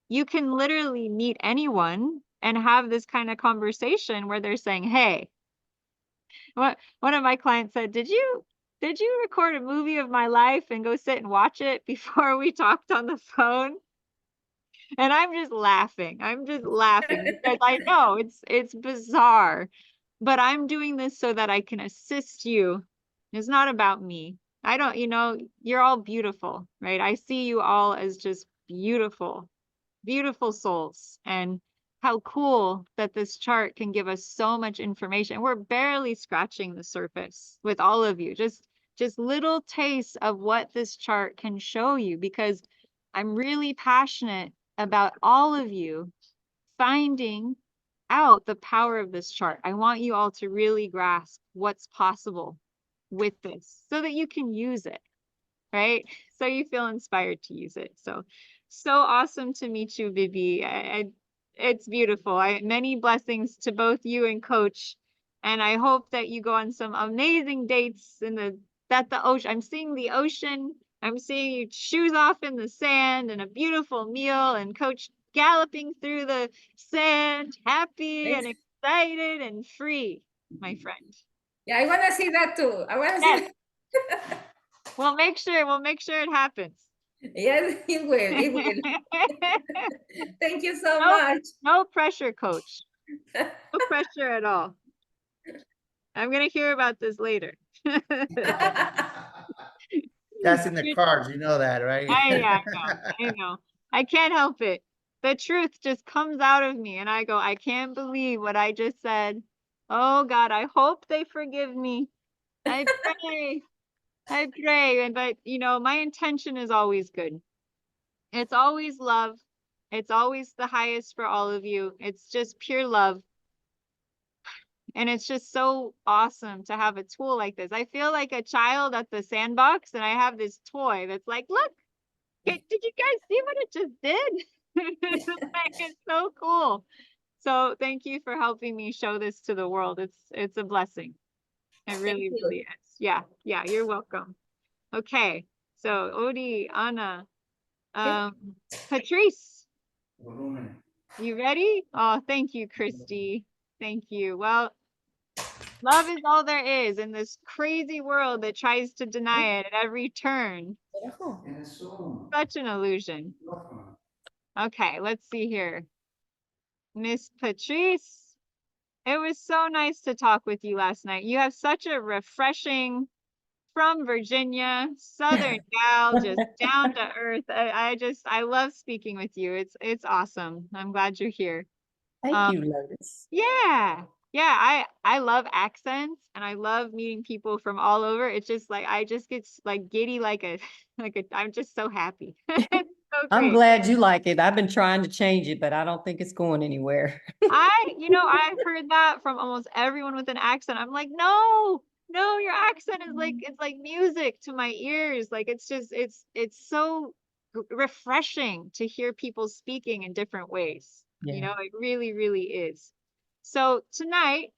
you can literally meet anyone and have this kind of conversation where they're saying, hey, one of my clients said, did you record a movie of my life and go sit and watch it before we talked on the phone? And I'm just laughing. I'm just laughing because I know it's bizarre, but I'm doing this so that I can assist you. It's not about me. I don't, you're all beautiful, right? I see you all as just beautiful, beautiful souls. And how cool that this chart can give us so much information. We're barely scratching the surface with all of you. Just little tastes of what this chart can show you because I'm really passionate about all of you finding out the power of this chart. I want you all to really grasp what's possible with this so that you can use it, right? So you feel inspired to use it. So awesome to meet you, Vivi. It's beautiful. Many blessings to both you and Coach. And I hope that you go on some amazing dates the ocean. I'm seeing the ocean. I'm seeing you shoes off in the sand and a beautiful meal and Coach galloping through the sand, happy and excited and free, my friend. Yeah, I want to see that too. I want to see that. We'll make sure it happens. Yes, it will. It will. Thank you so much. No pressure, Coach. No pressure at all. I'm gonna hear about this later. That's in the cards, you know that, right? I know. I can't help it. The truth just comes out of me and I go, I can't believe what I just said. Oh God, I hope they forgive me. I pray. But my intention is always good. It's always love. It's always the highest for all of you. It's just pure love. And it's just so awesome to have a tool like this. I feel like a child at the sandbox and I have this toy that's like, look, did you guys see what it just did? It's so cool. So thank you for helping me show this to the world. It's a blessing. It really, really is. Yeah, you're welcome. Okay, so Odie, Anna, Patrice, you ready? Oh, thank you, Christy. Thank you. Well, love is all there is in this crazy world that tries to deny it at every turn. Such an illusion. Okay, let's see here. Miss Patrice, it was so nice to talk with you last night. You have such a refreshing, from Virginia, Southern gal, just down to earth. I love speaking with you. It's awesome. I'm glad you're here. Thank you, Lotus. Yeah. I love accents and I love meeting people from all over. It's just like I just get like giddy like I'm just so happy. It's so I'm great. glad you like it. I've been trying to change it, but I don't think it's going anywhere. I've heard that from almost everyone with an accent. I'm like, no, your accent is like, it's like music to my ears. Like, it's just, it's so refreshing to hear people speaking in different ways. Yeah. It really, really is. So tonight,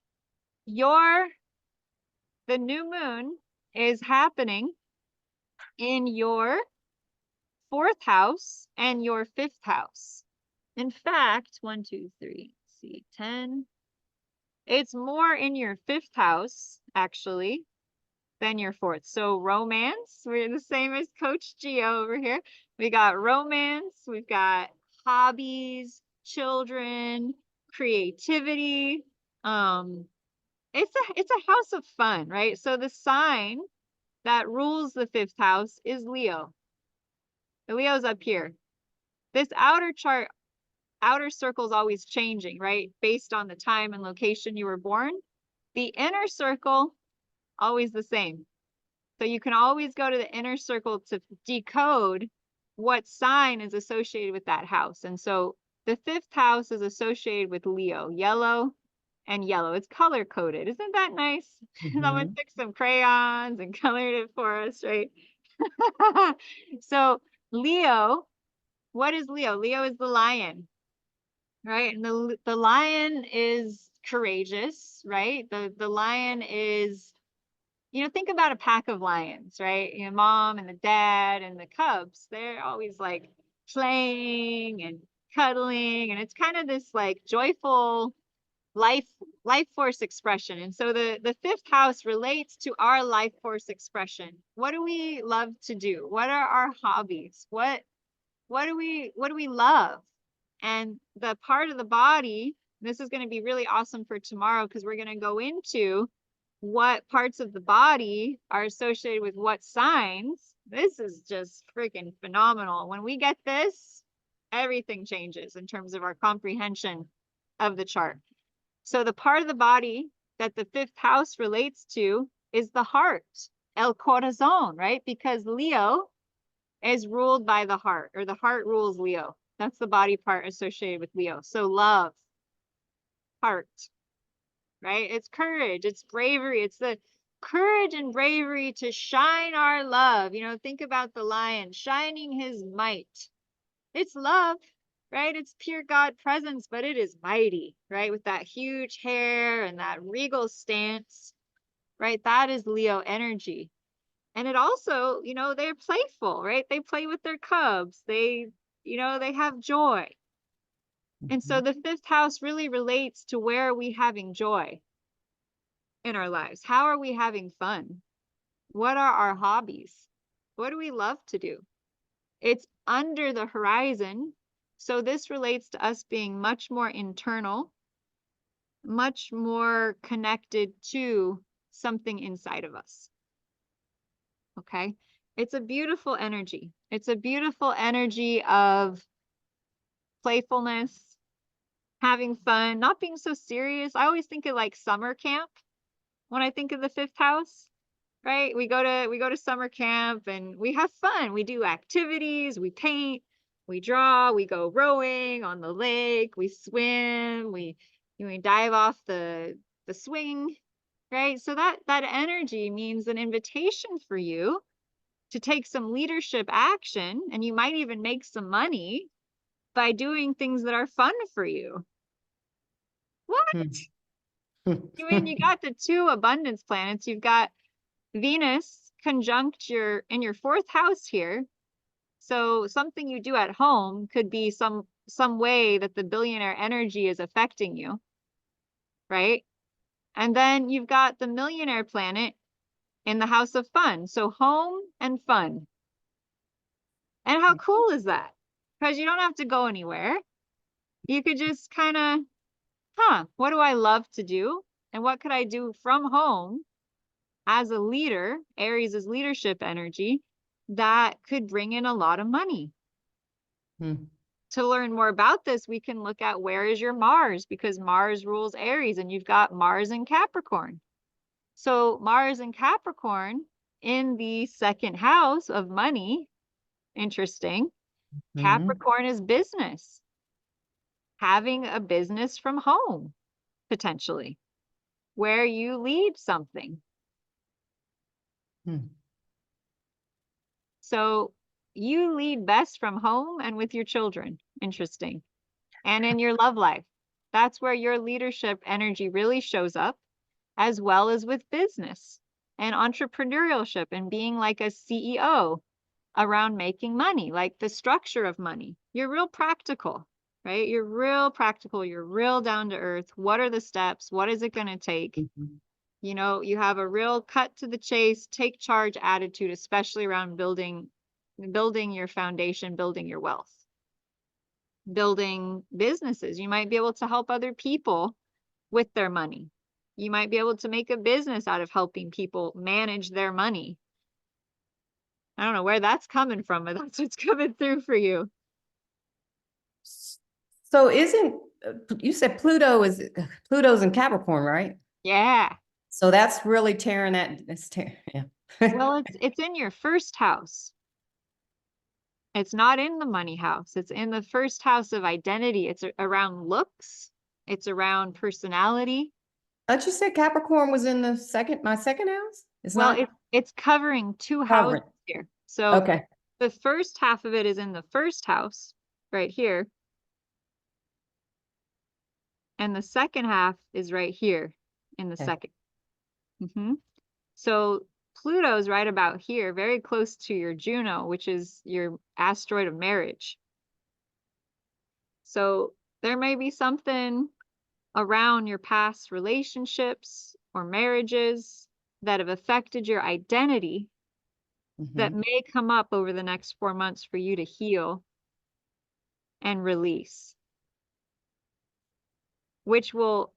the new moon is happening in your 4th house and your 5th house. In fact, 1, 2, 3, let's see, 10. It's more in your 5th house, actually, than your 4th. So romance, we're the same as Coach Gio over here. We got romance, we've got hobbies, children, creativity. It's a house of fun, right? So the sign that rules the 5th house is Leo. The Leo's up here. This outer circle is always changing, right? Based on the time and location you were born. The inner circle, always the same. So you can always go to the inner circle to decode what sign is associated with that house. And so the 5th house is associated with Leo, yellow and yellow. It's color coded. Isn't that nice? Someone took some crayons and colored it for us, right? So Leo, what is Leo? Leo is the lion, right? And the lion is courageous, right? The lion is, think about a pack of lions, right? Mom and the dad and the cubs, they're always like playing and cuddling, and it's kind of this like joyful life force expression. And so the 5th house relates to our life force expression. What do we love to do? What are our hobbies? What do we love? And the part of the body, this is going to be really awesome for tomorrow, because we're going to go into what parts of the body are associated with what signs. This is just freaking phenomenal. When we get this, everything changes in terms of our comprehension of the chart. So the part of the body that the 5th house relates to is the heart, el corazón, right? Because Leo is ruled by the heart, or the heart rules Leo. That's the body part associated with Leo. So love, heart, right? It's courage, it's bravery, it's the courage and bravery to shine our love. Think about the lion shining his might. It's love, right? It's pure God presence, but it is mighty, right? With that huge hair and that regal stance, right? That is Leo energy. And it also, they're playful, right? They play with their cubs. They have joy. And so the 5th house really relates to where are we having joy in our lives? How are we having fun? What are our hobbies? What do we love to do? It's under the horizon. So this relates to us being much more internal, much more connected to something inside of us. Okay. It's a beautiful energy. It's a beautiful energy of playfulness, having fun, not being so serious. I always think of like summer camp when I think of the 5th house, right? We go to summer camp and we have fun. We do activities, we paint, we draw, we go rowing on the lake, we swim, we dive off the swing, right? So that energy means an invitation for you to take some leadership action, and you might even make some money by doing things that are fun for you. What? You got the 2 abundance planets. You've got Venus conjunct in your 4th house here. So something you do at home could be some way that the billionaire energy is affecting you, right? And then you've got the millionaire planet in the house of fun. So home and fun. And how cool is that? Because you don't have to go anywhere. You could just kind of, what do I love to do? And what could I do from home as a leader? Aries is leadership energy that could bring in a lot of money. To learn more about this, we can look at where is your Mars, because Mars rules Aries and you've got Mars in Capricorn. So Mars in Capricorn in the 2nd house of money, interesting. Capricorn is business. Having a business from home, potentially, where you lead something. So you lead best from home and with your children. Interesting. And in your love life. That's where your leadership energy really shows up, as well as with business and entrepreneurship and being like a CEO around making money, like the structure of money. You're real practical, right? You're real practical. You're real down to earth. What are the steps? What is it going to take? You know, you have a real cut to the chase, take charge attitude, especially around building your foundation, building your wealth, building businesses. You might be able to help other people with their money. You might be able to make a business out of helping people manage their money. I don't know where that's coming from, but that's what's coming through for you. So you said Pluto's in Capricorn, right? Yeah. So that's really tearing that. Yeah. Well, it's in your first house. It's not in the money house. It's in the first house of identity. It's around looks. It's around personality. I thought you said Capricorn was in my second house? It's covering two houses here. So okay. The first half of it is in the first house right here. And the second half is right here in the second. So Pluto's right about here, very close to your Juno, which is your asteroid of marriage. So there may be something around your past relationships or marriages that have affected your identity that may come up over the next 4 months for you to heal and release, which will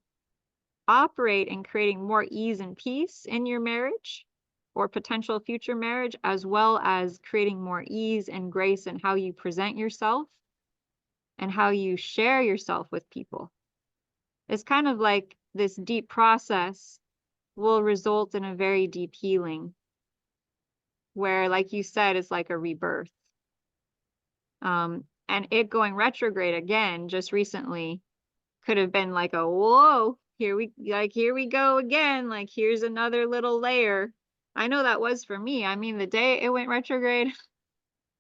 operate in creating more ease and peace in your marriage or potential future marriage, as well as creating more ease and grace in how you present yourself and how you share yourself with people. It's kind of like this deep process will result in a very deep healing where, like you said, it's like a rebirth. And it going retrograde again just recently could have been like a whoa, here we go again, like here's another little layer. I know that was for me. I mean, the day it went retrograde,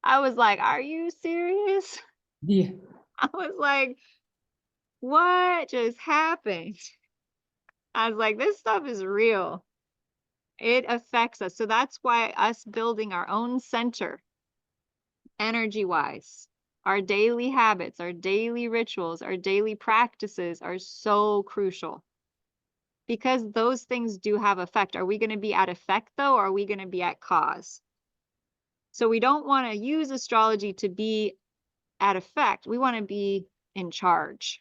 I was like, are you serious? Yeah. I was like, what just happened? I was like, this stuff is real. It affects us. So that's why us building our own center, energy-wise, our daily habits, our daily rituals, our daily practices are so crucial. Because those things do have effect. Are we going to be at effect, though, or are we going to be at cause? So we don't want to use astrology to be at effect. We want to be in charge.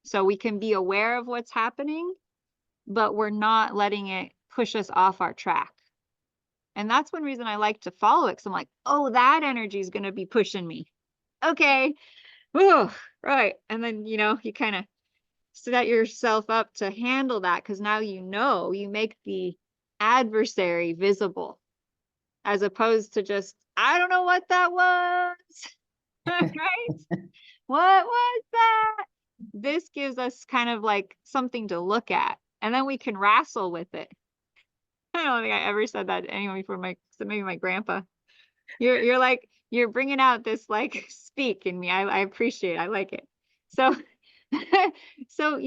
So we can be aware of what's happening, but we're not letting it push us off our track. And that's one reason I like to follow it, because I'm like, oh, that energy is going to be pushing me. Okay. Ooh, right. And then, you kind of set yourself up to handle that, because now you make the adversary visible, as opposed to just, I don't know what that was. Right? What was that? This gives us kind of like something to look at, and then we can wrestle with it. I don't think I ever said that to anyone before, maybe my grandpa. You're bringing out this like speak in me. I appreciate it. I like it. So so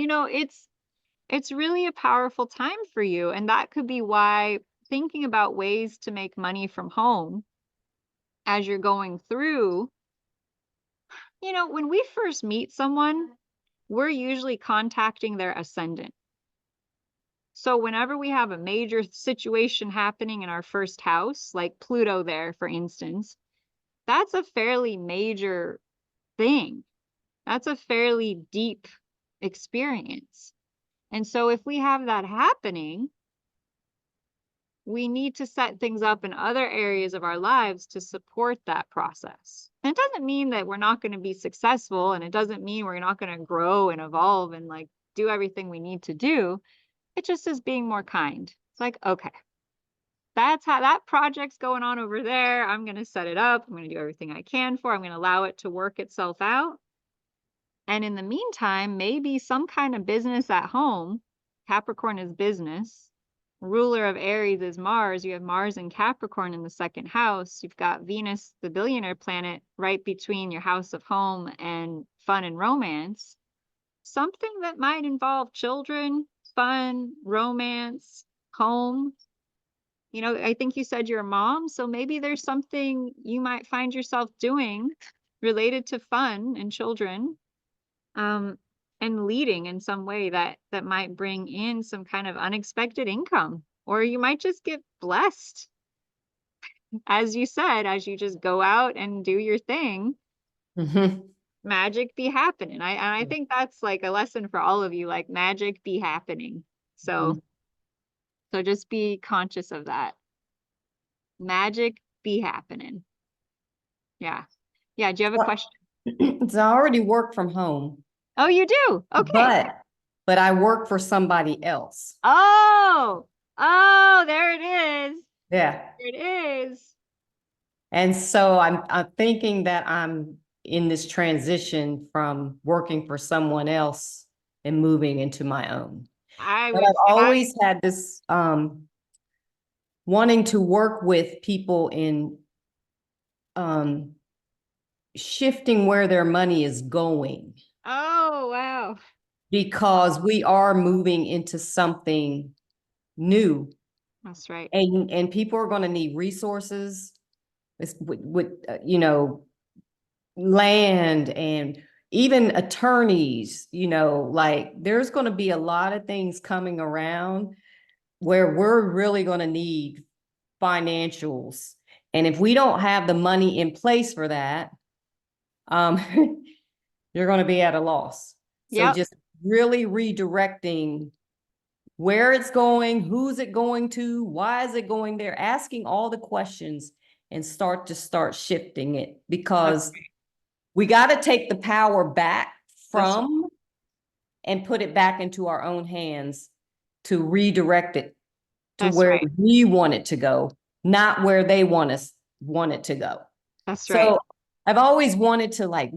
it's really a powerful time for you, and that could be why thinking about ways to make money from home as you're going through, when we first meet someone, we're usually contacting their ascendant. So whenever we have a major situation happening in our first house, like Pluto there, for instance, that's a fairly major thing. That's a fairly deep experience. And so if we have that happening, we need to set things up in other areas of our lives to support that process. And it doesn't mean that we're not going to be successful, and it doesn't mean we're not going to grow and evolve and like do everything we need to do. It just is being more kind. It's like, okay, that's how that project's going on over there. I'm going to set it up. I'm going to do everything I can for. I'm going to allow it to work itself out. And in the meantime, maybe some kind of business at home. Capricorn is business. Ruler of Aries is Mars. You have Mars and Capricorn in the second house. You've got Venus, the billionaire planet, right between your house of home and fun and romance. Something that might involve children, fun, romance, home. You know, I think you said you're a mom, so maybe there's something you might find yourself doing related to fun and children, and leading in some way that might bring in some kind of unexpected income. Or you might just get blessed, as you said, as you just go out and do your thing. Magic be happening. I think that's like a lesson for all of you, like magic be happening. So just be conscious of that. Magic be happening. Yeah. Do you have a question? So I already work from home. Oh, you do? Okay. But I work for somebody else. Oh, there it is. Yeah. There it is. And so I'm thinking that I'm in this transition from working for someone else and moving into my own. But I've always had this wanting to work with people in shifting where their money is going. Oh, wow. Because we are moving into something new. That's right. And people are going to need resources with you know, land and even attorneys, you know, like there's going to be a lot of things coming around where we're really going to need financials. And if we don't have the money in place for that, you're going to be at a loss. So just really redirecting where it's going, who's it going to, why is it going there, asking all the questions and start shifting it, because we got to take the power back from and put it back into our own hands to redirect it to where we want it to go, not where they want it to go. That's right. So I've always wanted to like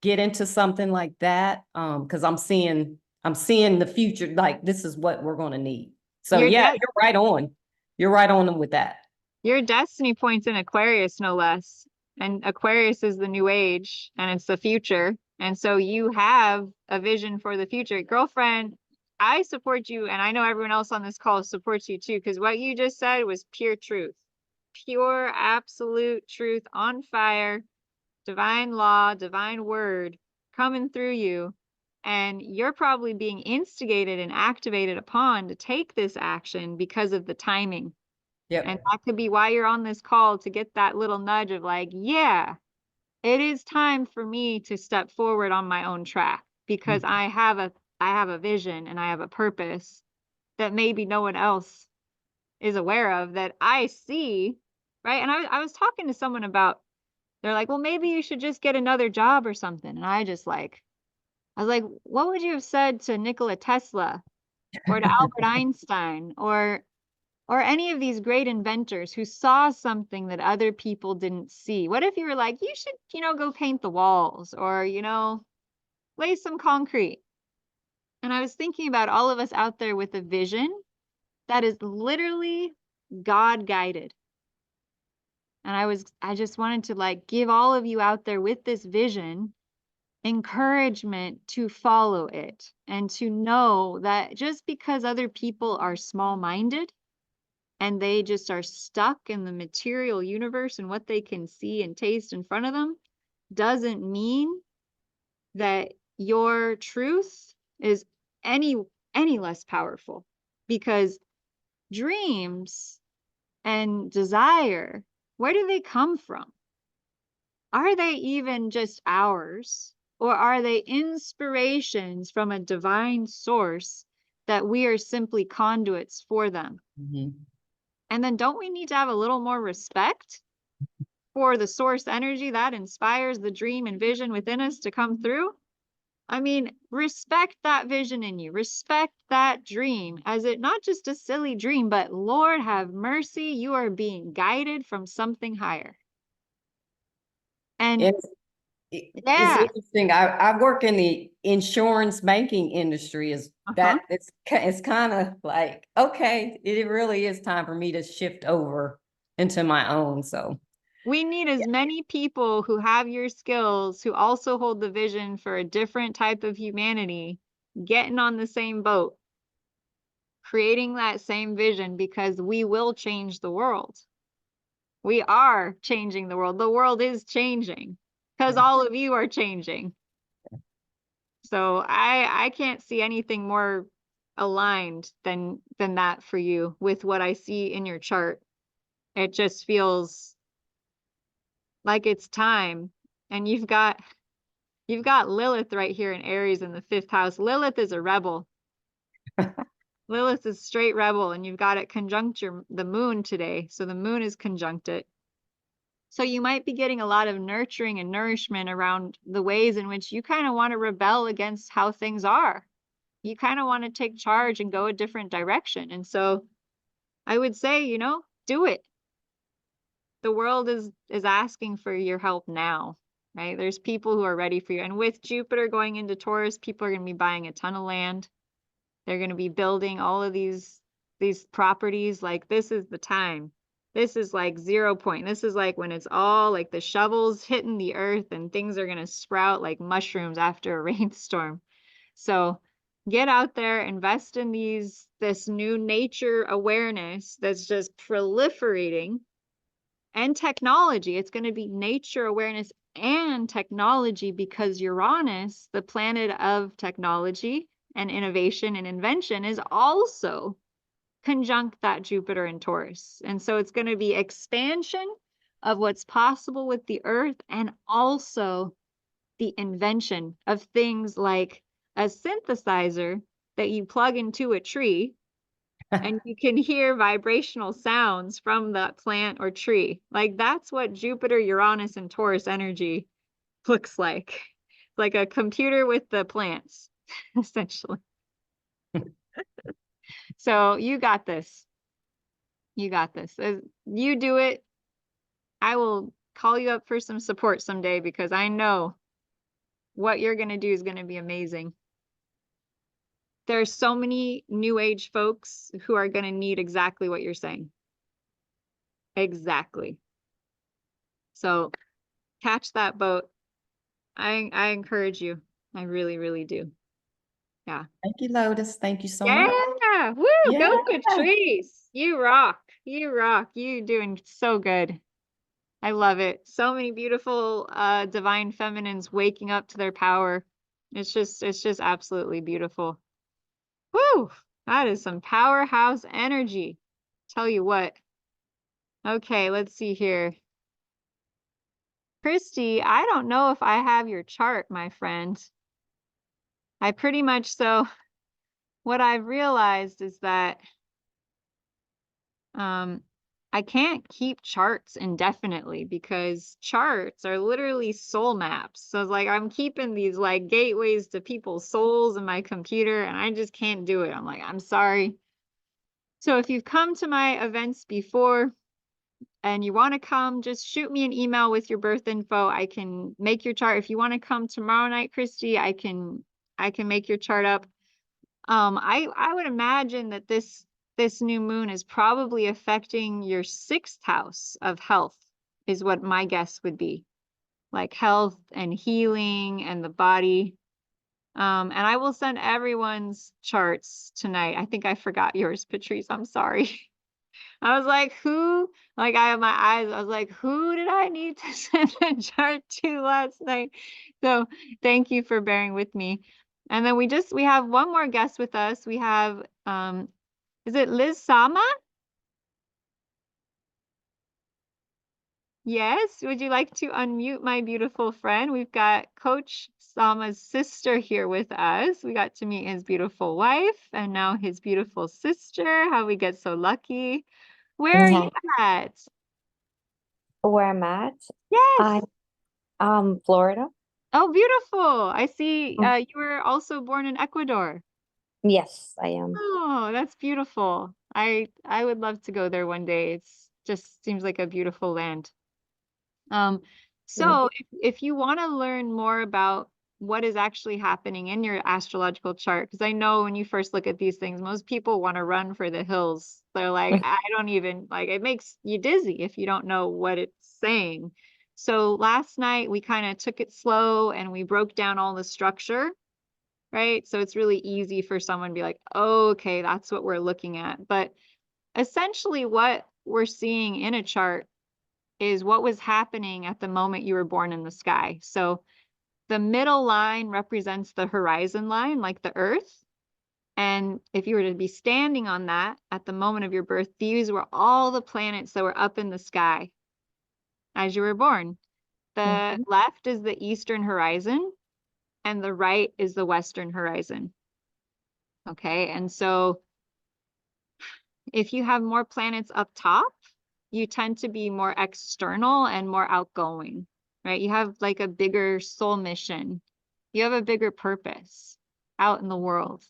get into something like that, because I'm seeing the future, like this is what we're going to need. So you're right on. You're right on with that. Your destiny points in Aquarius, no less. And Aquarius is the new age and it's the future. And so you have a vision for the future. Girlfriend, I support you, and I know everyone else on this call supports you too, because what you just said was pure truth. Pure, absolute truth, on fire, divine law, divine word coming through you. And you're probably being instigated and activated upon to take this action because of the timing. Yep. And that could be why you're on this call, to get that little nudge of like, yeah, it is time for me to step forward on my own track, because I have a vision and I have a purpose that maybe no one else is aware of, that I see, right? And I was talking to someone about, they're like, well, maybe you should just get another job or something. And I was like, what would you have said to Nikola Tesla or to Albert Einstein or any of these great inventors who saw something that other people didn't see? What if you were like, you should, go paint the walls, or, lay some concrete? And I was thinking about all of us out there with a vision that is literally God guided. And I just wanted to like give all of you out there with this vision encouragement to follow it, and to know that just because other people are small-minded and they just are stuck in the material universe and what they can see and taste in front of them, doesn't mean that your truth is any less powerful. Because dreams and desire, where do they come from? Are they even just ours, or are they inspirations from a divine source that we are simply conduits for them? And then don't we need to have a little more respect for the source energy that inspires the dream and vision within us to come through? I mean, respect that vision in you. Respect that dream as it not just a silly dream, but Lord have mercy, you are being guided from something higher. And It's yeah, interesting. I work in the insurance banking industry. It's kind of like, okay, it really is time for me to shift over into my own. So we need as many people who have your skills, who also hold the vision for a different type of humanity, getting on the same boat, creating that same vision, because we will change the world. We are changing the world. The world is changing because all of you are changing. So I can't see anything more aligned than that for you with what I see in your chart. It just feels like it's time. And you've got Lilith right here in Aries in the 5th house. Lilith is a rebel. Lilith is straight rebel, and you've got it conjunct the moon today. So the moon is conjunct it. So you might be getting a lot of nurturing and nourishment around the ways in which you kind of want to rebel against how things are. You kind of want to take charge and go a different direction. And so I would say, you know, do it. The world is asking for your help now, right? There's people who are ready for you. And with Jupiter going into Taurus, people are going to be buying a ton of land. They're going to be building all of these properties. Like, this is the time. This is like 0 point. This is like when it's all like the shovels hitting the earth and things are going to sprout like mushrooms after a rainstorm. So get out there, invest in this new nature awareness that's just proliferating, and technology. It's going to be nature awareness and technology, because Uranus, the planet of technology and innovation and invention, is also conjunct that Jupiter in Taurus. And so it's going to be expansion of what's possible with the earth, and also the invention of things like a synthesizer that you plug into a tree and you can hear vibrational sounds from that plant or tree. Like, that's what Jupiter, Uranus, and Taurus energy looks like. It's like a computer with the plants, essentially. So you got this. You got this. You do it. I will call you up for some support someday, because I know what you're going to do is going to be amazing. There are so many new age folks who are going to need exactly what you're saying. Exactly. So catch that boat. I encourage you. I really, really do. Yeah. thank you, Lotus. Thank you so much. Yeah. Woo. Yeah. Go Patrice. You rock. You rock. You doing so good. I love it. So many beautiful divine feminines waking up to their power. It's just absolutely beautiful. Woo! That is some powerhouse energy. Tell you what. Okay, let's see here. Christy, I don't know if I have your chart, my friend. I pretty much, so what I've realized is that I can't keep charts indefinitely, because charts are literally soul maps. So it's like I'm keeping these like gateways to people's souls in my computer, and I just can't do it. I'm like, I'm sorry. So if you've come to my events before and you want to come, just shoot me an email with your birth info. I can make your chart. If you want to come tomorrow night, Christy, I can make your chart up. I would imagine that this new moon is probably affecting your 6th house of health, is what my guess would be. Like health and healing and the body. And I will send everyone's charts tonight. I think I forgot yours, Patrice. I'm sorry. I was like, who? Like, I have my eyes. I was like, who did I need to send a chart to last night? So thank you for bearing with me. And then we have one more guest with us. We have, is it Liz Sama? Yes. Would you like to unmute my beautiful friend? We've got Coach Sama's sister here with us. We got to meet his beautiful wife and now his beautiful sister. How we get so lucky. Where are you at? Where I'm at? Yes. Florida. Oh, beautiful. I see you were also born in Ecuador. Yes, I am. Oh, that's beautiful. I would love to go there one day. It's just seems like a beautiful land. Um, so if you want to learn more about what is actually happening in your astrological chart, because I know when you first look at these things, most people want to run for the hills. They're like, I don't even like it makes you dizzy if you don't know what it's saying. So last night we kind of took it slow and we broke down all the structure, right? So it's really easy for someone to be like, oh, okay, that's what we're looking at. But essentially what we're seeing in a chart is what was happening at the moment you were born in the sky. So the middle line represents the horizon line, like the Earth. And if you were to be standing on that at the moment of your birth, these were all the planets that were up in the sky as you were born. The left is the eastern horizon, and the right is the western horizon. Okay, and so if you have more planets up top, you tend to be more external and more outgoing, right? You have like a bigger soul mission. You have a bigger purpose out in the world.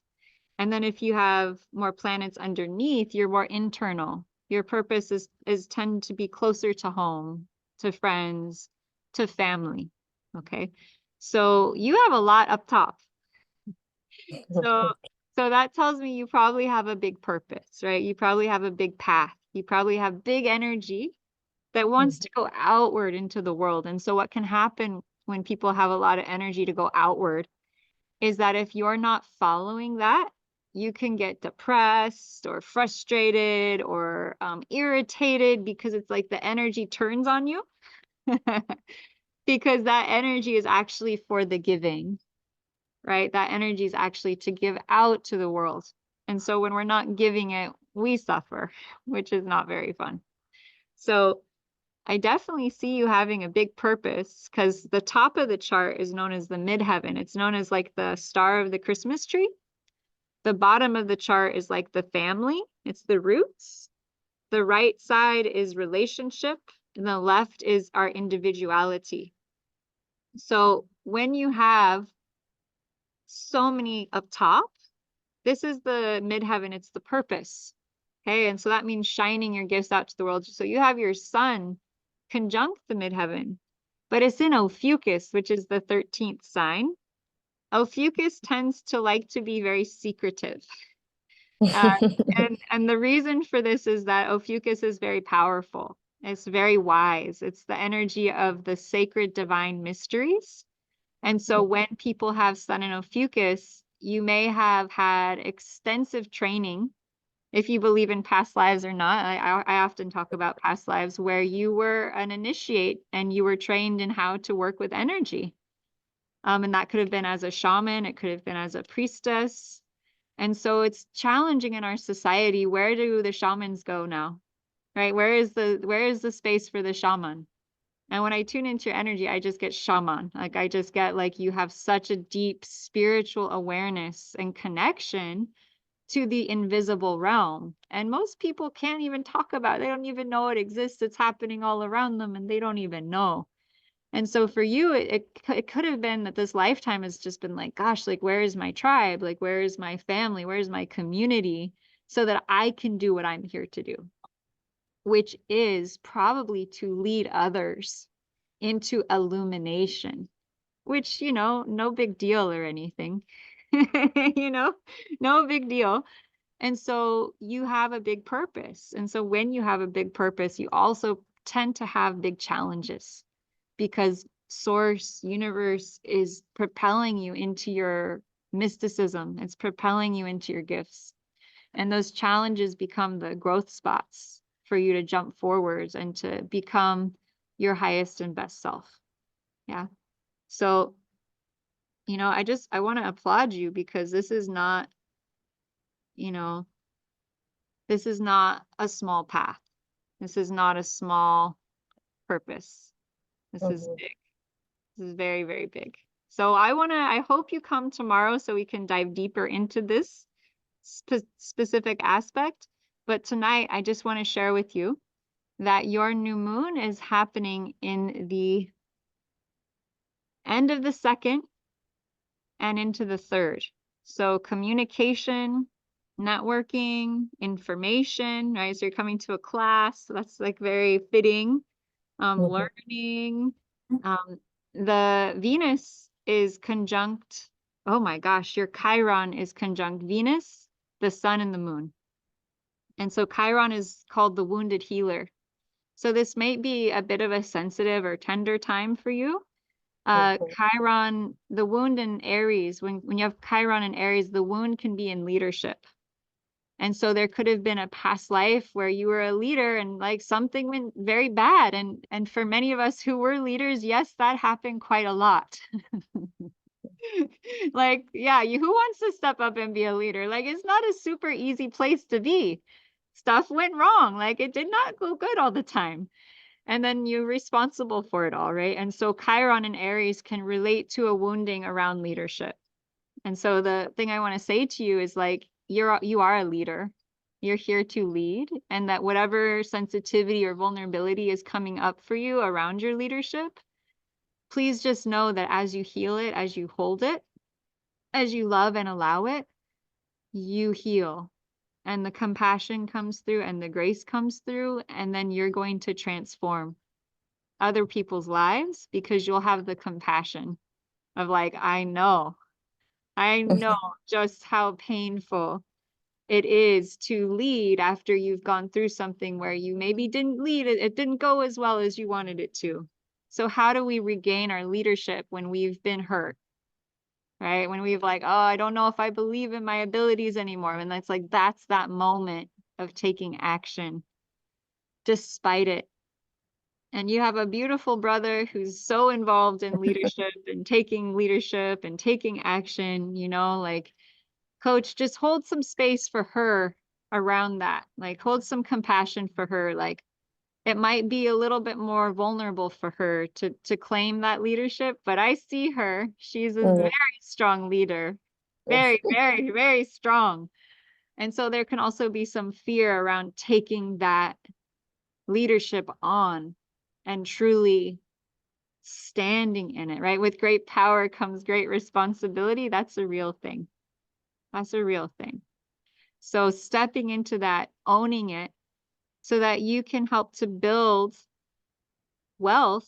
And then if you have more planets underneath, you're more internal. Your purpose is tend to be closer to home, to friends, to family. Okay. So you have a lot up top. So that tells me you probably have a big purpose, right? You probably have a big path. You probably have big energy that wants to go outward into the world. And so what can happen when people have a lot of energy to go outward is that if you're not following that, you can get depressed or frustrated or irritated because it's like the energy turns on you because that energy is actually for the giving, right? That energy is actually to give out to the world. And so when we're not giving it, we suffer, which is not very fun. So I definitely see you having a big purpose because the top of the chart is known as the midheaven. It's known as like the star of the Christmas tree. The bottom of the chart is like the family. It's the roots. The right side is relationship, and the left is our individuality. So when you have so many up top, this is the midheaven. It's the purpose. Okay. And so that means shining your gifts out to the world. So you have your sun conjunct the midheaven, but it's in Ophiuchus, which is the 13th sign. Ophiuchus tends to like to be very secretive. And the reason for this is that Ophiuchus is very powerful. It's very wise. It's the energy of the sacred divine mysteries. And so when people have sun in Ophiuchus, you may have had extensive training. If you believe in past lives or not, I often talk about past lives where you were an initiate and you were trained in how to work with energy. And that could have been as a shaman, it could have been as a priestess. And so it's challenging in our society. Where do the shamans go now? Right? Where is the space for the shaman? And when I tune into your energy, I just get shaman. Like I just get like you have such a deep spiritual awareness and connection to the invisible realm. And most people can't even talk about it. They don't even know it exists. It's happening all around them and they don't even know. And so for you, it could have been that this lifetime has just been like, gosh, like, where is my tribe? Like, where is my family? Where is my community? So that I can do what I'm here to do, which is probably to lead others into illumination, which, no big deal or anything, no big deal. And so you have a big purpose. And so when you have a big purpose, you also tend to have big challenges because source, universe is propelling you into your mysticism. It's propelling you into your gifts. And those challenges become the growth spots for you to jump forwards and to become your highest and best self. Yeah. So, I want to applaud you because this is not, this is not a small path. This is not a small purpose. This is big. This is very, very big. So I hope you come tomorrow so we can dive deeper into this specific aspect. But tonight, I just want to share with you that your new moon is happening in the end of the second and into the third. So communication, networking, information, right? So you're coming to a class, so that's like very fitting. Learning. The Venus is conjunct, oh my gosh, your Chiron is conjunct Venus, the sun and the moon. And so Chiron is called the wounded healer. So this might be a bit of a sensitive or tender time for you. Chiron, the wound in Aries, when you have Chiron in Aries, the wound can be in leadership. And so there could have been a past life where you were a leader and like something went very bad. And for many of us who were leaders, yes, that happened quite a lot. Like, yeah, who wants to step up and be a leader? Like, it's not a super easy place to be. Stuff went wrong. Like, it did not go good all the time. And then you're responsible for it all, right? And so Chiron and Aries can relate to a wounding around leadership. And so the thing I want to say to you is like, you are a leader. You're here to lead, and that whatever sensitivity or vulnerability is coming up for you around your leadership, please just know that as you heal it, as you hold it, as you love and allow it, you heal. And the compassion comes through and the grace comes through, and then you're going to transform other people's lives because you'll have the compassion of like, I know just how painful it is to lead after you've gone through something where you maybe didn't lead it. It didn't go as well as you wanted it to. So how do we regain our leadership when we've been hurt? Right? When we've like, oh, I don't know if I believe in my abilities anymore. And that's like, that's that moment of taking action despite it. And you have a beautiful brother who's so involved in leadership and taking action, like, Coach, just hold some space for her around that. Like, hold some compassion for her. Like, it might be a little bit more vulnerable for her to claim that leadership, but I see her. She's a very strong leader. Very, very, very strong. And so there can also be some fear around taking that leadership on and truly standing in it, right? With great power comes great responsibility. That's a real thing. That's a real thing. So stepping into that, owning it, so that you can help to build wealth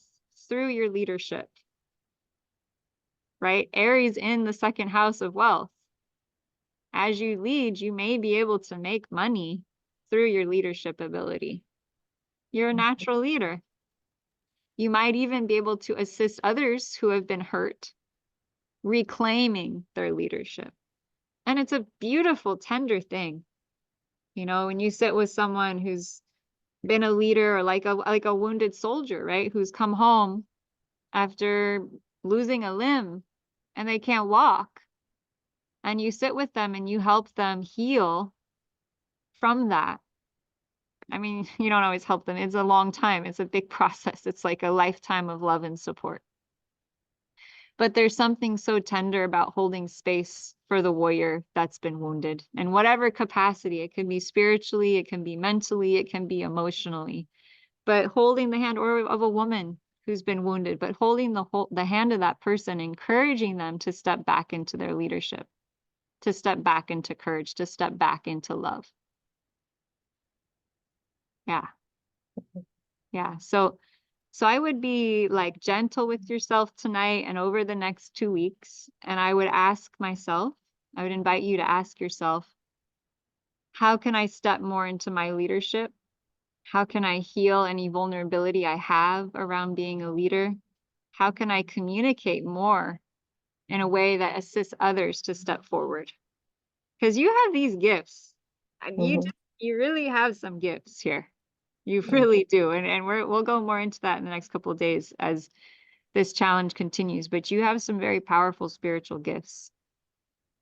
through your leadership, right? Aries in the second house of wealth. As you lead, you may be able to make money through your leadership ability. You're a natural leader. You might even be able to assist others who have been hurt, reclaiming their leadership. And it's a beautiful, tender thing. When you sit with someone who's been a leader, or like a wounded soldier, right? Who's come home after losing a limb and they can't walk. And you sit with them and you help them heal from that. I mean, you don't always help them. It's a long time. It's a big process. It's like a lifetime of love and support. But there's something so tender about holding space for the warrior that's been wounded in whatever capacity. It can be spiritually, it can be mentally, it can be emotionally. But holding the hand of a woman who's been wounded, but holding the hand of that person, encouraging them to step back into their leadership, to step back into courage, to step back into love. Yeah. Yeah. So I would be like gentle with yourself tonight and over the next 2 weeks. And I would invite you to ask yourself, how can I step more into my leadership? How can I heal any vulnerability I have around being a leader? How can I communicate more in a way that assists others to step forward? Because you have these gifts. You really have some gifts here. You really do. And we'll go more into that in the next couple of days as this challenge continues. But you have some very powerful spiritual gifts.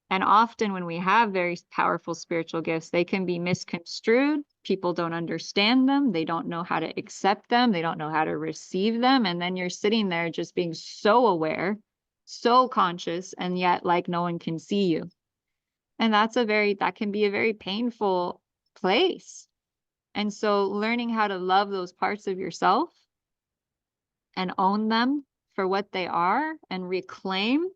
And often when we have very powerful spiritual gifts, they can be misconstrued. People don't understand them. They don't know how to accept them. They don't know how to receive them. And then you're sitting there just being so aware, so conscious, and yet like no one can see you. And that can be a very painful place. And so learning how to love those parts of yourself and own them for what they are and reclaim.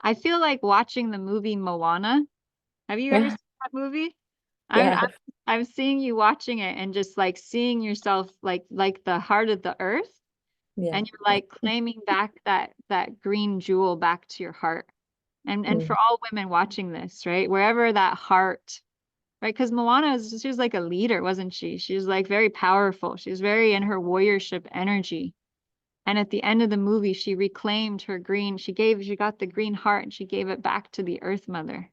I feel like watching the movie Moana. Have you ever seen that movie? Yeah. I'm seeing you watching it and just like seeing yourself like the heart of the earth, Yeah. and you're like claiming back that green jewel back to your heart. And for all women watching this, right? Wherever that heart, right? Because Moana she was like a leader, wasn't she? She was like very powerful. She was very in her warriorship energy. And at the end of the movie, she reclaimed her green, she got the green heart and she gave it back to the Earth Mother.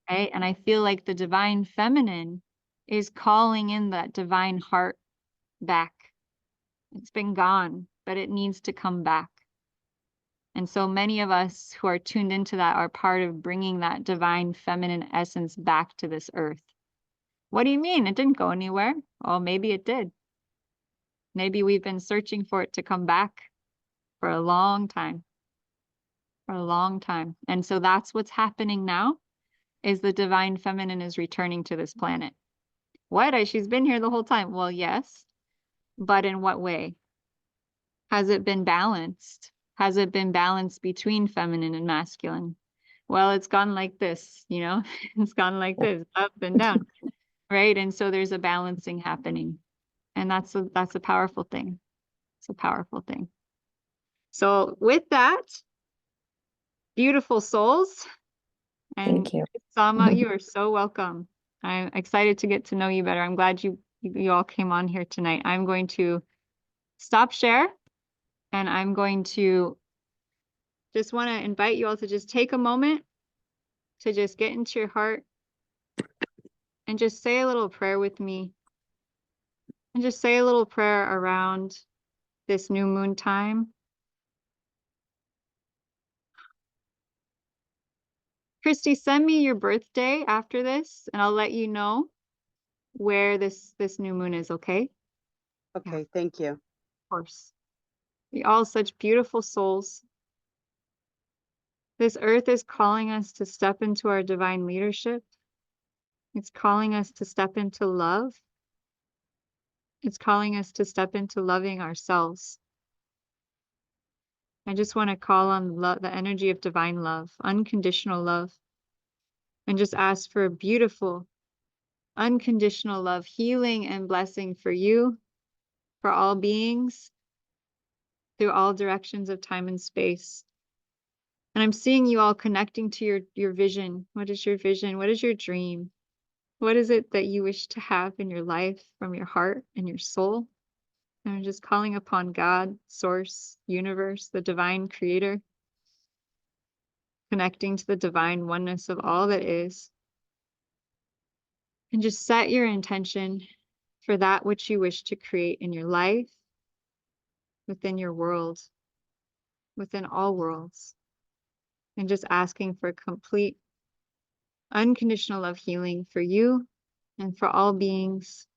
Right? And I feel like the divine feminine is calling in that divine heart back. It's been gone, but it needs to come back. And so many of us who are tuned into that are part of bringing that divine feminine essence back to this earth. What do you mean? It didn't go anywhere. Oh, maybe it did. Maybe we've been searching for it to come back for a long time. For a long time. And so that's what's happening now, is the divine feminine is returning to this planet. What? She's been here the whole time. Well, yes, but in what way? Has it been balanced? Has it been balanced between feminine and masculine? Well, it's gone like this, you know, it's gone like this, up and down, right? And so there's a balancing happening. And that's a powerful thing. It's a powerful thing. So with that, beautiful souls, and Thank you. Sama, you are so welcome. I'm excited to get to know you better. I'm glad you all came on here tonight. I'm going to stop share, and I'm going to just want to invite you all to just take a moment to just get into your heart and just say a little prayer with me, and just say a little prayer around this new moon time. Christy, send me your birthday after this, and I'll let you know where this new moon is, okay? Okay, thank you. Of course. You're all such beautiful souls. This earth is calling us to step into our divine leadership. It's calling us to step into love. It's calling us to step into loving ourselves. I just want to call on the energy of divine love, unconditional love, and just ask for a beautiful, unconditional love, healing and blessing for you, for all beings, through all directions of time and space. And I'm seeing you all connecting to your vision. What is your vision? What is your dream? What is it that you wish to have in your life from your heart and your soul? And I'm just calling upon God, Source, Universe, the divine creator, connecting to the divine oneness of all that is. And just set your intention for that which you wish to create in your life, within your world, within all worlds. And just asking for complete, unconditional love healing for you and for all beings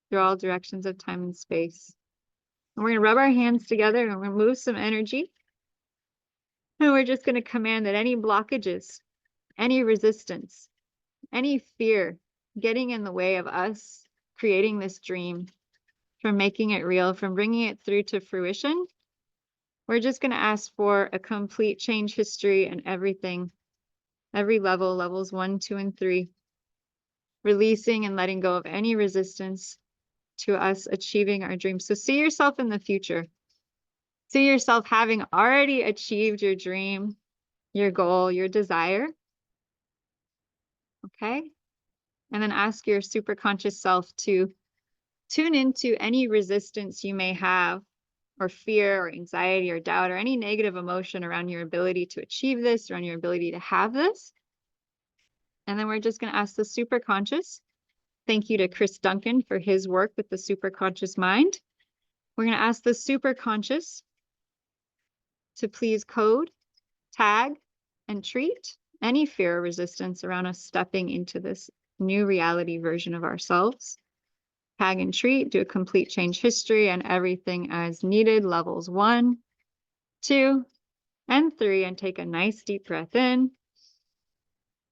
through all directions of time and space. And we're going to rub our hands together and remove some energy. And we're just going to command that any blockages, any resistance, any fear getting in the way of us creating this dream, from making it real, from bringing it through to fruition, we're just going to ask for a complete change history and everything, every level, levels 1, 2, and 3, releasing and letting go of any resistance to us achieving our dreams. So see yourself in the future. See yourself having already achieved your dream, your goal, your desire. Okay? And then ask your superconscious self to tune into any resistance you may have, or fear, or anxiety, or doubt, or any negative emotion around your ability to achieve this, around your ability to have this. And then we're just going to ask the superconscious. Thank you to Chris Duncan for his work with the superconscious mind. We're going to ask the superconscious to please code, tag, and treat any fear or resistance around us stepping into this new reality version of ourselves. Tag and treat, do a complete change history and everything as needed, levels 1, 2, and 3, and take a nice deep breath in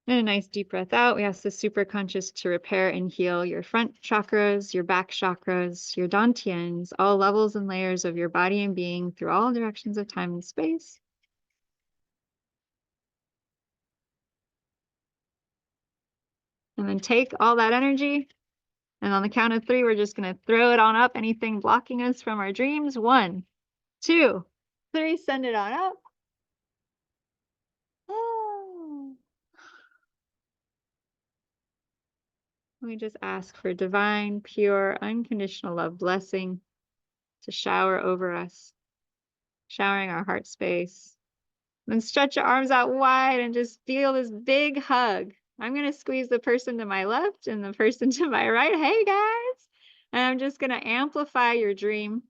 And a nice deep breath out. We ask the superconscious to repair and heal your front chakras, your back chakras, your dantians, all levels and layers of your body and being through all directions of time and space. And then take all that energy, and on the count of 3, we're just going to throw it on up, anything blocking us from our dreams. 1, 2, 3, send it on up. Oh. We just ask for divine, pure, unconditional love blessing to shower over us, showering our heart space. Then stretch your arms out wide and just feel this big hug. I'm going to squeeze the person to my left and the person to my right. Hey, guys. And I'm just going to amplify your dream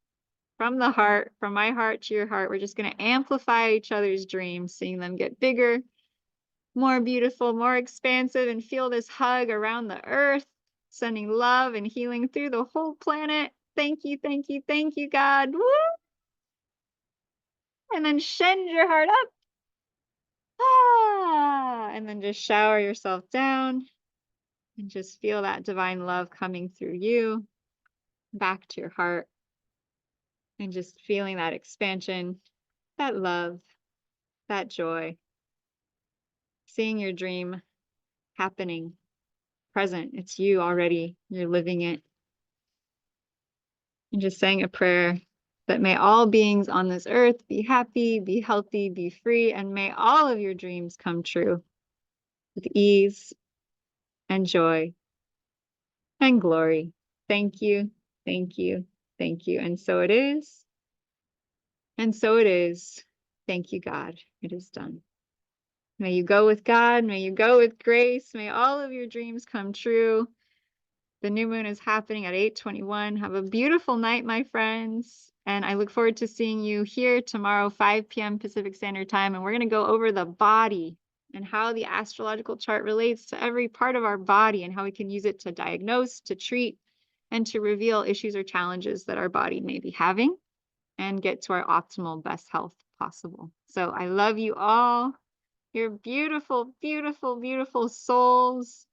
from the heart, from my heart to your heart. We're just going to amplify each other's dreams, seeing them get bigger, more beautiful, more expansive, and feel this hug around the earth, sending love and healing through the whole planet. Thank you, thank you, thank you, God. Woo! And then send your heart up. Ah, and then just shower yourself down and just feel that divine love coming through you back to your heart, and just feeling that expansion, that love, that joy, seeing your dream happening, present. It's you already. You're living it. And just saying a prayer that may all beings on this earth be happy, be healthy, be free, and may all of your dreams come true with ease and joy and glory. Thank you, thank you, thank you. And so it is. And so it is. Thank you, God. It is done. May you go with God. May you go with grace. May all of your dreams come true. The new moon is happening at 8:21. Have a beautiful night, my friends. And I look forward to seeing you here tomorrow, 5 p.m. Pacific Standard Time. And we're going to go over the body and how the astrological chart relates to every part of our body and how we can use it to diagnose, to treat, and to reveal issues or challenges that our body may be having and get to our optimal best health possible. So I love you all. You're beautiful, beautiful, beautiful souls.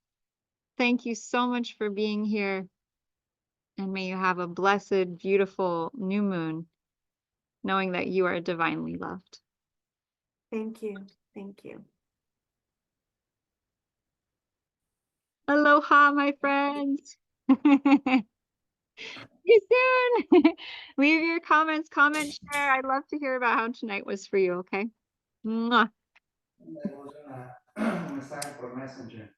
Thank you so much for being here. And may you have a blessed, beautiful new moon, knowing that you are divinely loved. Thank you. Thank you. Aloha, my friends. See you soon. Leave your comments, comment, share. I'd love to hear about how tonight was for you, okay? Mwah. Un mensaje por Messenger.